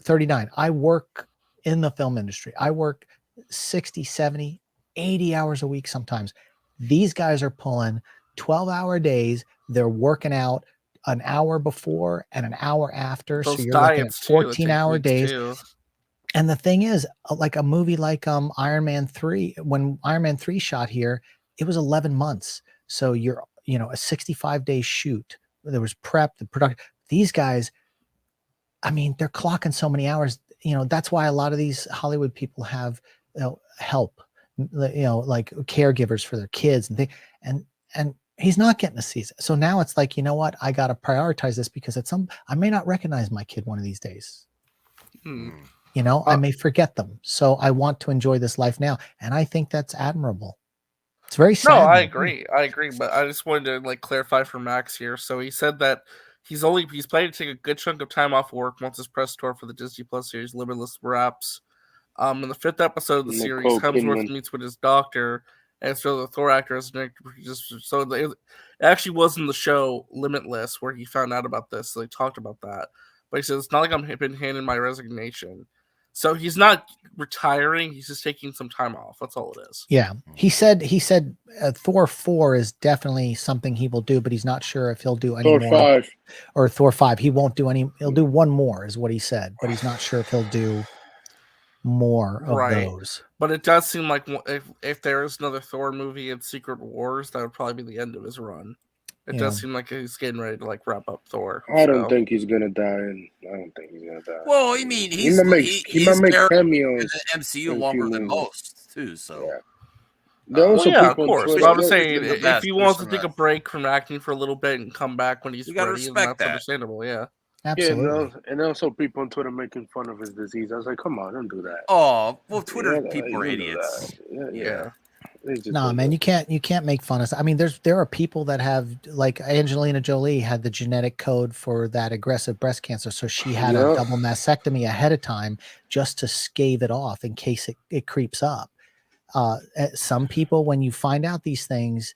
39. I work in the film industry. I work 60, 70, 80 hours a week sometimes. These guys are pulling 12-hour days. They're working out an hour before and an hour after. Those so you're looking at 14-hour days. Too. And the thing is, like a movie like Iron Man 3, when Iron Man 3 shot here, it was 11 months. So you're, a 65-day shoot. There was prep, the production. These guys, I mean, they're clocking so many hours. That's why a lot of these Hollywood people have help, like caregivers for their kids and he's not getting to see it. So now it's like, you know what? I got to prioritize this because I may not recognize my kid one of these days. I may forget them. So I want to enjoy this life now. And I think that's admirable. It's very sad. No, I agree. But I just wanted to clarify for Max here. So he said that he's planning to take a good chunk of time off work once his press tour for the Disney Plus series Limitless wraps. In the 5th episode of the series, Hemsworth meets with his doctor, and so the Thor actor is so it actually was in the show Limitless where he found out about this. So they talked about that, but he said it's not like I'm been handing my resignation. So he's not retiring; he's just taking some time off. That's all it is. Yeah, he said Thor 4 is definitely something he will do, but he's not sure if he'll do any Thor more. 5 or Thor 5. He won't do any. He'll do one more, is what he said, but he's not sure if he'll do more of those. But it does seem like if there is another Thor movie in Secret Wars, that would probably be the end of his run. It You does know. seem like he's getting ready to like wrap up Thor. I don't so. think he's gonna die, and I don't think he's gonna die. Well, I mean, he might make he's cameos in the MCU in a longer few than movies. most too. So Yeah. There are Well, also yeah, of people on course. Twitter. But I'm He's saying the if best. he There's wants to some take a best. break from acting for a little bit and come back when he's You gotta ready, then respect that's that. understandable. Yeah. Absolutely. Yeah, and also people on Twitter making fun of his disease. I was like, come on, don't do that. Oh, well, Twitter Yeah, people are don't do idiots. that. Yeah. They just Nah, don't man, do you can't make fun of. I mean, there are people that have, like Angelina Jolie had the genetic code for that aggressive breast cancer, so she had a Yeah. double mastectomy ahead of time just to stave it off in case it creeps up. Some people, when you find out these things,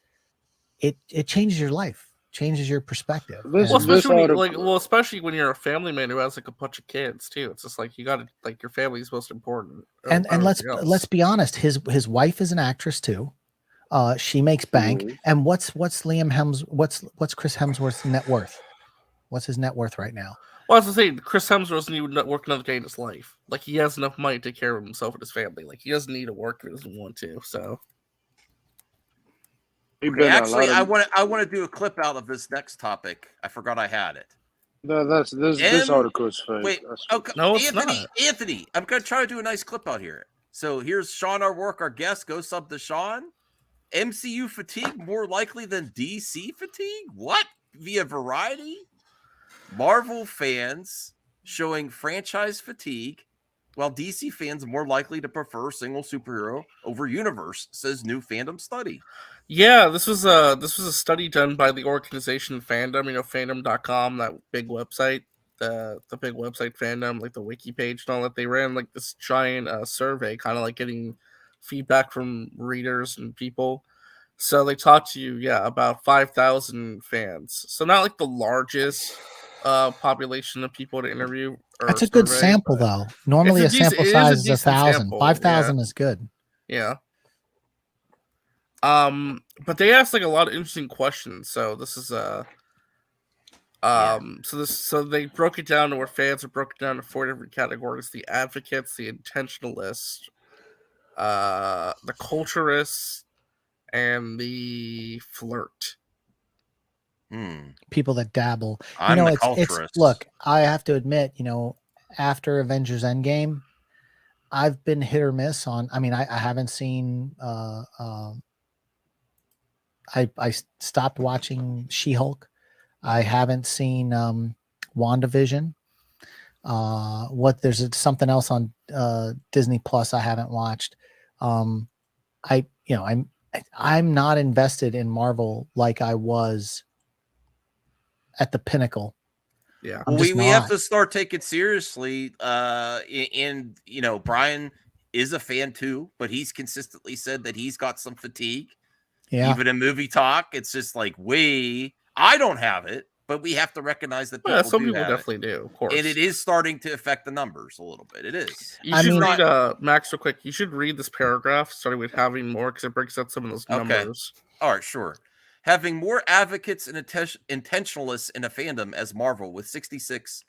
it changes your life, changes your perspective. Well, And- especially when especially when you're a family man who has like a bunch of kids too. It's just like you got to like your family is most important. and over let's everything else. be honest, his wife is an actress too. She makes bank. And what's Chris Hemsworth's net worth? What's his net worth right now? Well, as I say, Chris Hemsworth doesn't even work another day in his life. Like he has enough money to take care of himself and his family. Like he doesn't need to work if he doesn't want to. So. Okay, actually, I want to do a clip out of this next topic. I forgot I had it. No, this article is fake. Wait, okay, no, it's Anthony, I'm gonna try to do a nice clip out here. So here's Sean, our guest. Go sub to Sean. MCU fatigue more likely than DC fatigue? What? Via Variety? Marvel fans showing franchise fatigue, while DC fans more likely to prefer single superhero over universe, says new fandom study. Yeah, this was a study done by the organization Fandom, fandom.com, that big website, the big website Fandom, like the wiki page and all that. They ran like this giant survey, kind of like getting feedback from readers and people. So they talked to about 5,000 fans. So not like the largest population of people to interview. That's a good sample, though. Normally, a sample size is 1,000. 5,000 is good. Yeah. But they asked like a lot of interesting questions. So this is so they broke it down to where fans are broken down to 4 different categories: the advocates, the intentionalists, the culturists, and the flirt. People that dabble. I'm the it's culturist. look, I have to admit, after Avengers Endgame, I've been hit or miss on. I mean, I haven't seen. I stopped watching She-Hulk. I haven't seen WandaVision. There's something else on Disney Plus I haven't watched. I'm not invested in Marvel like I was at the pinnacle. Yeah. Well, we have to start taking it seriously. And Brian is a fan too, but he's consistently said that he's got some fatigue. Yeah. Even in movie talk, it's just like I don't have it, but we have to recognize that people some do people have definitely it. do, of course. And it is starting to affect the numbers a little bit. It is. You should read Max real quick. You should read this paragraph starting with having more because it breaks out some of those numbers. All right, sure. Having more advocates and intentionalists in a fandom as Marvel with 66%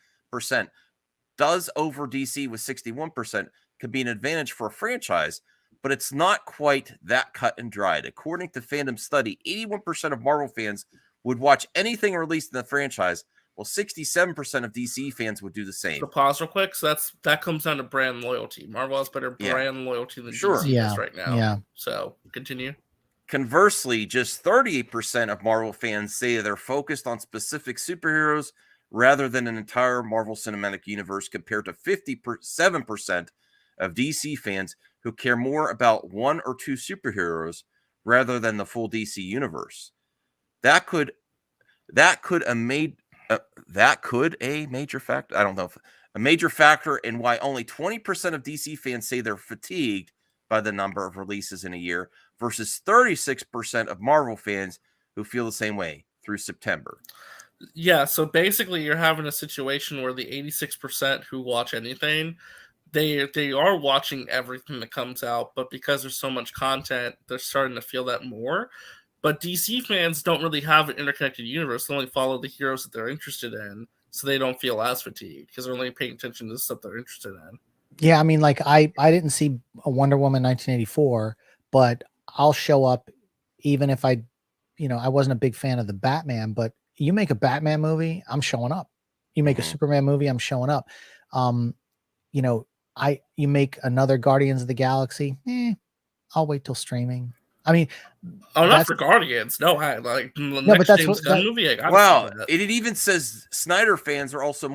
does over DC with 61% could be an advantage for a franchise, but it's not quite that cut and dried. According to Fandom Study, 81% of Marvel fans would watch anything released in the franchise, while 67% of DC fans would do the same. So pause real quick. So that comes down to brand loyalty. Marvel has better brand loyalty than DC does right now. Yeah. So continue. Conversely, just 38% of Marvel fans say they're focused on specific superheroes rather than an entire Marvel Cinematic Universe, compared to 57% of DC fans who care more about 1 or 2 superheroes rather than the full DC universe. That could a major factor. I don't know if a major factor in why only 20% of DC fans say they're fatigued by the number of releases in a year versus 36% of Marvel fans who feel the same way through September. Yeah, so basically you're having a situation where the 86% who watch anything, they are watching everything that comes out, but because there's so much content, they're starting to feel that more. But DC fans don't really have an interconnected universe. They only follow the heroes that they're interested in, so they don't feel as fatigued because they're only paying attention to the stuff they're interested in. Yeah, I mean, like I didn't see a Wonder Woman 1984, but I'll show up even if I I wasn't a big fan of the Batman, but you make a Batman movie, I'm showing up. You make a Superman movie, I'm showing up. You make another Guardians of the Galaxy, I'll wait till streaming. I mean, not for Guardians. No, I like the but next that's James what- Gunn that- movie. I gotta Well, see that. it even says Snyder fans are also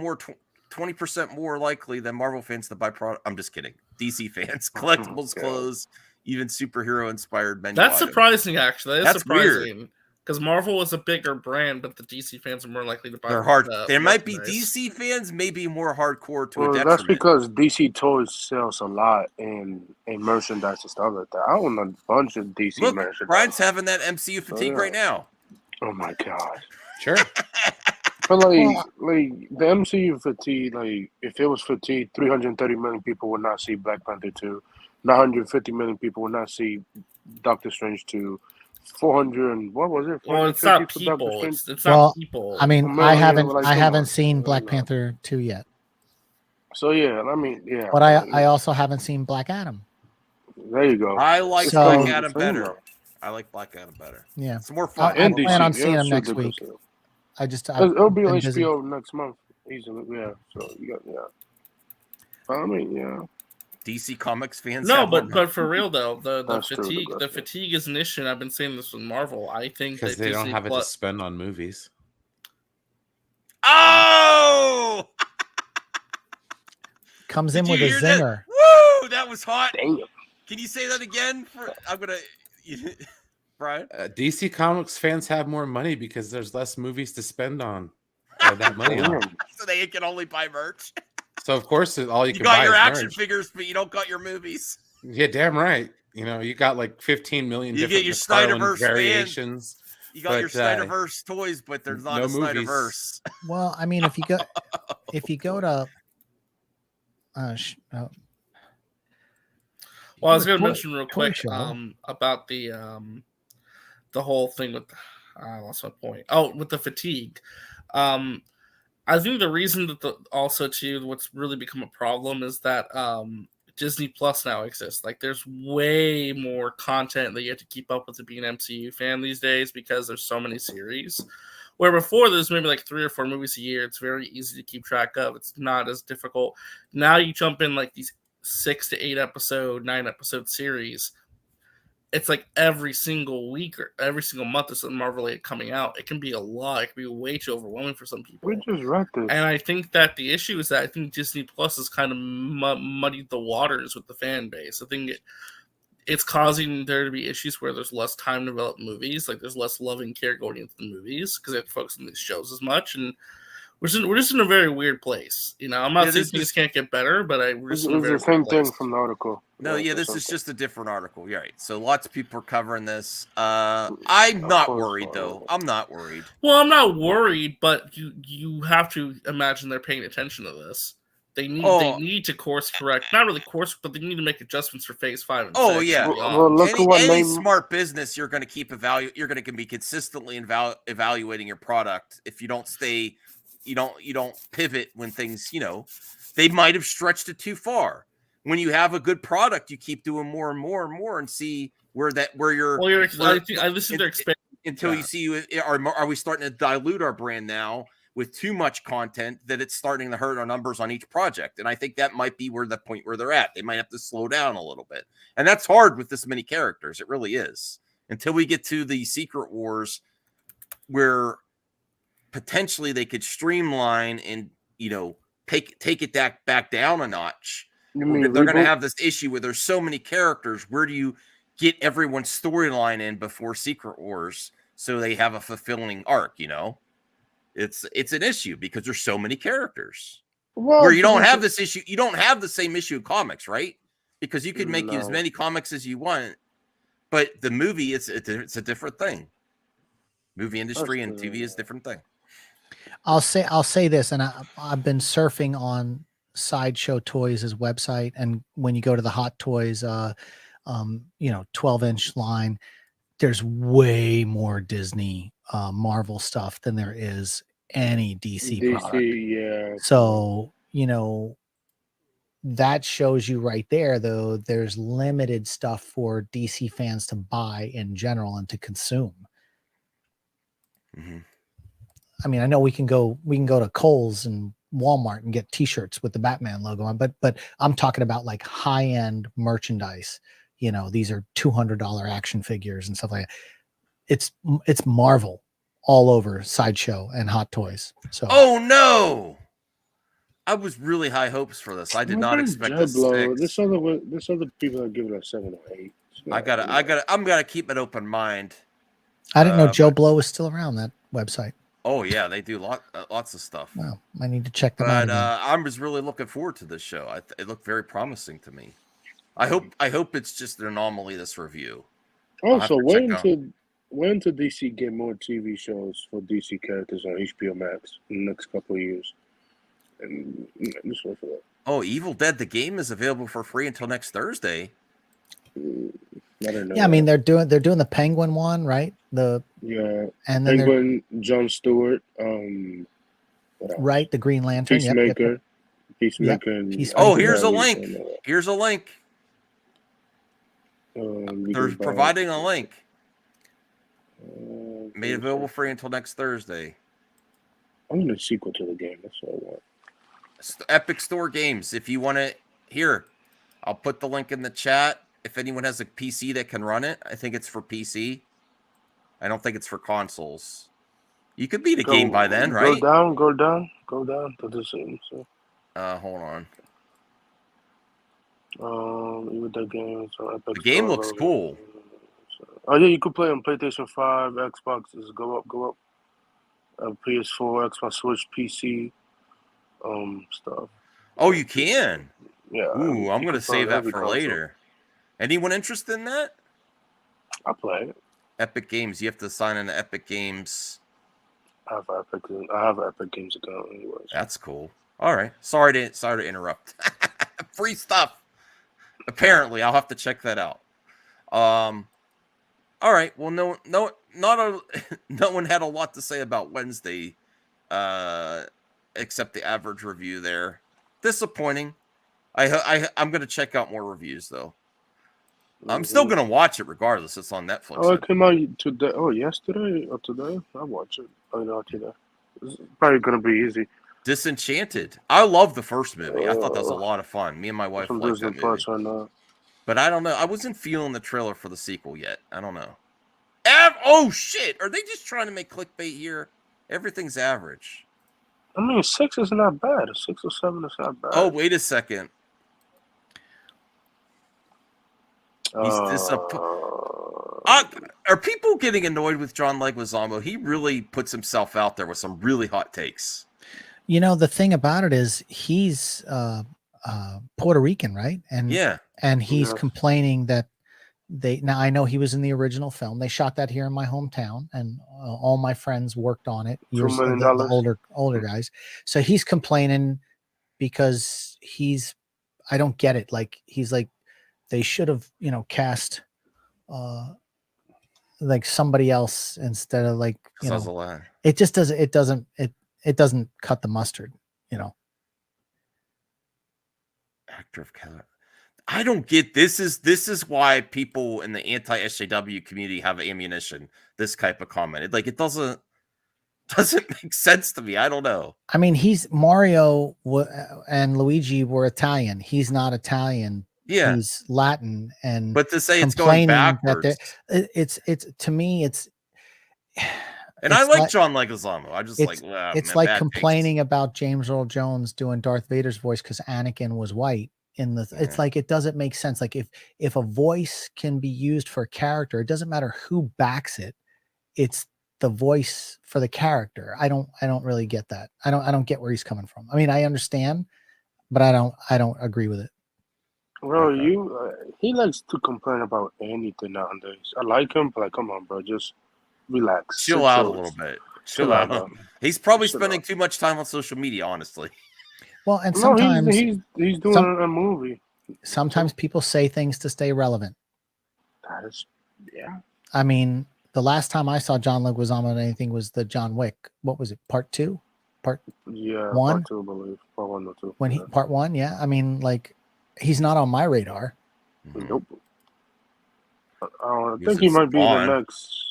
20% more likely than Marvel fans to buy product. I'm just kidding. DC fans, collectibles, clothes, even superhero inspired menu That's items. surprising, actually. That's weird. surprising. Because Marvel was a bigger brand, but the DC fans are more likely to buy. They're hard. There might be merchandise. DC fans, maybe more hardcore to a Well, detriment. that's because DC Toys sells a lot in merchandise and stuff like that. I own a bunch of DC Look, merchandise. Brian's having that MCU fatigue right now. Oh my god. Sure. But like the MCU fatigue, like if it was fatigue, 330 million people would not see Black Panther 2. 950 million people would not see Doctor Strange 2. 400 and what was it? Well, it's not 450 for Doctor people. Strange? It's well, not people. I mean, Man, I yeah, haven't like, I come haven't on. seen Black Panther 2 yet. So yeah, I mean, yeah. But I also haven't seen Black Adam. There you go. I like So- Black Adam better. I like Black Adam better. Yeah. It's more fun. I plan on DC, seeing yeah, him next super week. good. I've It'll be on been busy. HBO next month. Easily, yeah. So you got I mean, yeah. DC Comics fans. No, have more but for real though, the That's true, fatigue that's the true. fatigue is an issue. And I've been saying this with Marvel. I think Because that they don't Disney have it to Plus- spend on movies. Oh! Comes in Did with you a hear that? zinger. Woo! That was hot. Damn. Can you say that again? I'm gonna, Brian. DC Comics fans have more money because there's less movies to spend on that money on. So they can only buy merch. So of course, all you You can got buy your is action merch. figures, but you don't got your movies. Yeah, damn right. You got like 15 million You different get your McFarlane Snyderverse variations. You got your but, Snyderverse toys, but there's not no a movies. Snyderverse. Well, I mean, if you go to Well, I was the going to toy- mention real toy quick show. about the whole thing with I lost my point. Oh, with the fatigue. I think the reason that also too what's really become a problem is that Disney Plus now exists. Like, there's way more content that you have to keep up with to be an MCU fan these days because there's so many series. Where before there's maybe like 3 or 4 movies a year, it's very easy to keep track of. It's not as difficult. Now you jump in like these 6 to 8 episode, 9 episode series. It's like every single week or every single month there's something Marvel-related coming out. It can be a lot. It can be way too overwhelming for some people. We just read this. And I think that the issue is that I think Disney Plus has kind of muddied the waters with the fan base. I think it's causing there to be issues where there's less time to develop movies. Like, there's less loving care going into the movies because they have to focus on these shows as much. And we're just in a very weird place. I'm not saying things can't get better, but we're just in a It's very the same weird place. thing from the article. No, yeah, this it's is just a different article. You're right. So lots of people are covering this. I'm not worried though. I'm not worried. Well, I'm not worried, but you have to imagine they're paying attention to this. They need to course correct, not really course, but they need to make adjustments for Phase 5 and 6. Yeah. Well, look at what any name- smart business, you're going to keep you're going to be consistently evaluating your product. If you don't stay, you don't pivot when things, they might have stretched it too far. When you have a good product, you keep doing more and more and more and see where you're. Well, I listen to expand until you see are we starting to dilute our brand now with too much content that it's starting to hurt our numbers on each project. And I think that might be where the point where they're at. They might have to slow down a little bit. And that's hard with this many characters. It really is. Until we get to the Secret Wars where potentially they could streamline and, take it back down a notch. You mean They're going to reboot? have this issue where there's so many characters. Where do you get everyone's storyline in before Secret Wars so they have a fulfilling arc, It's an issue because there's so many characters. Well, where you don't have this issue. You don't have the same issue in comics, right? Because you can make as No. many comics as you want, but the movie it's a different thing. Movie industry and TV is a different thing. I'll say this, and I've been surfing on Sideshow Toys' website, and when you go to the Hot Toys 12-inch line, there's way more Disney Marvel stuff than there is any DC product. yeah. So, that shows you right there, though, there's limited stuff for DC fans to buy in general and to consume. I mean, I know we can go to Kohl's and Walmart and get T-shirts with the Batman logo on, but I'm talking about like high-end merchandise. You know, these are $200 action figures and stuff like that. It's Marvel all over Sideshow and Hot Toys. So Oh no! I was really high hopes for this. I did not expect a Blow. 6. There's other people that give it a 7 or 8. I'm gonna keep an open mind. I didn't know Joe Blow was still around that website. Oh yeah, they do lots of stuff. Wow, I need to check them out But again. I was really looking forward to this show. It looked very promising to me. I hope it's just an anomaly, this review. Also, when to DC get more TV shows for DC characters on HBO Max in the next couple of years? And just wait for that. Oh, Evil Dead the game is available for free until next Thursday. I don't know. Yeah, I mean they're doing the Penguin one, right? And then Penguin, Jon Stewart, right, the Green Lantern, Peacemaker, Peacemaker. Yep. And Oh, here's a link. Here's a link. They're providing a link. Made available free until next Thursday. I need a sequel to the game. That's what I want. Epic Store Games. If you want to, here, I'll put the link in the chat. If anyone has a PC that can run it, I think it's for PC. I don't think it's for consoles. You could beat a game by then, right? Go down to the same. So. Hold on. Even the game. The game looks cool. Oh yeah, you could play on PlayStation 5, Xboxes. Go up. PS4, Xbox, Switch, PC, stuff. Oh, you can. Yeah. Ooh, I'm gonna save that for later. Anyone interested in that? I'll play it. Epic Games. You have to sign into Epic Games. I have an Epic Games account anyways. That's cool. All right. Sorry to interrupt. Free stuff. Apparently, I'll have to check that out. All right. Well, no one had a lot to say about Wednesday, except the average review there. Disappointing. I'm gonna check out more reviews though. I'm still gonna watch it regardless. It's on Netflix. Oh, it came out today. Oh, yesterday or today? I'll watch it. Oh no, today. It's probably gonna be easy. Disenchanted. I love the first movie. I thought that was a lot of fun. Me and my wife liked that movie. Or not. But I don't know. I wasn't feeling the trailer for the sequel yet. I don't know. Oh shit! Are they just trying to make clickbait here? Everything's average. I mean, 6 is not bad. 6 or 7 is not bad. Oh, wait a second. Are people getting annoyed with John Leguizamo? He really puts himself out there with some really hot takes. You know, the thing about it is he's Puerto Rican, right? And and he's complaining that now I know he was in the original film. They shot that here in my hometown, and all my friends worked on it. Years, the older guys. So he's complaining because I don't get it. Like he's like, they should have, cast like somebody else instead of like, it just doesn't. It doesn't cut the mustard, Actor of color. I don't get this is why people in the anti-SJW community have ammunition. This type of comment, it doesn't make sense to me. I don't know. I mean, Mario and Luigi were Italian. He's not Italian. Yeah, he's Latin. And but to say it's going backwards, it's to me it's. And I like John Leguizamo. I just it's like complaining about James Earl Jones doing Darth Vader's voice because Anakin was white. It's like it doesn't make sense. Like if a voice can be used for a character, it doesn't matter who backs it. It's the voice for the character. I don't really get that. I don't get where he's coming from. I mean, I understand, but I don't agree with it. Well, he likes to complain about anything nowadays. I like him, but come on, bro, just relax. Chill out a little bit. Chill out. He's probably spending too much time on social media, honestly. Well, and sometimes he's doing a movie. Sometimes people say things to stay relevant. That is, yeah. I mean, the last time I saw John Leguizamo in anything was the John Wick. What was it? Part 2? Part 1? Part 2, I believe. Part 1 or 2. Part 1, yeah. I mean, like, he's not on my radar. Nope. I think he might be the next.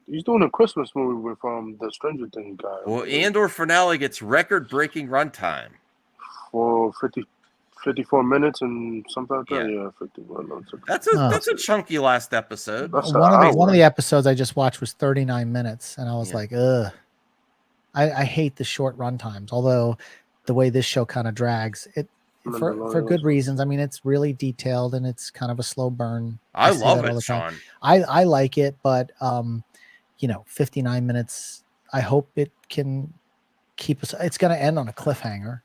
He's doing a Christmas movie with the Stranger Things guy. Well, Andor finale gets record-breaking runtime. For 54 minutes and something like that. Yeah, 51 minutes. That's a chunky last episode. One of the episodes I just watched was 39 minutes, and I was like, ugh. I hate the short run times. Although the way this show kind of drags it for good reasons. I mean, it's really detailed and it's kind of a slow burn. I say love that all it, the time. Sean. I like it, but 59 minutes. I hope it can keep us. It's going to end on a cliffhanger.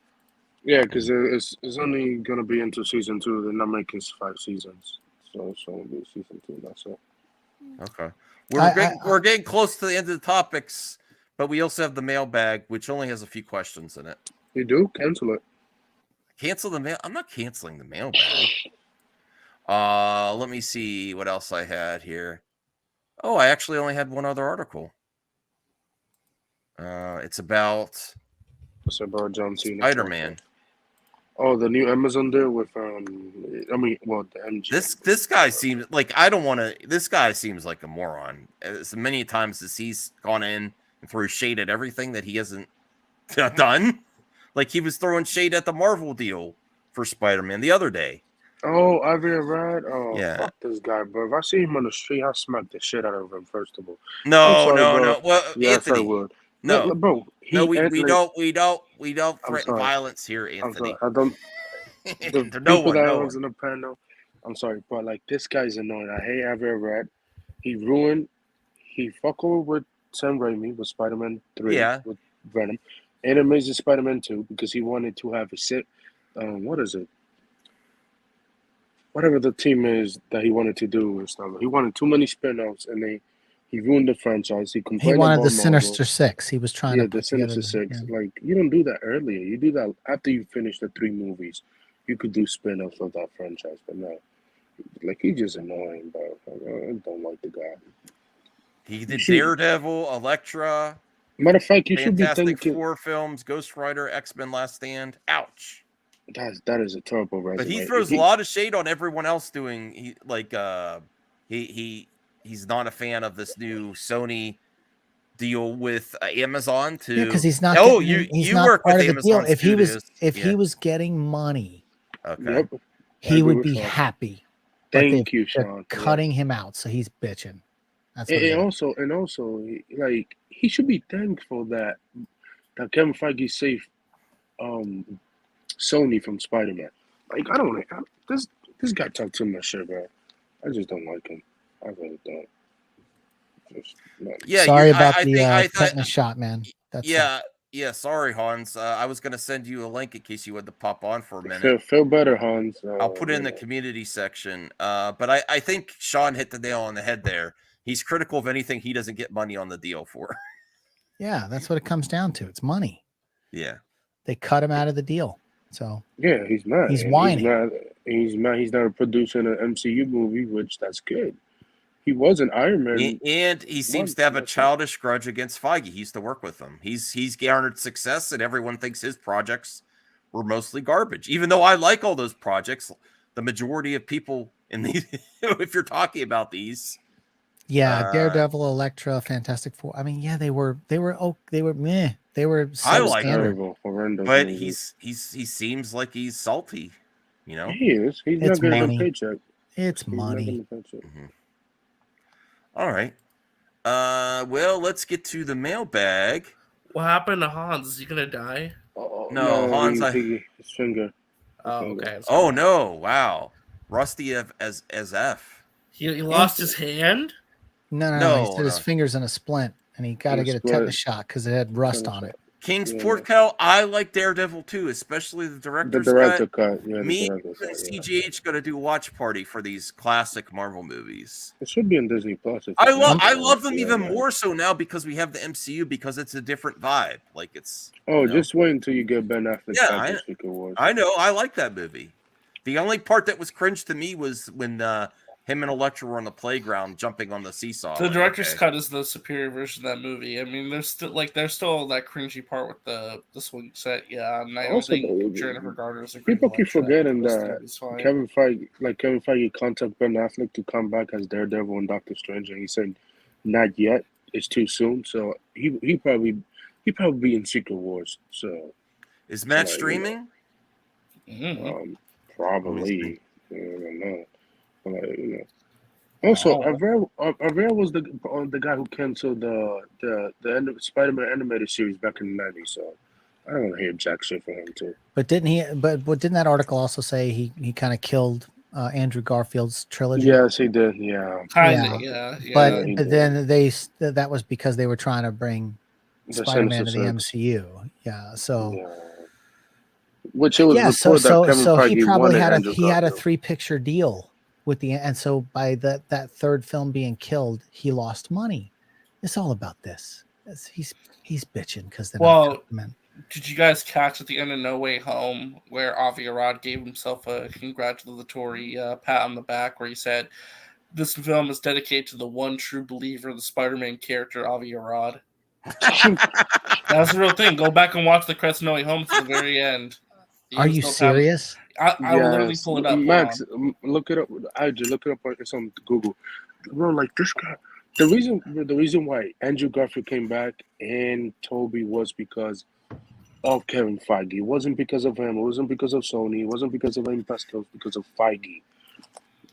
Yeah, because it's only going to be into season 2. They're not making 5 seasons. So it's only be season 2. That's it. Okay. We're getting close to the end of the topics, but we also have the mailbag, which only has a few questions in it. You do? Cancel it. Cancel the mail? I'm not canceling the mailbag. Let me see what else I had here. Oh, I actually only had one other article. It's about John Cena. Spider-Man. Oh, the new Amazon deal with the MG. This guy seems like I don't want to. This guy seems like a moron. As many times as he's gone in and threw shade at everything that he hasn't done. Like he was throwing shade at the Marvel deal for Spider-Man the other day. Oh, Ivory Rad. Oh, Yeah. fuck this guy, bro. If I see him on the street, I'll smack the shit out of him. First of all. No. Well, yes, Anthony, I would. no, Look, bro. we don't threaten violence here, Anthony. I don't. The people that was in the panel. I'm sorry, but like this guy's annoying. I hate Ivory Rad. He fucked over with Sam Raimi with Spider-Man 3 with Venom, and Amazing Spider-Man 2 because he wanted to have a sit. What is it? Whatever the team is that he wanted to do and stuff. He wanted too many spin-offs, and he ruined the franchise. He complained wanted about the Marvel. Sinister Six. He was trying to the put together Sinister Six. Like you don't do that earlier. You do that after you finish the 3 movies. You could do spin-offs of that franchise, but no. Like he's just annoying, bro. I don't like the guy. He did Daredevil, Elektra. Matter of fact, you should be Fantastic thinking. Four films, Ghost Rider, X-Men: Last Stand. Ouch. That is a terrible resume. But he throws a lot of shade on everyone else doing. He's not a fan of this new Sony deal with Amazon to because he's not. You not work part with of the Amazon deal. If he Studios. was getting money, Okay. he would be happy. But Thank you, they're Sean. cutting him out, so he's bitching. That's what And also, like he should be thankful that Kevin Feige saved Sony from Spider-Man. Like I don't this guy talked too much shit, bro. I just don't like him. I really don't. Sorry about the tetanus shot, man. That's sorry, Hans. I was gonna send you a link in case you had to pop on for a minute. Feel better, Hans. I'll put it in the community section. But I think Sean hit the nail on the head there. He's critical of anything he doesn't get money on the deal for. Yeah, that's what it comes down to. It's money. Yeah. They cut him out of the deal. So yeah, he's mad. He's whining. He's mad. He's not producing an MCU movie, which that's good. He was an Iron Man, and he seems to have a childish grudge against Feige. He used to work with him. He's garnered success, and everyone thinks his projects were mostly garbage. Even though I like all those projects, the majority of people in these, if you're talking about these, Daredevil, Elektra, Fantastic Four. I mean, yeah, they were meh. They were so I like standard. him, but he seems like he's salty. You know, he is. He's It's not getting money. a paycheck. It's He's not money. getting a paycheck. All right. Well, let's get to the mailbag. What happened to Hans? Is he gonna die? No, Hans. His finger. Oh, okay. Oh no! Wow, Rusty as F. He lost his hand. No. He said his finger's in a splint, and he got to get a tetanus shot because it had rust on it. Kingsport Cal, I like Daredevil too, especially the director's director cut. cut. Yeah, Me and CGH got to do a watch party for these classic Marvel movies. It should be in Disney Plus. I love them even more so now because we have the MCU because it's a different vibe. Like it's. Oh, just wait until you get Ben Affleck. Yeah, I know. I like that movie. The only part that was cringe to me was when him and Elektra were on the playground jumping on the seesaw. The director's cut is the superior version of that movie. I mean, there's still that cringy part with the swing set. Yeah, and I don't Also, think Jennifer Garner is a great people keep Elektra. forgetting The rest that of it is fine. Kevin Feige contacted Ben Affleck to come back as Daredevil and Doctor Strange, and he said, "Not yet." it's too soon. So he probably be in Secret Wars. So Is Matt like, streaming? Probably. I don't know. But, like, Also, Avera was the guy who canceled the end of Spider-Man animated series back in the '90s. So I don't want to hear jack shit from him too. But didn't he? But didn't that article also say he kind of killed Andrew Garfield's trilogy? Yes, he did. Yeah, Kinda, yeah. But he but did. then that was because they were trying to bring The Spider-Man to the Sinister Six. MCU. Yeah. So Which it was yeah. reported that Kevin He Feige probably wanted had Andrew he had a Garfield. 3-picture deal with the, and so by that third film being killed, he lost money. It's all about this. He's bitching because Well, did you guys catch at the end of No Way Home where Avi Arad gave himself a congratulatory pat on the back where he said, "This film is dedicated to the one true believer, the Spider-Man character, Avi Arad." That's the real thing. Go back and watch the credits of No Way Home to the very end. Are you serious? I will literally pull it up. Max, look it up. IG, look it up on Google. Bro, like this guy. The reason why Andrew Garfield came back and Toby was because of Kevin Feige. It wasn't because of him. It wasn't because of Sony. It wasn't because of any Pascal. It was because of Feige.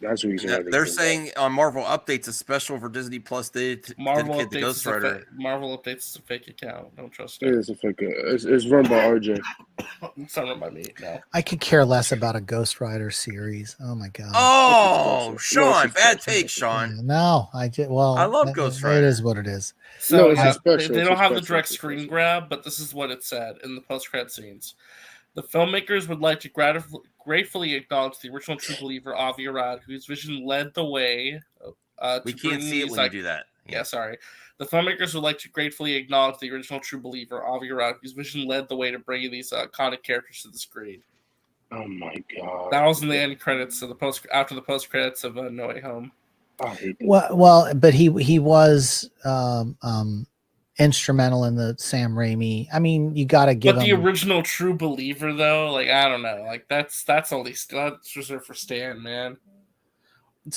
That's the reason why They're saying on Marvel Updates, a special for Disney Plus dedicated to Ghost Rider. Marvel Updates is a fake account. Don't trust It it. is a fake. It's run by RJ. It's not run by me. No. I could care less about a Ghost Rider series. Oh my god. Oh, Sean, bad take, Sean. No, I just I love Ghost It Rider. is what it is. So it's a special. They It's don't a have the special. direct screen grab, but this is what it said in the post-credit scenes. The filmmakers would like to gratefully acknowledge the original true believer, Avi Arad, whose vision led the way. We can't see it when you do that. Yeah, sorry. The filmmakers would like to gratefully acknowledge the original true believer, Avi Arad, whose vision led the way to bringing these iconic characters to the screen. Oh my god. That was in the end credits of after the post credits of No Way Home. I hate that. Well, but he was instrumental in the Sam Raimi. I mean, you got to give But the him. original true believer, though, like I don't know, like that's only that's reserved for Stan, man.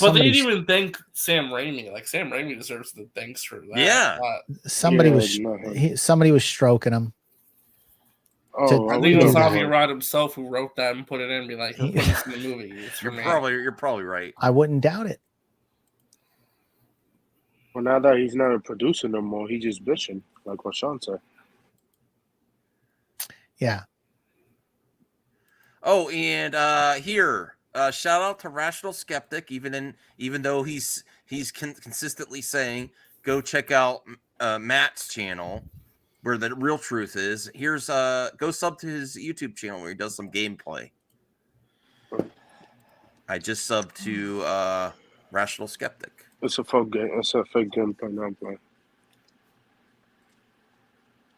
But they didn't even thank Sam Raimi. Like Sam Raimi deserves the thanks for that. Yeah. Somebody Yeah, somebody was stroking him. Oh, I think it was Avi Arad himself who wrote that and put it in and be like, "Who put this in the movie?" It's for me. You're probably right. I wouldn't doubt it. Well, now that he's not a producer no more, he just bitching, like what Sean said. Yeah. Oh, and here, shout out to Rational Skeptic. Even though he's consistently saying, go check out Matt's channel where the real truth is. Here's go sub to his YouTube channel where he does some gameplay. I just subbed to Rational Skeptic. It's a fake game. It's a fake gameplay now I'm playing.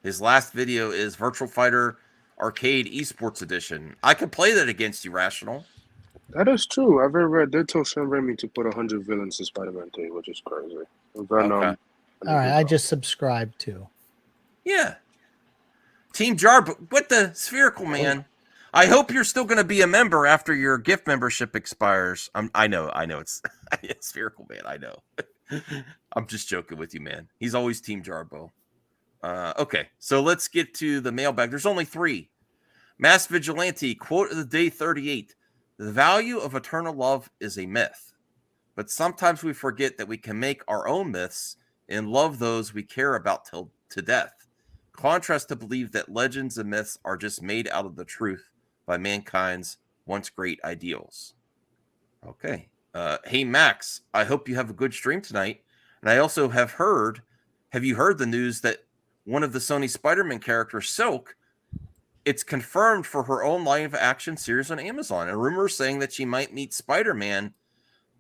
His last video is Virtual Fighter Arcade Esports Edition. I could play that against you, Rational. That is true. I've read they told Sam Raimi to put 100 villains in Spider-Man 3, which is crazy. Venom. Okay. All right, I just subscribed to. Yeah. Team Jarbo, what the spherical man? I hope you're still going to be a member after your gift membership expires. I know it's spherical man. I know. I'm just joking with you, man. He's always Team Jarbo. Okay, so let's get to the mailbag. There's only 3. Mass Vigilante, quote of the day 38. The value of eternal love is a myth, but sometimes we forget that we can make our own myths and love those we care about till to death. Contrast to believe that legends and myths are just made out of the truth by mankind's once great ideals. Okay. Hey, Max, I hope you have a good stream tonight. And I also have you heard the news that one of the Sony Spider-Man characters, Silk, it's confirmed for her own live-action series on Amazon. And rumors saying that she might meet Spider-Man.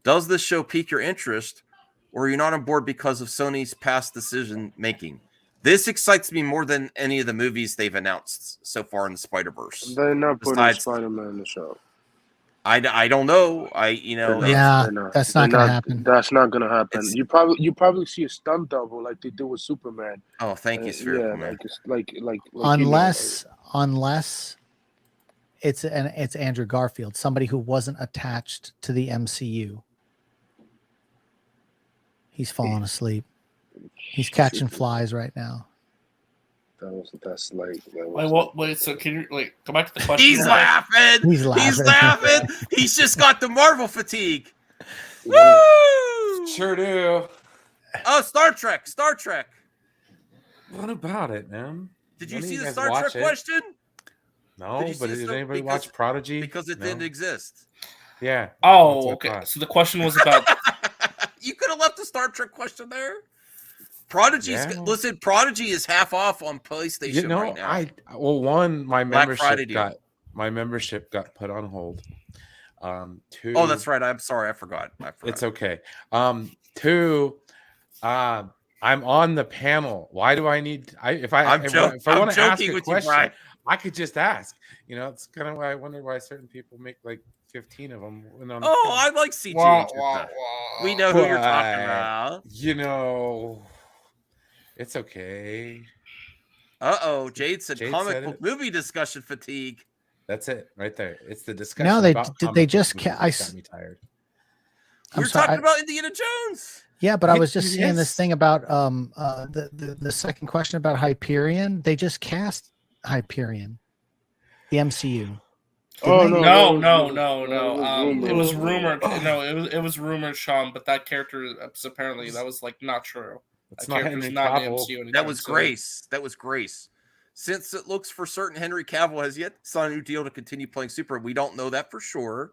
Does this show pique your interest, or are you not on board because of Sony's past decision-making? This excites me more than any of the movies they've announced so far in the Spider-Verse. They're not putting Spider-Man in the show. I don't know. That's not going to happen. That's not going to happen. You probably see a stunt double like they do with Superman. Oh, thank you, Spherical Man. Like unless it's Andrew Garfield, somebody who wasn't attached to the MCU. He's fallen asleep. He's catching flies right now. That's like Wait, what? Wait, so can you go back to the question? He's laughing. He's laughing. He's laughing. He's just got the Marvel fatigue. Yeah. Woo! Sure do. Oh, Star Trek. Star Trek. What about it, man? Did you None of see the guys Star watch Trek it. question? No, Did you but see did the- anybody because- watch Prodigy? Because it No? didn't exist. Yeah. Oh, that's what I okay. thought. So the question was about. You could have left the Star Trek question there. Prodigy's Yeah. listen. Prodigy is half off on PlayStation You know, right now. my Black Friday deal. membership got put on hold. Two. Oh, that's right. I'm sorry. I forgot. It's okay. Two. I'm on the panel. Why do I need? If I want to ask a question, I could just ask. You know, it's kind of why I wonder why certain people make like 15 of them. When on the Oh, panel. I like CG. We know who you're talking about. You know, it's okay. Uh-oh, Jade said Jade comic said book it. movie discussion fatigue. That's it right there. It's the discussion. No, they about did. comic They book just. movies I. got me tired. We were talking about Indiana Jones. Yeah, but I was just Yes. seeing this thing about the second question about Hyperion. They just cast Hyperion, the MCU. Oh, Didn't they? No. It was rumored. No, it was rumored, Sean. But that character apparently that was like not true. It's That not character's Henry not in the Cavill. MCU. That was Grace. That was Grace. Since it looks for certain Henry Cavill has yet to sign a new deal to continue playing Superman, we don't know that for sure.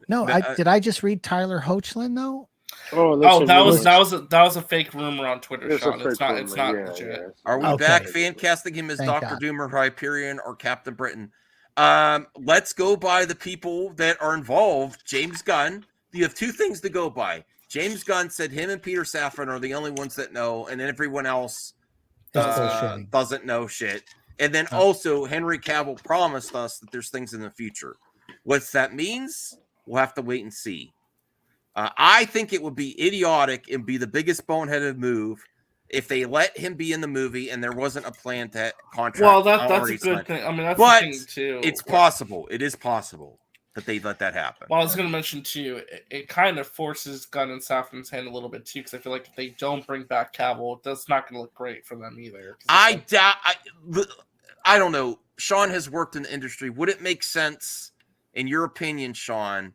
No, But, did I just read Tyler Hoechlin though? Oh, that was a fake rumor on Twitter, It's a Sean. It's fake not. It's rumor, not yeah, legit. yeah. Are we Okay. back fan casting him as Thank Doctor God. Doom or Hyperion or Captain Britain? Let's go by the people that are involved. James Gunn. You have two things to go by. James Gunn said him and Peter Safran are the only ones that know, and then everyone else doesn't know shit. And then also Henry Cavill promised us that there's things in the future. What that means, we'll have to wait and see. I think it would be idiotic and be the biggest boneheaded move if they let him be in the movie and there wasn't a plan to contract. Well, that's a already good signed. thing. I mean, that's But the thing too. it's possible. It is possible that they let that happen. Well, I was going to mention too, it kind of forces Gunn and Safran's hand a little bit too, because I feel like if they don't bring back Cavill, that's not going to look great for them either. I don't know. Sean has worked in the industry. Would it make sense, in your opinion, Sean,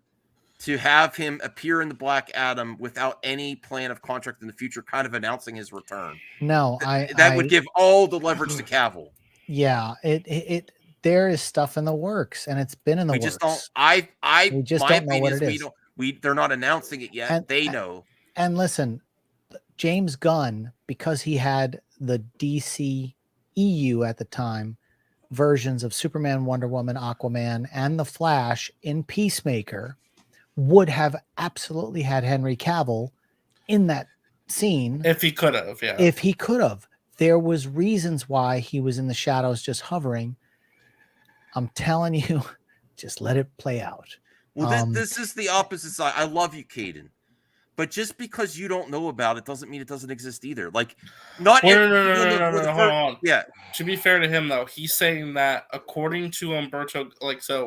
to have him appear in the Black Adam without any plan of contract in the future, kind of announcing his return? No, That would give all the leverage to Cavill. Yeah, it there is stuff in the works, and it's been in the We works. just don't. We just my don't know what opinion it is. is. They're not announcing it yet. They know. And listen, James Gunn, because he had the DC EU at the time versions of Superman, Wonder Woman, Aquaman, and the Flash in Peacemaker, would have absolutely had Henry Cavill in that scene if he could have. Yeah, if he could have. There was reasons why he was in the shadows, just hovering. I'm telling you, just let it play out. Well, this is the opposite side. I love you, Caden. But just because you don't know about it doesn't mean it doesn't exist either. Like, not No, hold on. Yeah. To be fair to him, though, he's saying that according to Umberto,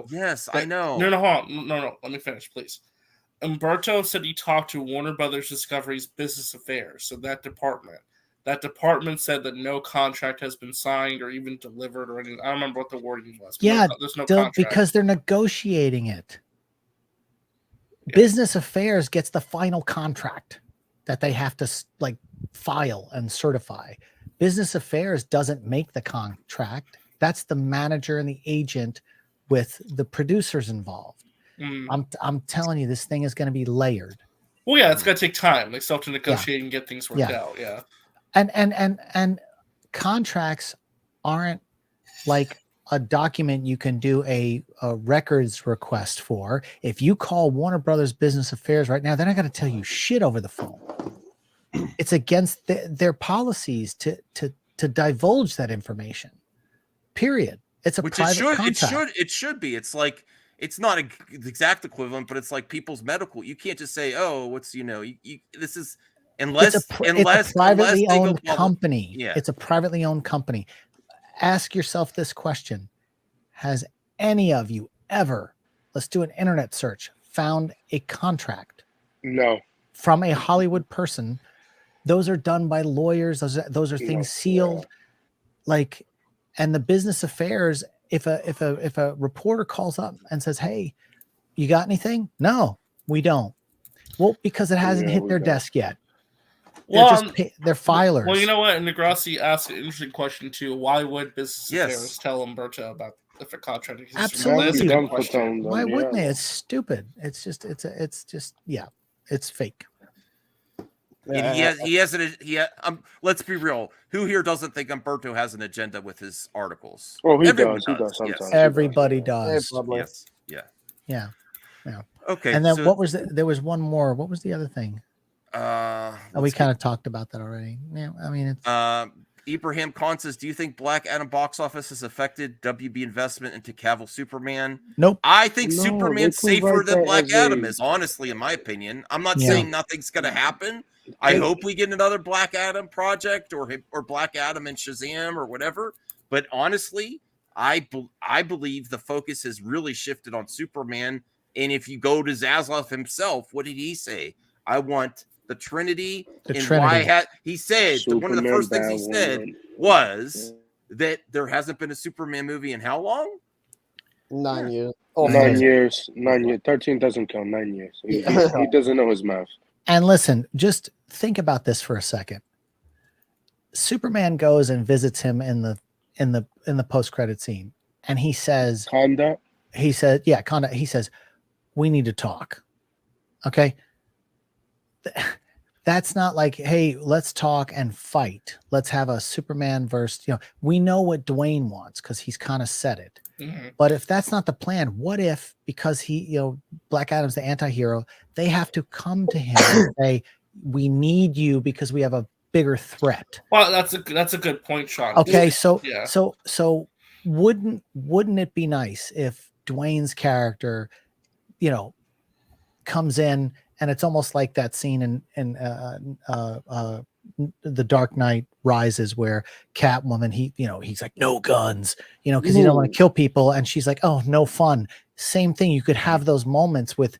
Yes, I know. No, hold on. No. Let me finish, please. Umberto said he talked to Warner Brothers Discovery's business affairs, so that department said that no contract has been signed or even delivered or anything. I don't remember what the wording was. Yeah, there's no contract. because they're negotiating it. Yeah. Business affairs gets the final contract that they have to file and certify. Business affairs doesn't make the contract. That's the manager and the agent with the producers involved. I'm telling you, this thing is going to be layered. Well, yeah, it's going to take time. They still have to negotiate and get things worked out. Yeah. And contracts aren't like a document you can do a records request for. If you call Warner Brothers Business Affairs right now, they're not going to tell you shit over the phone. It's against their policies to divulge that information. Period. It's a private contract. It should be. It's like, it's not the exact equivalent, but it's like people's medical. You can't just say, "Oh, what's this is." Unless it's a privately owned company. Yeah. It's a privately owned company. Ask yourself this question. Has any of you ever, let's do an internet search, found a contract? No. From a Hollywood person those are done by lawyers. Those are things sealed. Like, and the business affairs. If a reporter calls up and says, "Hey, you got anything?" No, we don't. Well, because it hasn't hit their desk yet. They're Well, they're filers. Well, you know what? And Degrassi asked an interesting question too. Why would business affairs tell Umberto about if a contract exists? Absolutely. That's a good question. Why wouldn't they? It's stupid. It's just it's fake. And he has let's be real. Who here doesn't think Umberto has an agenda with his articles? Oh, he Everyone does. He does sometimes. Yes. Everybody does. Yes. Yeah. Yeah. Yeah. Okay. And then so- what was there was one more. What was the other thing? We let's kind of talked about that already. Yeah. I mean, it's Ibrahim Khan says, "Do you think Black Adam box office has affected WB investment into Cavill Superman?" Nope. I think No, Superman's they can safer write than that Black as Adam a- is, honestly, in my opinion. I'm not Yeah. saying nothing's going to happen. I hope we get another Black Adam project or Black Adam and Shazam or whatever. But honestly, I believe the focus has really shifted on Superman. And if you go to Zaslav himself, what did he say? I want the Trinity. The and Trinity. why he said one of the Superman, first things he said Batwoman. was that there hasn't been a Superman movie in how long? 9 years. 9 years. 9 years. 13 doesn't count. 9 years. He doesn't know his math. And listen, just think about this for a second. Superman goes and visits him in the post-credit scene, and he says, Conda. He said, yeah, Conda. He says, "We need to talk." Okay. That's not like, "Hey, let's talk and fight. Let's have a Superman versus." We know what Dwayne wants because he's kind of said it. But if that's not the plan, what if, because Black Adam's the anti-hero, they have to come to him and say, "We need you because we have a bigger threat." Well, that's a good point, Sean. Okay, so yeah. so wouldn't it be nice if Dwayne's character, comes in, and it's almost like that scene in The Dark Knight Rises where Catwoman, he's like, "No guns," because he don't want to kill people, and she's like, "Oh, no fun." Same thing. You could have those moments with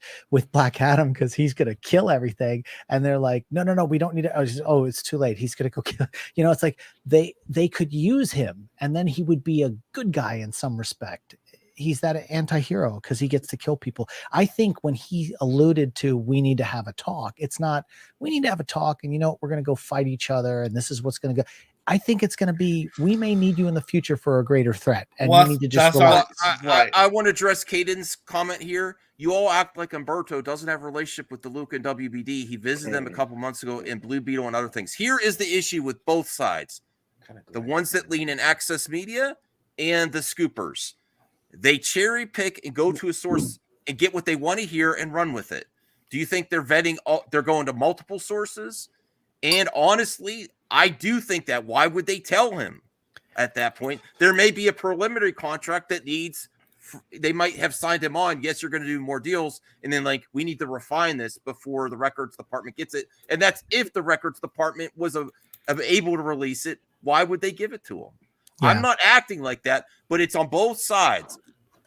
Black Adam because he's gonna kill everything, and they're like, "No, we don't need it." Oh, it's too late. He's gonna go kill. It's like they could use him, and then he would be a good guy in some respect. He's that anti-hero because he gets to kill people. I think when he alluded to, "We need to have a talk," it's not, "We need to have a talk and we're going to go fight each other and this is what's going to go." I think it's going to be, "We may need you in the future for a greater threat, and you need to just relax." I want to address Caden's comment here. You all act like Umberto doesn't have a relationship with DeLuca and WBD. He visited them a couple months ago in Blue Beetle and other things. Here is the issue with both sides. The ones that lean in Access Media and the scoopers. They cherry pick and go to a source and get what they want to hear and run with it. Do you think they're vetting? They're going to multiple sources? And honestly, I do think that. Why would they tell him at that point? There may be a preliminary contract that they might have signed him on. Yes, you're going to do more deals. And then we need to refine this before the records department gets it. And that's if the records department was able to release it. Why would they give it to him? Yeah. I'm not acting like that, but it's on both sides.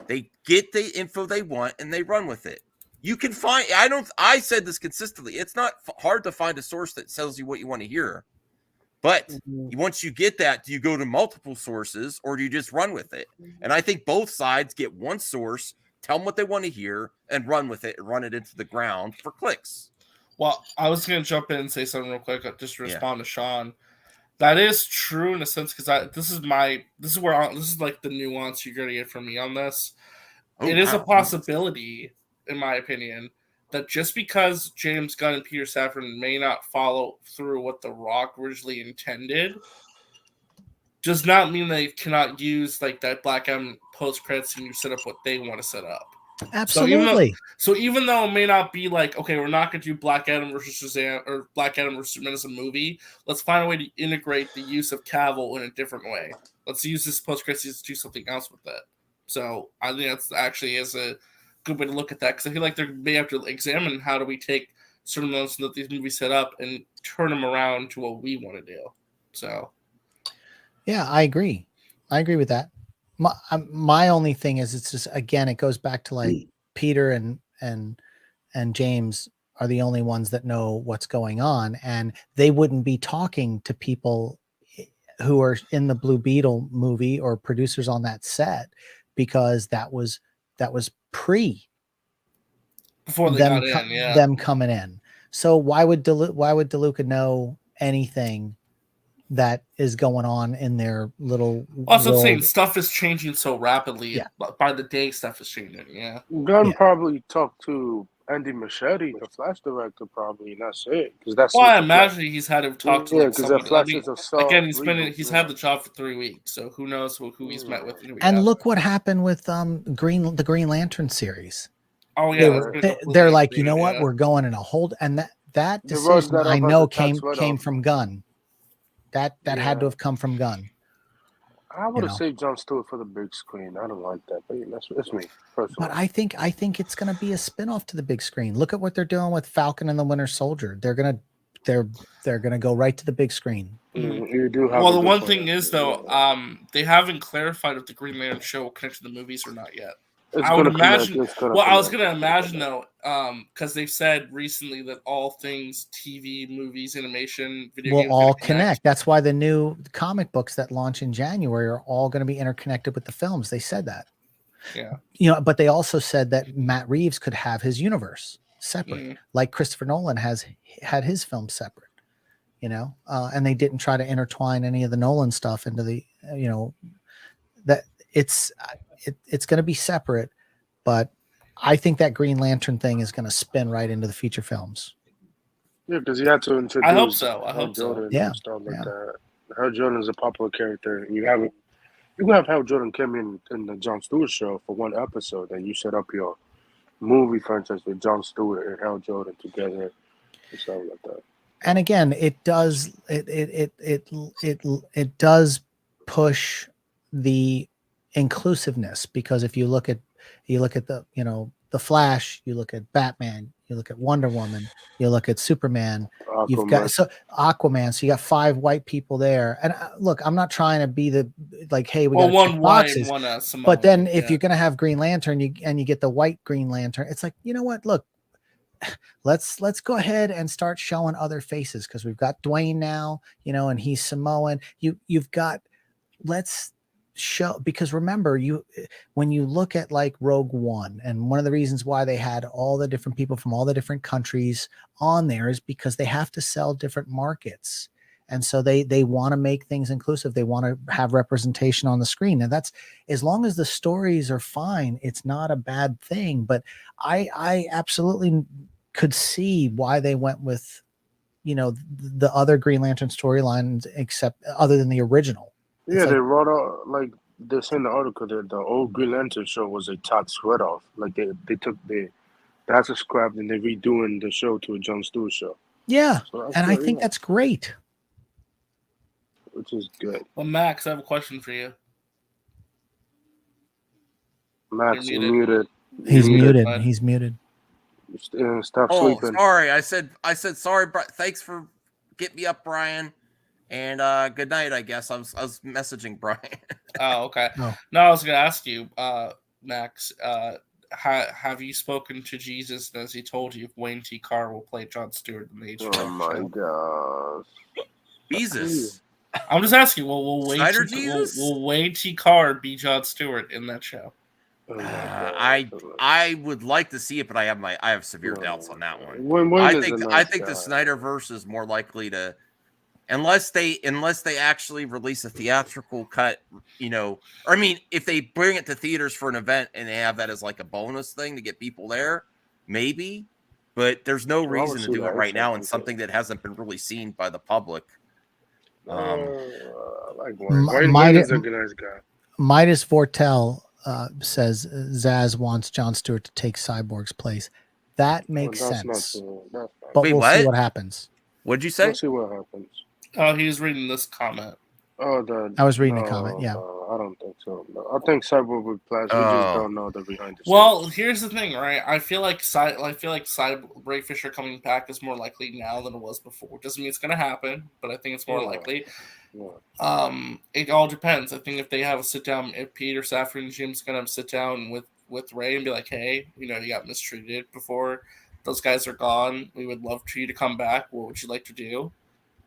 They get the info they want and they run with it. You can find, I said this consistently. It's not hard to find a source that tells you what you want to hear. But once you get that, do you go to multiple sources or do you just run with it? And I think both sides get one source, tell them what they want to hear, and run with it and run it into the ground for clicks. Well, I was going to jump in and say something real quick just to respond to Sean. That is true in a sense because this is like the nuance you're going to get from me on this. It is a possibility, in my opinion, that just because James Gunn and Peter Safran may not follow through what The Rock originally intended, does not mean they cannot use that Black Adam post-credit scene to set up what they want to set up. Absolutely. So even though it may not be okay, we're not going to do Black Adam versus Shazam or Black Adam versus Superman as a movie. Let's find a way to integrate the use of Cavill in a different way. Let's use this post-credit scene to do something else with it. So I think that's actually is a good way to look at that because I feel like they may have to examine how do we take certain elements that these movies set up and turn them around to what we want to do. So, yeah, I agree. I agree with that. My only thing is it's just, again, it goes back to Peter and James are the only ones that know what's going on, and they wouldn't be talking to people who are in the Blue Beetle movie or producers on that set, because that was pre Before they them got in, yeah. them coming in. So why would DeLuca know anything that is going on in their little Also, I'm saying world? stuff is changing so rapidly. Yeah. By the day, stuff is changing. Yeah. Gunn probably talked to Andy Machete, the Flash director, probably, and that's it. Because that's Well, what I the Flash- imagine he's had to talk to Yeah, like because that someone. Flash I mean, is a soft again, reboot, he's yeah. had the job for 3 weeks, so who knows who he's met with. And who he And hasn't. look what happened with the Green Lantern series. Oh yeah, They that's were been they, completely they're like, you know agreed, what, yeah. we're going in a hold, and that They wrote decision that I off as know a tax came write-off. from Gunn. That had Yeah. to have come from Gunn. I would have know. saved Jon Stewart for the big screen. I don't like that, but that's me personally. But I think it's going to be a spinoff to the big screen. Look at what they're doing with Falcon and the Winter Soldier. They're gonna go right to the big screen. You do have Well, a the good one point. thing is though, they haven't clarified if the Green Lantern show will connect to the movies or not yet. It's I would gonna connect, imagine. it's gonna Well, I was connect. gonna imagine though, because they've said recently that all things TV, movies, animation, video Will games all gonna connect. That's why the new comic books that launch in January are all going to be interconnected with the films. They said that. Yeah. But they also said that Matt Reeves could have his universe separate, like Christopher Nolan had his film separate. And they didn't try to intertwine any of the Nolan stuff into the, that it's going to be separate, but I think that Green Lantern thing is going to spin right into the feature films. Yeah, because you had to introduce. I hope so. I Hal hope so. Jordan Yeah, and stuff like that. Hal Jordan is a popular character, and you can have Hal Jordan come in the Jon Stewart show for one episode, and you set up your movie franchise with Jon Stewart and Hal Jordan together and stuff like that. And again, it does does push the inclusiveness, because if you look at the the Flash, you look at Batman, you look at Wonder Woman, you look at Superman, you've got Aquaman, so you got 5 white people there. And look, I'm not trying to be the hey, we got one white, boxes, one Samoan, but then if yeah. you're gonna have Green Lantern, you get the white Green Lantern, it's like, you know what, look, let's go ahead and start showing other faces, because we've got Dwayne now, and he's Samoan. You've got, let's show, because remember, when you look at like Rogue One, and one of the reasons why they had all the different people from all the different countries on there is because they have to sell different markets. And so they want to make things inclusive. They want to have representation on the screen. And that's, as long as the stories are fine, it's not a bad thing. But I absolutely could see why they went with, the other Green Lantern storylines, except other than the original. Yeah, they wrote out, like they said in the article that the old Green Lantern show was a Todd sweat off. Like they took that's a scrap and they're redoing the show to a Jon Stewart show. Yeah, So and I good, think that's great. Which is good. Well, Max, I have a question for you. Max, You're you're muted. He's muted. bud. He's muted. Stop Oh, sleeping. sorry. I said sorry. Thanks for getting me up, Brian. And good night. I guess I was messaging Brian. Oh, okay. Oh. No, I was going to ask you, Max. Have you spoken to Jesus, and has he told you if Wayne T. Carr will play Jon Stewart in the HBO Oh my gosh. Jesus. I'm just asking. Will Snyder Jesus? Will Wayne T. Carr be Jon Stewart in that show? I would like to see it, but I have severe doubts on that one. Wayne I is think a I nice think the guy. Snyderverse is more likely to, unless they actually release a theatrical cut, or I mean, if they bring it to theaters for an event and they have that as like a bonus thing to get people there, maybe. But there's no I would reason to see do that. it right now in Okay. something that hasn't been really seen by the public. I like Wayne. Wayne is a nice guy. Midas Vortel says Zaz wants Jon Stewart to take Cyborg's place. That makes Well, that's not sense. true. That's not But Wait, we'll see what? what happens. What'd you say? We'll see what happens. Oh, he was reading this comment. Oh, I was reading a comment. Yeah. I don't think so. No. I think Cyborg would play. We just don't know the behind the scenes. Well, here's the thing, right? I feel like Ray Fisher coming back is more likely now than it was before. Doesn't mean it's going to happen, but I think it's more likely. Yeah. It all depends. I think if they have a sit down, if Peter Safran and Jim's going to sit down with Ray and be like, hey, you got mistreated before, those guys are gone. We would love for you to come back. What would you like to do?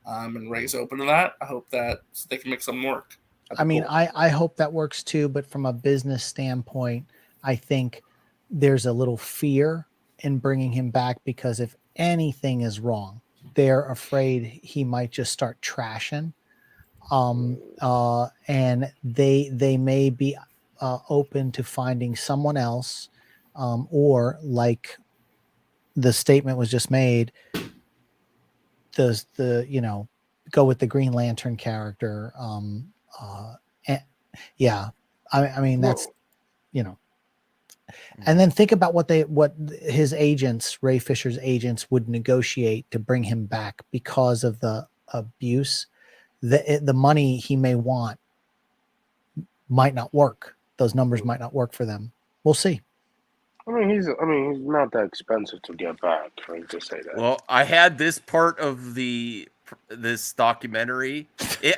And Ray's open to that. I hope that so they can make something work. I mean, I hope that works too, but from a business standpoint, I think there's a little fear in bringing him back because if anything is wrong, they're afraid he might just start trashing. And they may be open to finding someone else, or like the statement was just made, the go with the Green Lantern character. Yeah, I mean that's and then think about what his agents, Ray Fisher's agents, would negotiate to bring him back because of the abuse. The money he may want might not work. Those numbers might not work for them. We'll see. I mean, he's not that expensive to get back. I just say that. Well, I had this part of this documentary.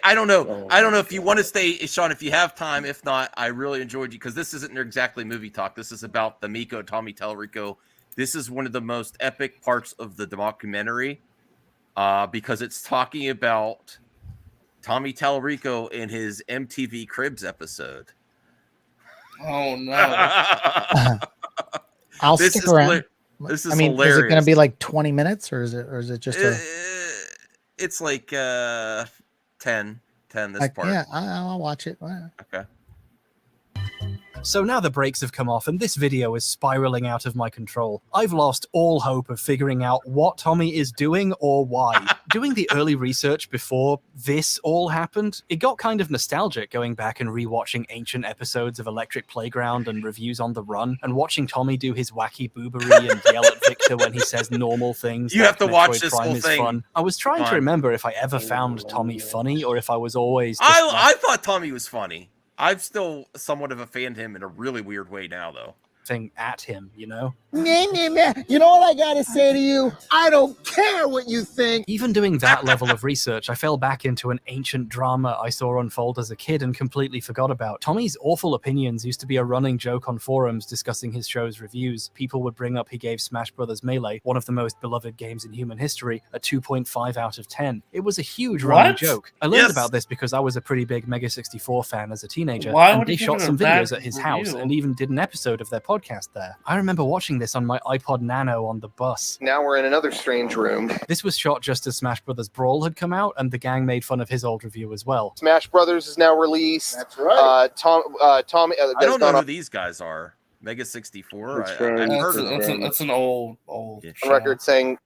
I don't know. I don't know if you want to stay, Sean. If you have time, if not, I really enjoyed you because this isn't exactly movie talk. This is about the Miko Tommy Talarico. This is one of the most epic parts of the documentary because it's talking about Tommy Talarico in his MTV Cribs episode. Oh no! I'll stick around. This is Is hilarious. it going to be like 20 minutes or is it just it's like 10 this part. Yeah, I'll watch it. Okay. So now the brakes have come off and this video is spiraling out of my control. I've lost all hope of figuring out what Tommy is doing or why. Doing the early research before this all happened, it got kind of nostalgic going back and rewatching ancient episodes of Electric Playground and Reviews on the Run and watching Tommy do his wacky boobery and yell at Victor when he says normal things. You like have to Metroid watch this Prime whole is thing. Fun. I was trying to remember if I ever found Tommy funny or if I was always I thought Tommy was funny. I'm still somewhat of a fan of him in a really weird way now, though. thing at him, you know? You know what I gotta say to you? I don't care what you think. Even doing that level of research, I fell back into an ancient drama I saw unfold as a kid and completely forgot about. Tommy's awful opinions used to be a running joke on forums discussing his show's reviews. People would bring up he gave Smash Bros. Melee, one of the most beloved games in human history, a 2.5 out of 10. It was a huge running joke. I learned about this because I was a pretty big Mega 64 fan as a teenager, and they shot some videos at his house and even did an episode of their podcast there. I remember watching this on my iPod Nano on the bus. Now we're in another strange room. This was shot just as Smash Brothers Brawl had come out, and the gang made fun of his old review as well. Smash Brothers is now released. That's right. Tommy. I don't know who these guys are. Mega 64. I've heard of them. That's an old record saying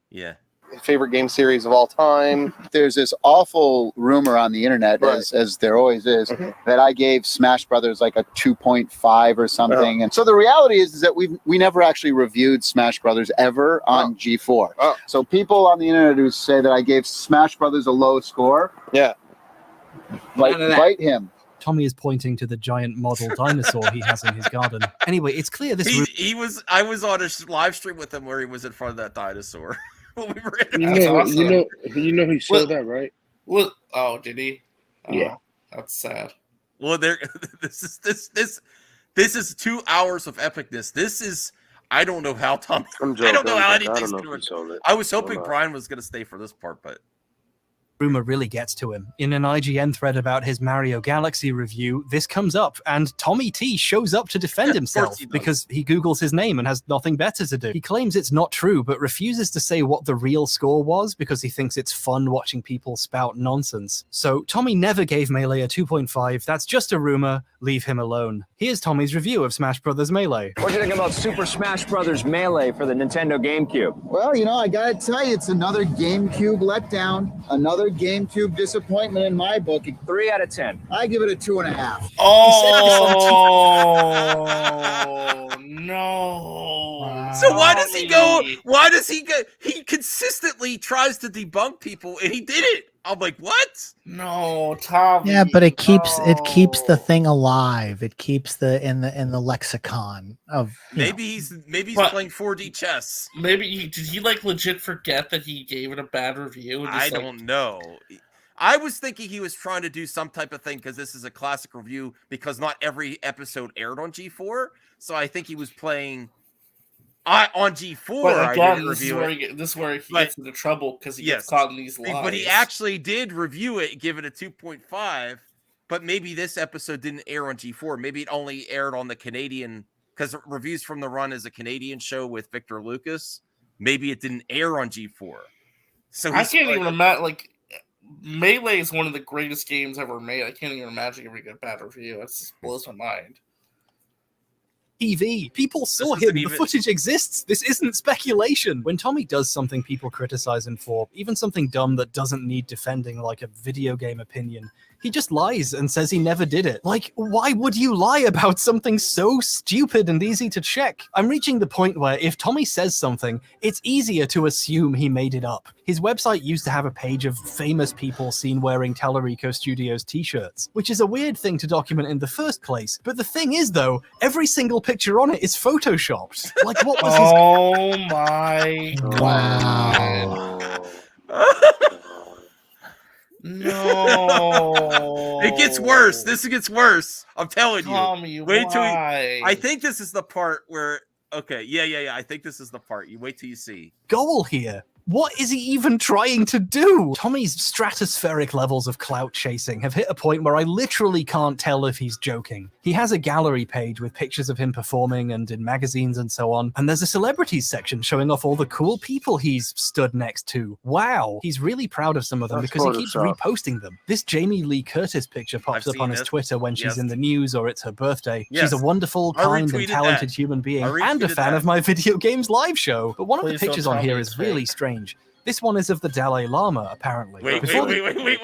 favorite game series of all time. There's this awful rumor on the internet, as there always is, that I gave Smash Brothers like a 2.5 or something. And so the reality is that we never actually reviewed Smash Brothers ever on G4. So people on the internet who say that I gave Smash Brothers a low score, fight him. Tommy is pointing to the giant model dinosaur he has in his garden. Anyway, it's clear this I was on a live stream with him where he was in front of that dinosaur. You know he said that, right? Well, oh, did he? Yeah, that's sad. Well, this is 2 hours of epicness. This is I don't know how Tommy. I don't know how anything's going to. I was hoping Brian was going to stay for this part, but. Rumor really gets to him. In an IGN thread about his Mario Galaxy review, this comes up, and Tommy T shows up to defend himself because he Googles his name and has nothing better to do. He claims it's not true, but refuses to say what the real score was because he thinks it's fun watching people spout nonsense. So Tommy never gave Melee a 2.5. That's just a rumor. Leave him alone. Here's Tommy's review of Smash Bros. Melee. What do you think about Super Smash Bros. Melee for the Nintendo GameCube? Well, I gotta tell you, it's another GameCube letdown, another GameCube disappointment in my book. 3 out of 10. I give it a 2.5. Oh no! So why does he go? Why does he go? He consistently tries to debunk people, and he did it. I'm like, what? No, Tommy. Yeah, but it keeps the thing alive. It keeps in the lexicon of maybe he's playing 4D chess. Maybe did he like legit forget that he gave it a bad review? I don't know. I was thinking he was trying to do some type of thing because this is a classic review because not every episode aired on G4. So I think he was playing On G4, But I again, didn't this is review where it. this is where he But- gets into trouble because he Yes. gets caught in these lies. But he actually did review it, give it a 2.5. But maybe this episode didn't air on G4. Maybe it only aired on the Canadian, because Reviews from the Run is a Canadian show with Victor Lucas. Maybe it didn't air on G4. So I can't even imagine. Like, Melee is one of the greatest games ever made. I can't even imagine every good bad review. It just blows my mind. TV. People saw This isn't him. The even- footage exists. This isn't speculation. When Tommy does something people criticize him for, even something dumb that doesn't need defending, like a video game opinion, he just lies and says he never did it. Like, why would you lie about something so stupid and easy to check? I'm reaching the point where if Tommy says something, it's easier to assume he made it up. His website used to have a page of famous people seen wearing Talarico Studios t-shirts, which is a weird thing to document in the first place. But the thing is, though, every single picture on it is photoshopped. Like, what was his... Oh my Wow. No. It gets worse. This gets worse. I'm telling you. Tommy, Wait till why? I think this is the part where. Okay, yeah. I think this is the part. You wait till you see. goal here? What is he even trying to do? Tommy's stratospheric levels of clout chasing have hit a point where I literally can't tell if he's joking. He has a gallery page with pictures of him performing and in magazines and so on, and there's a celebrities section showing off all the cool people he's stood next to. Wow, he's really proud of some of them That's because he keeps Photoshop. reposting them. This Jamie Lee Curtis picture pops I've up on seen his this. Twitter when she's Yes. in the news or it's her birthday. Yes. She's a wonderful, I kind, retweeted and talented that. human being I and a retweeted fan that. of my video games live show. But one of Please the don't pictures tell on me here it's is really fake. strange. This one is of the Dalai Lama, apparently. Wait. Keep The it Miko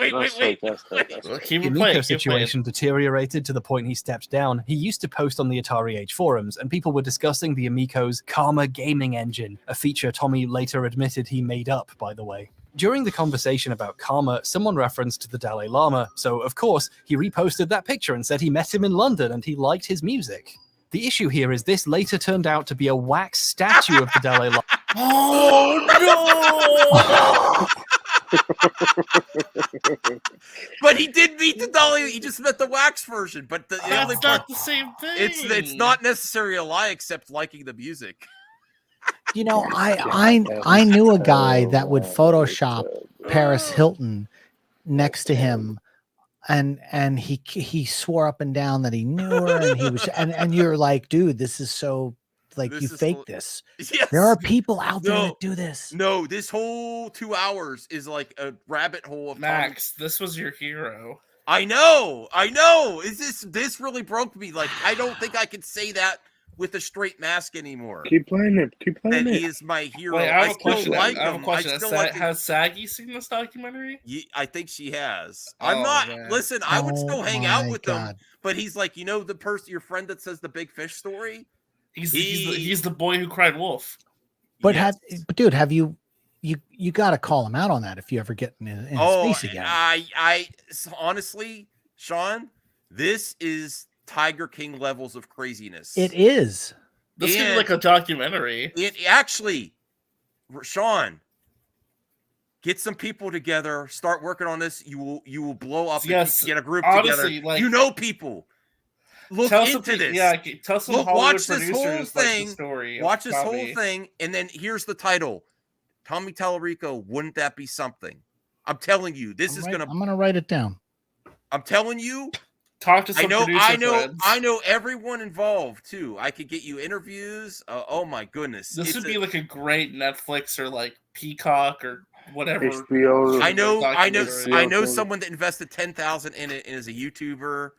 playing. Keep situation deteriorated to the point he stepped down. He used to post on the Atari Age forums, and people were discussing the Amico's Karma gaming engine, a feature Tommy later admitted he made up, by the way. During the conversation about Karma, someone referenced the Dalai Lama, so of course, he reposted that picture and said he met him in London and he liked his music. The issue here is this later turned out to be a wax statue of the Dalai Lama. Oh But he did meet the Dolly. He just met the wax version. But the no! only That's part, not the same thing. it's not necessarily a lie, except liking the music. You know, I knew a guy that would Photoshop Paris Hilton next to him, and he swore up and down that he knew her, and he was, and you're like, dude, this is so like This you is faked this. Yes. There are people out there No. that do this. No, this whole 2 hours is like a rabbit hole of Max, this was your hero. I know. Is this really broke me? Like, I don't think I could say that with a straight mask anymore. Keep playing it. Keep playing That it. he is my hero. Wait, I I have a still question. like I have a him. question. I still like him. Has Saggy seen this documentary? I think she has. Oh, I'm not. man. Listen, I would still hang out my with them, God. but he's like, the person, your friend that says the big fish story. He's the boy who cried wolf. But dude, have you got to call him out on that if you ever get in his face again. I honestly, Sean, this is Tiger King levels of craziness. It is. This is like a documentary. It actually, Sean, get some people together, start working on this. You will blow up. Yes, if you get a group honestly, together. like- You know people. Look Tell into some pe- this. yeah, tell some Look, Hollywood watch this whole producers, like, the thing. story of Watch this whole Tommy. thing, and then here's the title: Tommy Talarico. Wouldn't that be something? I'm telling you, I'm gonna write it down. I'm telling you. Talk to some producer friends. I know everyone involved too. I could get you interviews. Oh my goodness, This would be like a great Netflix or like Peacock or whatever. HBO. I know documentary. someone that invested 10,000 in it and is a YouTuber.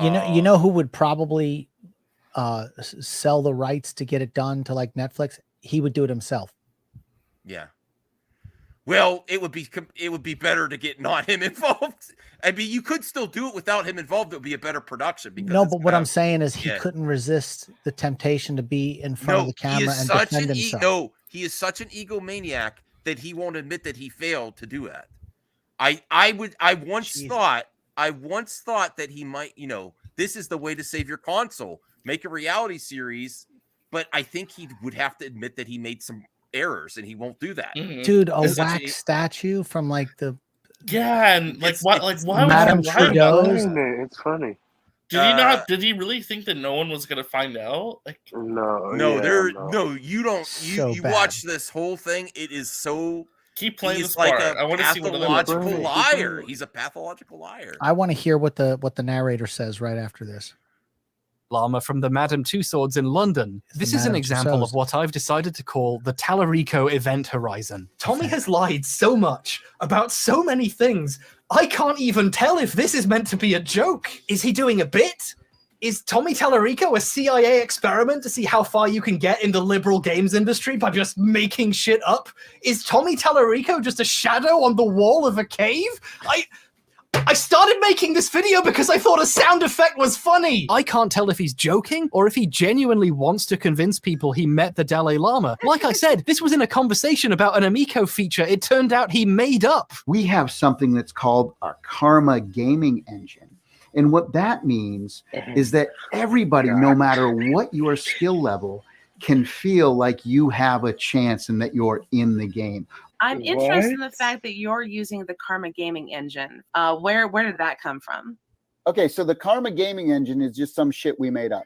You know who would probably sell the rights to get it done to like Netflix? He would do it himself. Yeah. Well, it would be better to get not him involved. I mean, you could still do it without him involved. It would be a better production. Because No, it's but what gonna- I'm saying is he yeah. couldn't resist the temptation to be in front of the camera and defend himself. He is such an egomaniac that he won't admit that he failed to do that. I once thought that he might, this is the way to save your console. Make a reality series, but I think he would have to admit that he made some errors and he won't do that. Dude, a wax statue from like the Yeah, and like why Madame why- Trudeau's. It's funny. Did he not? Did he really think that no one was gonna find out? Like, no, you don't. So You bad. watch this whole thing. It is so. keep playing He's this like part. I a want to see what other pathological people- liar. He's a pathological liar. I want to hear what the narrator says right after this. Llama from the Madame Tussauds in London. This is an Madame example Tussauds. of what I've decided to call the Talarico event horizon. Tommy has lied so much about so many things, I can't even tell if this is meant to be a joke. Is he doing a bit? Is Tommy Talarico a CIA experiment to see how far you can get in the liberal games industry by just making shit up? Is Tommy Talarico just a shadow on the wall of a cave? I started making this video because I thought a sound effect was funny. I can't tell if he's joking or if he genuinely wants to convince people he met the Dalai Lama. Like I said, this was in a conversation about an Amico feature it turned out he made up. We have something that's called a karma gaming engine. And what that means is that everybody, no matter what your skill level, can feel like you have a chance and that you're in the game. I'm interested in the fact that you're using the Karma Gaming engine. Where did that come from? Okay, so the karma gaming engine is just some shit we made up.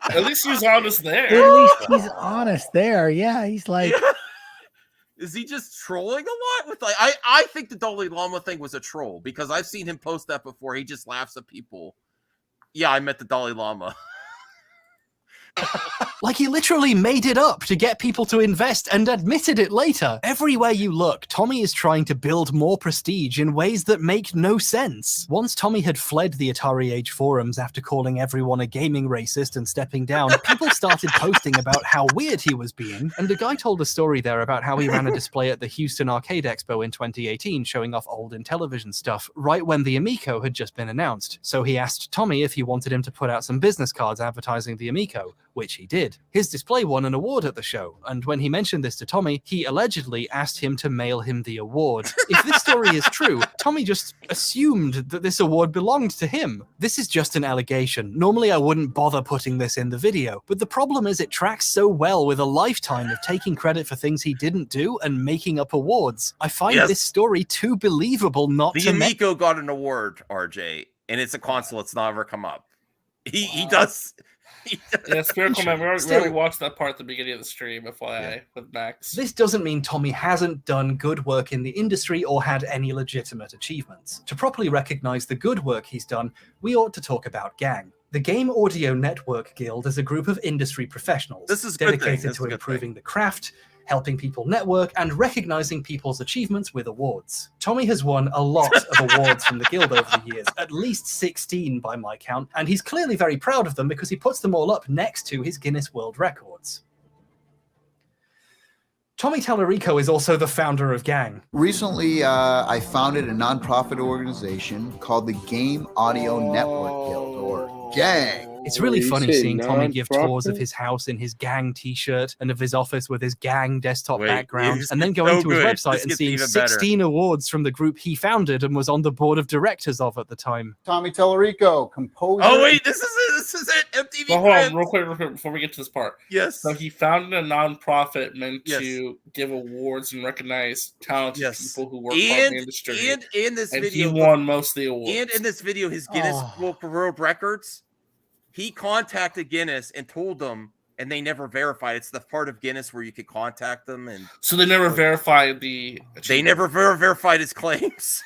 At least he's honest there. At least he's honest there. Yeah, he's like, Is he just trolling a lot with like I think the Dalai Lama thing was a troll because I've seen him post that before. He just laughs at people. Yeah, I met the Dalai Lama. Like he literally made it up to get people to invest and admitted it later. Everywhere you look, Tommy is trying to build more prestige in ways that make no sense. Once Tommy had fled the Atari Age forums after calling everyone a gaming racist and stepping down, people started posting about how weird he was being, and a guy told a story there about how he ran a display at the Houston Arcade Expo in 2018 showing off old Intellivision stuff, right when the Amico had just been announced. So he asked Tommy if he wanted him to put out some business cards advertising the Amico, which he did. His display won an award at the show, and when he mentioned this to Tommy, he allegedly asked him to mail him the award. If this story is true, Tommy just assumed that this award belonged to him. This is just an allegation. Normally I wouldn't bother putting this in the video, but the problem is it tracks so well with a lifetime of taking credit for things he didn't do and making up awards. I find this story too believable not The to Amico got an award, RJ, and it's a console that's not ever come up. He does. Yeah, Spherical Man, we already watched that part at the beginning of the stream, FYI, with Max. This doesn't mean Tommy hasn't done good work in the industry or had any legitimate achievements. To properly recognize the good work he's done, we ought to talk about GANG. The Game Audio Network Guild is a group of industry professionals dedicated to improving the craft, helping people network, and recognizing people's achievements with awards. Tommy has won a lot of awards from the guild over the years, at least 16 by my count, and he's clearly very proud of them because he puts them all up next to his Guinness World Records. Tommy Talarico is also the founder of GANG. Recently, I founded a nonprofit organization called the Game Audio Network Guild, or GANG. It's really funny seeing Tommy give tours of his house in his GANG t-shirt and of his office with his GANG desktop background, and then going to his website and seeing 16 awards from the group he founded and was on the board of directors of at the time. Tommy Talarico, composer. Oh wait, this is it. MTV. Well, hold on, real quick, before we get to this part. Yes. So he founded a nonprofit meant to give awards and recognize talented people who work hard in the industry. And in this video, he won most of the awards. And in this video, his Guinness World Records, he contacted Guinness and told them, and they never verified. It's the part of Guinness where you could contact them, and so they never verified the. They never verified his claims.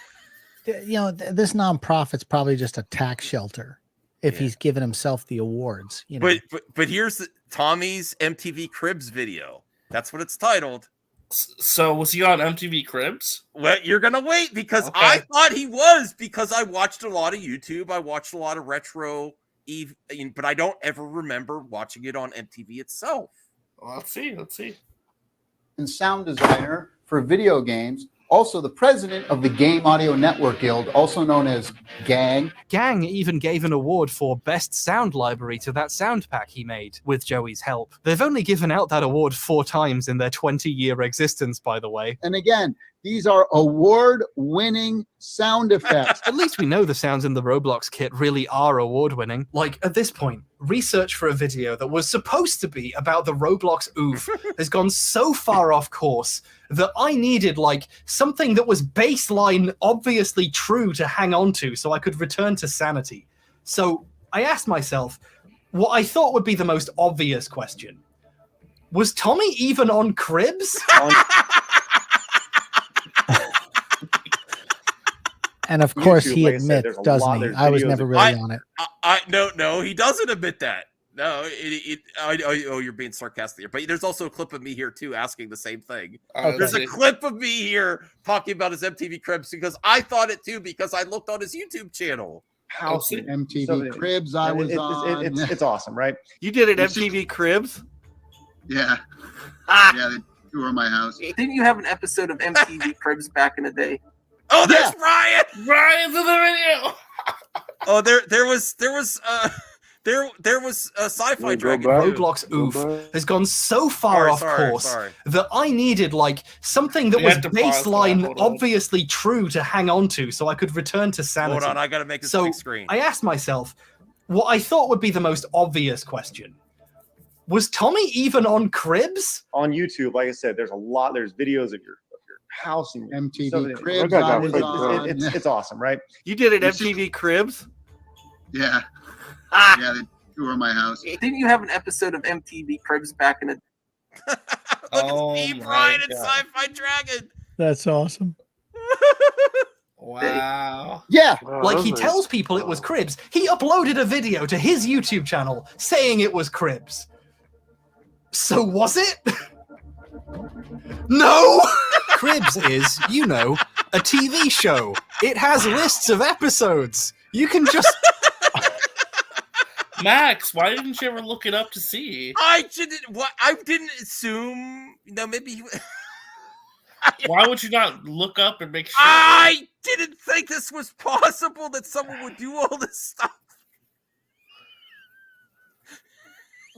you know, this nonprofit's probably just a tax shelter if he's given himself the awards. You know, but here's Tommy's MTV Cribs video. That's what it's titled. So was he on MTV Cribs? Well, you're gonna wait because I thought he was because I watched a lot of YouTube. I watched a lot of retro. But I don't ever remember watching it on MTV itself. Well, let's see. And sound designer for video games. Also the president of the Game Audio Network Guild, also known as GANG. GANG even gave an award for Best Sound Library to that sound pack he made, with Joey's help. They've only given out that award 4 times in their 20-year existence, by the way. And again, These are award-winning sound effects. At least we know the sounds in the Roblox kit really are award-winning. Like, at this point, research for a video that was supposed to be about the Roblox oof has gone so far off course that I needed, like, something that was baseline obviously true to hang on to so I could return to sanity. So I asked myself what I thought would be the most obvious question. Was Tommy even on Cribs? And of course, YouTube, he like I said, admits, there's a doesn't lot- he? there's I was videos never of- really on it. No, he doesn't admit that. No, you're being sarcastic here. But there's also a clip of me here too asking the same thing. Okay. There's a clip of me here talking about his MTV Cribs because I thought it too because I looked on his YouTube channel. House MTV Cribs I was on. It's awesome, right? You did it MTV Cribs? Yeah. Yeah, they tour my house. Didn't you have an episode of MTV Cribs back in the day? Oh, there's Brian. Brian's in the video. Oh, there was a sci-fi dragon. Roblox oof has gone so far off course that I needed like something that We was had to pause that, baseline hold on. obviously true to hang on to so I could return to sanity. Hold on, I gotta make this so big screen. I asked myself what I thought would be the most obvious question. Was Tommy even on Cribs? On YouTube, like I said, there's videos of your house and MTV stuff like that. Cribs I was on. It's awesome, right? You did it MTV Cribs? Yeah. Yeah, they tour my house. Didn't you have an episode of MTV Cribs back in the Oh, Brian and Sci-Fi Dragon. That's awesome. Wow. Yeah, like he tells people it was Cribs. He uploaded a video to his YouTube channel saying it was Cribs. So was it? No! Cribs is, you know, a TV show. It has lists of episodes. You can just... Max, why didn't you ever look it up to see? I didn't assume. No, maybe he. Why would you not look up and make sure? I didn't think this was possible that someone would do all this stuff.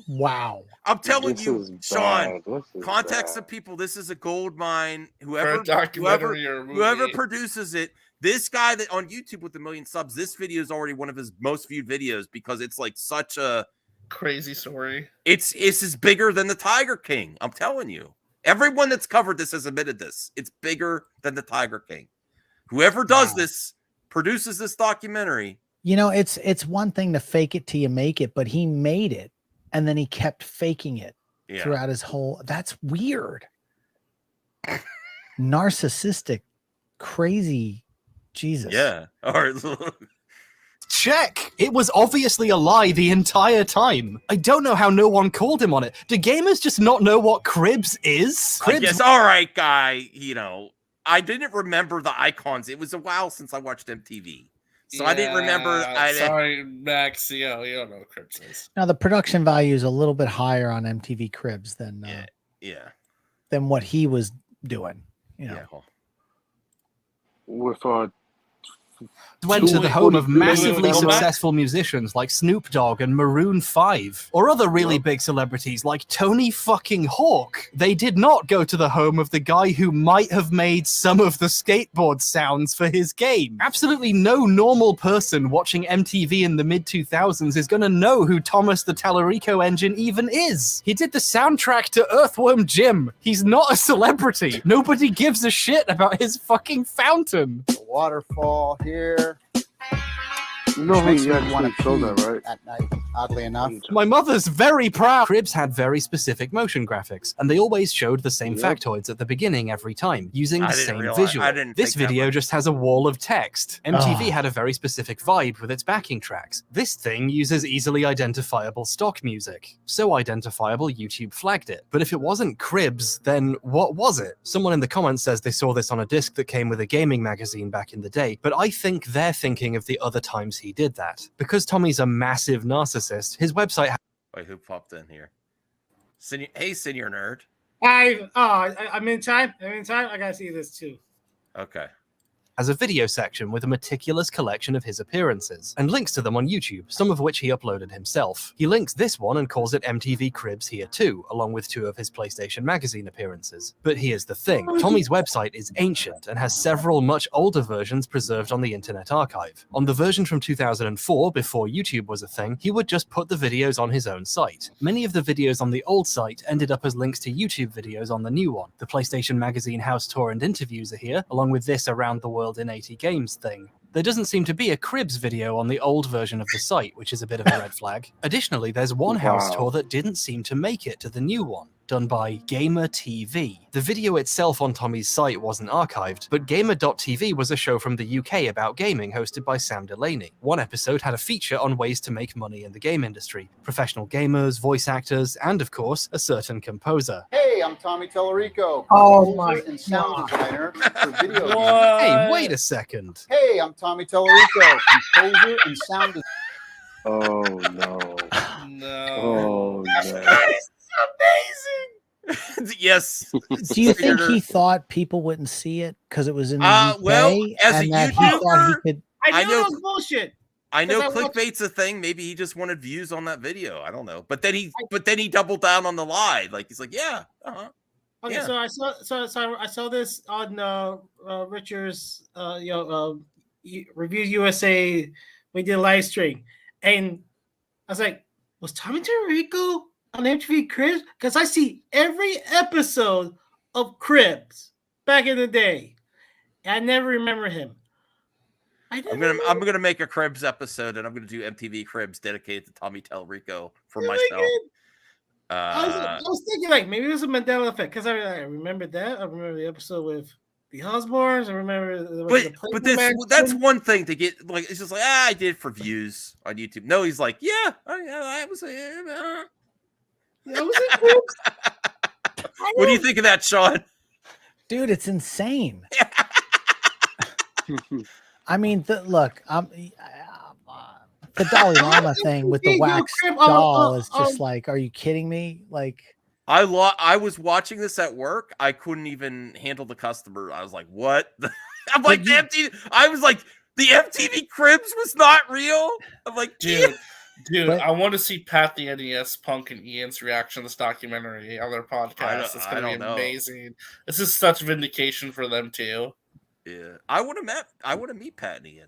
Wow. I'm telling This you, is Sean, bad. This is context bad. of people, this is a gold mine. For Whoever a documentary or a movie. whoever produces it, this guy that on YouTube with 1 million subs, this video is already one of his most viewed videos because it's like such a crazy story. It's is bigger than the Tiger King. I'm telling you. Everyone that's covered this has admitted this. It's bigger than the Tiger King. Whoever does this, produces this documentary. You know, it's one thing to fake it till you make it, but he made it and then he kept faking it throughout his whole. That's weird. Narcissistic, crazy, Jesus. Yeah. All right. Check! It was obviously a lie the entire time. I don't know how no one called him on it. Do gamers just not know what Cribs is? Cribs. Yes, all right, guy. You know, I didn't remember the icons. It was a while since I watched MTV. So I didn't remember. Sorry, Max. You don't know what Cribs is. Now the production value is a little bit higher on MTV Cribs than than what he was doing. You know. With Went to the home of massively successful musicians like Snoop Dogg and Maroon 5, or other really big celebrities like Tony fucking Hawk. They did not go to the home of the guy who might have made some of the skateboard sounds for his game. Absolutely no normal person watching MTV in the mid-2000s is gonna know who Thomas the Talarico Engine even is. He did the soundtrack to Earthworm Jim. He's not a celebrity. Nobody gives a shit about his fucking fountain. Waterfall here. You know Makes who me you want actually to show pee that, right? at night, oddly enough. My mother's very proud. Cribs had very specific motion graphics, and they always showed the same factoids at the beginning every time, using the same visual. This video just has a wall of text. MTV had a very specific vibe with its backing tracks. This thing uses easily identifiable stock music. So identifiable, YouTube flagged it. But if it wasn't Cribs, then what was it? Someone in the comments says they saw this on a disc that came with a gaming magazine back in the day, but I think they're thinking of the other times he did that. Because Tommy's a massive narcissist, his website... Wait, who popped in here? Hey, senior nerd. I'm in time. I gotta see this too. Okay. has a video section with a meticulous collection of his appearances, and links to them on YouTube, some of which he uploaded himself. He links this one and calls it MTV Cribs here too, along with 2 of his PlayStation Magazine appearances. But here's the thing, Tommy's website is ancient and has several much older versions preserved on the Internet Archive. On the version from 2004, before YouTube was a thing, he would just put the videos on his own site. Many of the videos on the old site ended up as links to YouTube videos on the new one. The PlayStation Magazine house tour and interviews are here, along with this Around the World in 80 Games thing. There doesn't seem to be a Cribs video on the old version of the site, which is a bit of a red flag. Additionally, there's one house tour that didn't seem to make it to the new one, done by Gamer TV. The video itself on Tommy's site wasn't archived, but Gamer.tv was a show from the UK about gaming hosted by Sam Delaney. One episode had a feature on ways to make money in the game industry, professional gamers, voice actors, and of course, a certain composer. Hey, I'm Tommy Talarico, Oh my and sound designer for video games. Hey, wait a second. Hey, I'm Tommy Talarico, composer and sound designer. Oh no. No. Oh no. Amazing. Yes. Do you think he thought people wouldn't see it because it was in the UK? Well, as and a that he thought YouTuber, he could... I know it was bullshit. I know 'Cause I watched- clickbait's a thing. Maybe he just wanted views on that video. I don't know. But then he doubled down on the lie. Like he's like, yeah, Okay, yeah. so I saw this on Richard's Reviews USA. We did a live stream, and I was like, was Tommy Talarico on MTV Cribs? Because I see every episode of Cribs back in the day. I never remember him. I'm gonna make a Cribs episode, and I'm gonna do MTV Cribs dedicated to Tommy Talarico for myself. I was thinking like maybe it was a Mandela effect because I remember that. I remember the episode with the Osbournes. I remember, that's one thing to get like. It's just like I did it for views on YouTube. No, he's like, I was. I was in Cribs. What do you think of that, Sean? Dude, it's insane. I mean, look, the Dalai Lama thing with the wax doll is just like, are you kidding me? Like, I was watching this at work. I couldn't even handle the customer. I was like, what? I'm like, I was like, the MTV Cribs was not real. I'm like, dude, I want to see Pat the NES Punk and Ian's reaction to this documentary on their podcast. It's going to be amazing. This is such vindication for them too. Yeah, I want to meet Pat and Ian.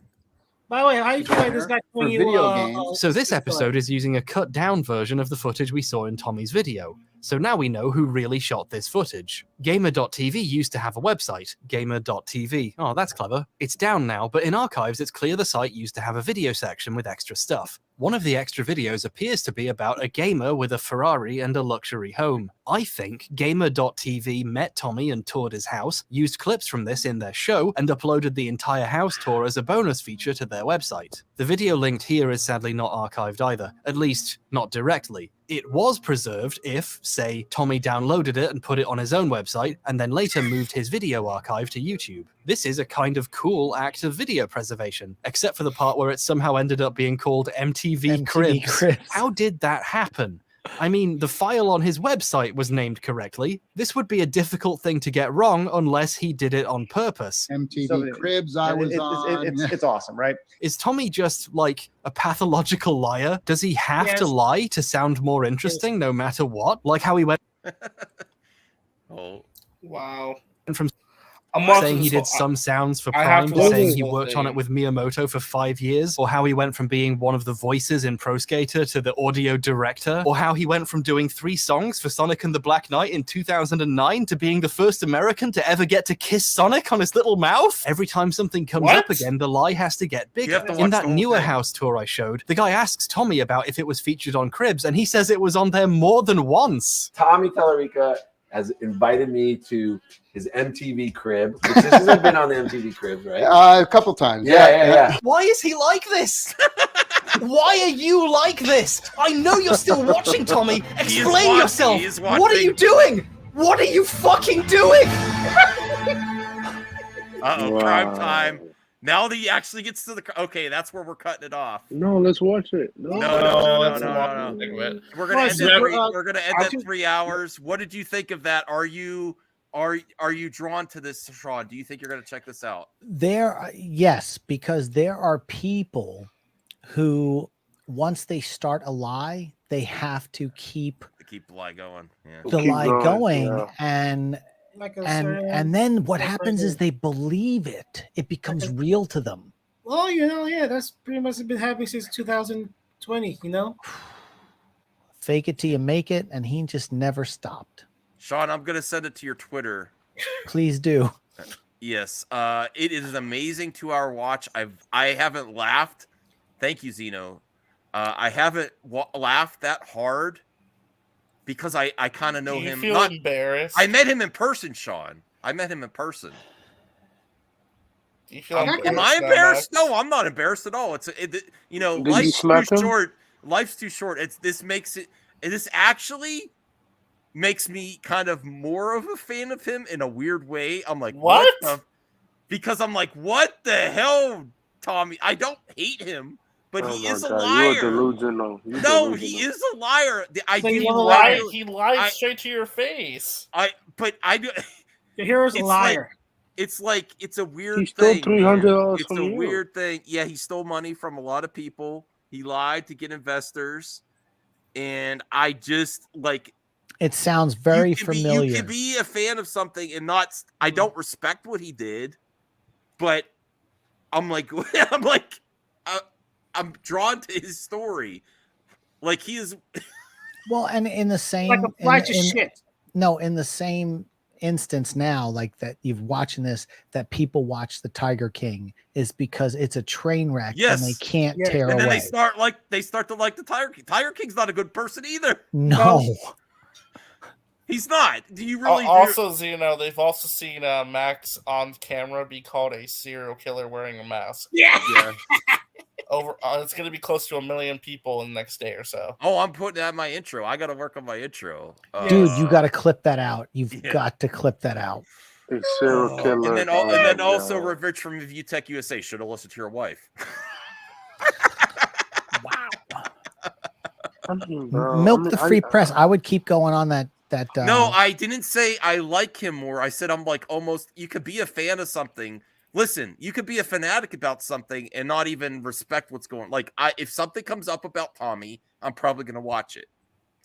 By the way, how do you feel like this guy for video games? So this episode is using a cut down version of the footage we saw in Tommy's video. So now we know who really shot this footage. Gamer.tv used to have a website, gamer.tv. Oh, that's clever. It's down now, but in archives it's clear the site used to have a video section with extra stuff. One of the extra videos appears to be about a gamer with a Ferrari and a luxury home. I think Gamer.tv met Tommy and toured his house, used clips from this in their show, and uploaded the entire house tour as a bonus feature to their website. The video linked here is sadly not archived either, at least not directly. It was preserved if, say, Tommy downloaded it and put it on his own website, and then later moved his video archive to YouTube. This is a kind of cool act of video preservation, except for the part where it somehow ended up being called MTV Cribs. How did that happen? I mean, the file on his website was named correctly. This would be a difficult thing to get wrong unless he did it on purpose. MTV Cribs I was on. It's awesome, right? Is Tommy just like a pathological liar? Does he have to lie to sound more interesting no matter what? Like how he went Wow. from I'm watching saying he this did whole- some sounds for I have Prime, to watch saying this he whole worked on thing. it with Miyamoto for 5 years, or how he went from being one of the voices in Pro Skater to the audio director, or how he went from doing 3 songs for Sonic and the Black Knight in 2009 to being the first American to ever get to kiss Sonic on his little mouth. Every time something comes up again, the lie has to get bigger. have to In watch that the whole newer thing. house tour I showed, the guy asks Tommy about if it was featured on Cribs, and he says it was on there more than once. Tommy Talarico has invited me to his MTV Crib, which this hasn't been on the MTV Crib, right? A couple times. Yeah. Why is he like this? Why are you like this? I know you're still watching, Tommy. Explain yourself. He is What are you watching. doing? What are you fucking doing? Prime time. Now that he actually gets to the okay, that's where we're cutting it off. No, let's watch it. No. let's watch it. We're gonna end at 3 hours. What did you think of that? Are you are you drawn to this, Sean? Do you think you're going to check this out? Yes, because there are people who once they start a lie, they have to keep the lie going. Yeah. the lie going, and Like a and certain- then what like happens right is they believe it. It becomes real to them. Well, yeah, that's pretty much been happening since 2020. Fake it till you make it, and he just never stopped. Sean, I'm going to send it to your Twitter. Please do. Yes. It is an amazing 2-hour watch. I haven't laughed. Thank you, Zeno. I haven't laughed that hard because I kind of know Do you him. feel embarrassed? I met him in person, Sean. I met him in person. Do you feel Am I embarrassed now, embarrassed? Max? No, I'm not embarrassed at all. Did you Life's smack too him? short. Life's too short. This actually makes me kind of more of a fan of him in a weird way. I'm like, What? Because I'm like, what the hell, Tommy? I don't hate him, but he is a You're liar. delusional. You're No, delusional. he is a liar. He lied straight to your face. I do. The hero's a It's liar. It's a weird He stole thing. $300 It's from a you. weird thing. Yeah, he stole money from a lot of people. He lied to get investors, and I just like. It sounds very You familiar. can be a fan of something and not. I don't respect what he did, but I'm like, I'm drawn to his story. Like he is. Well, and in the same Like a flash of shit. No, in the same instance now, like that you've watching this, that people watch the Tiger King is because it's a train wreck Yes, and they can't tear and then away. they start to like the Tiger King. Tiger King's not a good person either. No. He's not. Do you really? Also, Zeno, they've also seen Max on camera be called a serial killer wearing a mask. Yeah. It's going to be close to 1 million people in the next day or so. Oh, I'm putting that in my intro. I got to work on my intro. Dude, you got to clip that out. You've got to clip that out. A serial killer. And then also Rich from ViewTech USA should have listened to your wife. Milk the free press. I would keep going on that. No, I didn't say I like him more. I said I'm like almost. You could be a fan of something. Listen, you could be a fanatic about something and not even respect what's going. Like, if something comes up about Tommy, I'm probably going to watch it.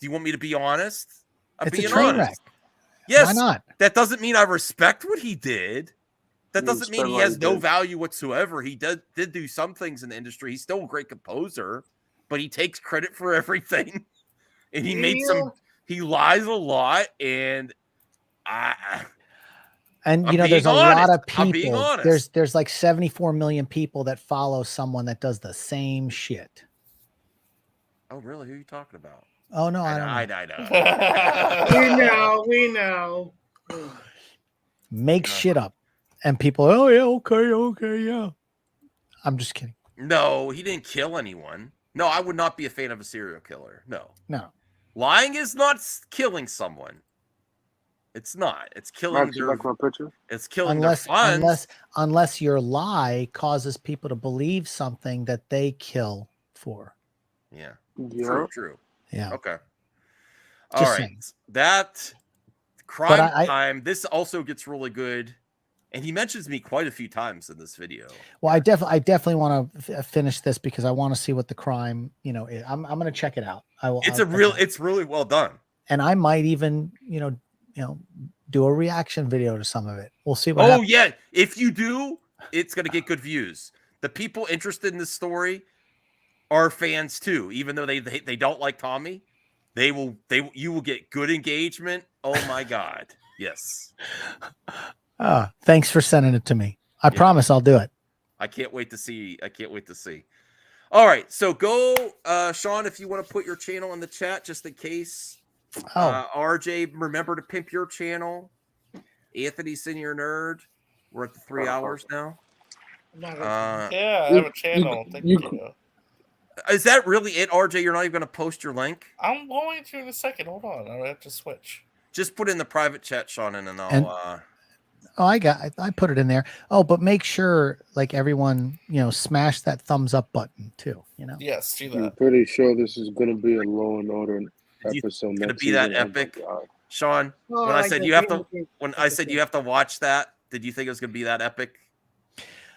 Do you want me to be honest? I'm It's a being train honest. wreck. Yes. Why not? That doesn't mean I respect what he did. That doesn't mean he has no did. value whatsoever. He did do some things in the industry. He's still a great composer, but he takes credit for everything. And he made some. He lies a lot, and And I'm there's a being lot honest. of I'm being people. honest. There's like 74 million people that follow someone that does the same shit. Oh, really? Who are you talking about? Oh no, I don't know. We know. Make shit up, and people. Oh yeah, okay, yeah. I'm just kidding. No, he didn't kill anyone. No, I would not be a fan of a serial killer. No. Lying is not killing someone. It's not. It's killing Max, you like my picture? It's killing Unless their funds. unless your lie causes people to believe something that they kill for. Yeah. Yeah. True. Yeah. Okay. All Just right. saying. That crime I- time. This also gets really good. And he mentions me quite a few times in this video. Well, I definitely want to finish this because I want to see what the crime, is. I'm going to check it out. It's really well done. And I might even, do a reaction video to some of it. We'll see what happens. Yeah. If you do, it's going to get good views. The people interested in this story are fans too, even though they don't like Tommy. You will get good engagement. Oh my God. Yes. Thanks for sending it to me. I promise I'll do it. I can't wait to see. All right. So go, Sean, if you want to put your channel in the chat, just in case. RJ, remember to pimp your channel. Anthony, Senior Nerd. We're at the 3 hours now. Yeah, I have a channel. Thank you. Is that really it, RJ? You're not even going to post your link? I'm going to in a second. Hold on. I have to switch. Just put in the private chat, Sean, and then I'll. I put it in there. Oh, but make sure, like everyone, smash that thumbs up button too. Yes, do I'm that. pretty sure this is going to be a Law and Order episode. It's going to be that epic. Sean, Oh, when I like said the you have game- to, when I said you have to watch that, did you think it was going to be that epic?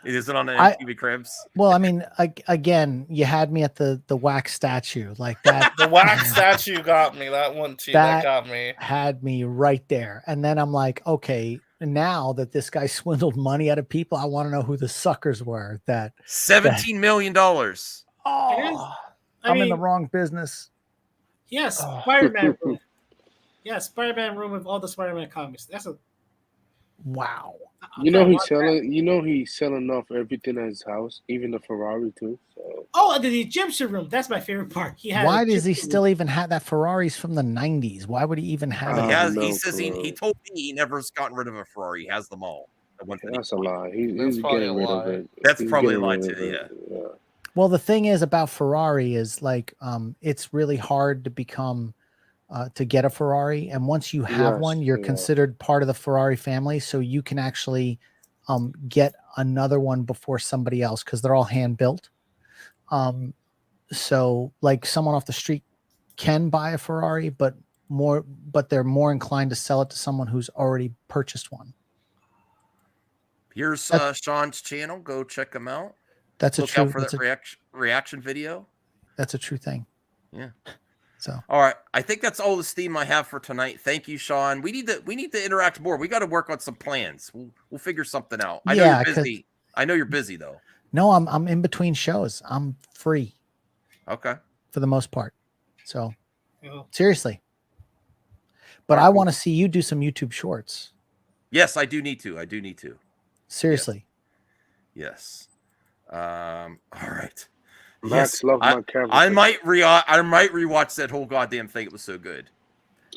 Is it on the I- MTV Cribs? Well, I mean, again, you had me at the wax statue like that. The wax statue got me. That one too. That got me. Had me right there. And then I'm like, okay, now that this guy swindled money out of people, I want to know who the suckers were. That $17 million. Oh, I'm in the wrong business. Yes, Oh. Spider-Man room. Yeah, Spider-Man room with all the Spider-Man comics. That's a wow. You know he's selling. You know he's selling off everything at his house, even the Ferrari too. So Oh, the Egyptian room. That's my favorite part. He had. Why does he still even have that? Ferrari's from the 90s. Why would he even have it? He says he told me he never has gotten rid of a Ferrari. He has them all. That's a lie. He's getting rid of it. That's He's probably a getting lie rid of too. it. Yeah. Well, the thing is about Ferrari is like it's really hard to become to get a Ferrari, and once you have Yes, one, you're yeah. considered part of the Ferrari family, so you can actually get another one before somebody else because they're all hand built. So like someone off the street can buy a Ferrari, but they're more inclined to sell it to someone who's already purchased one. Here's Sean's channel. Go check him out. That's a Look true. out for That's that a, reaction video. that's a true thing. Yeah. So all right, I think that's all the steam I have for tonight. Thank you, Sean. We need to interact more. We got to work on some plans. We'll figure something out. I know Yeah, you're 'cause- busy. I know you're busy though. No, I'm in between shows. I'm free Okay. for the most part. So Yeah. seriously. But I want to see you do some YouTube shorts. Yes, I do need to. Seriously. Yes. All right. Max loved my camera. I might rewatch that whole goddamn thing. It was so good.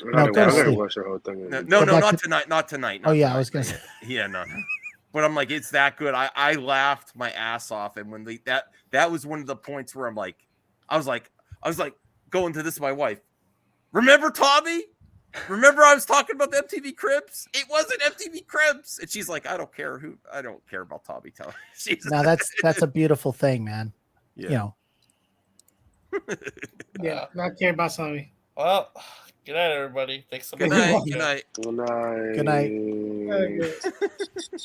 I No, go to gotta sleep. watch the whole thing. No, Go back not to- tonight. Not tonight. Oh not yeah, tonight. I was gonna say. Yeah, no. But I'm like, it's that good. I laughed my ass off, and when that was one of the points where I was like going to this with my wife. Remember Tommy? Remember I was talking about the MTV Cribs? It wasn't MTV Cribs, and she's like, I don't care about Tommy. Tell her. No, that's a beautiful thing, man. Yeah. You know. Yeah, not care about Tommy. Well, good night, everybody. Thanks so much. Good night. Good night. Good night. Good night. Very good.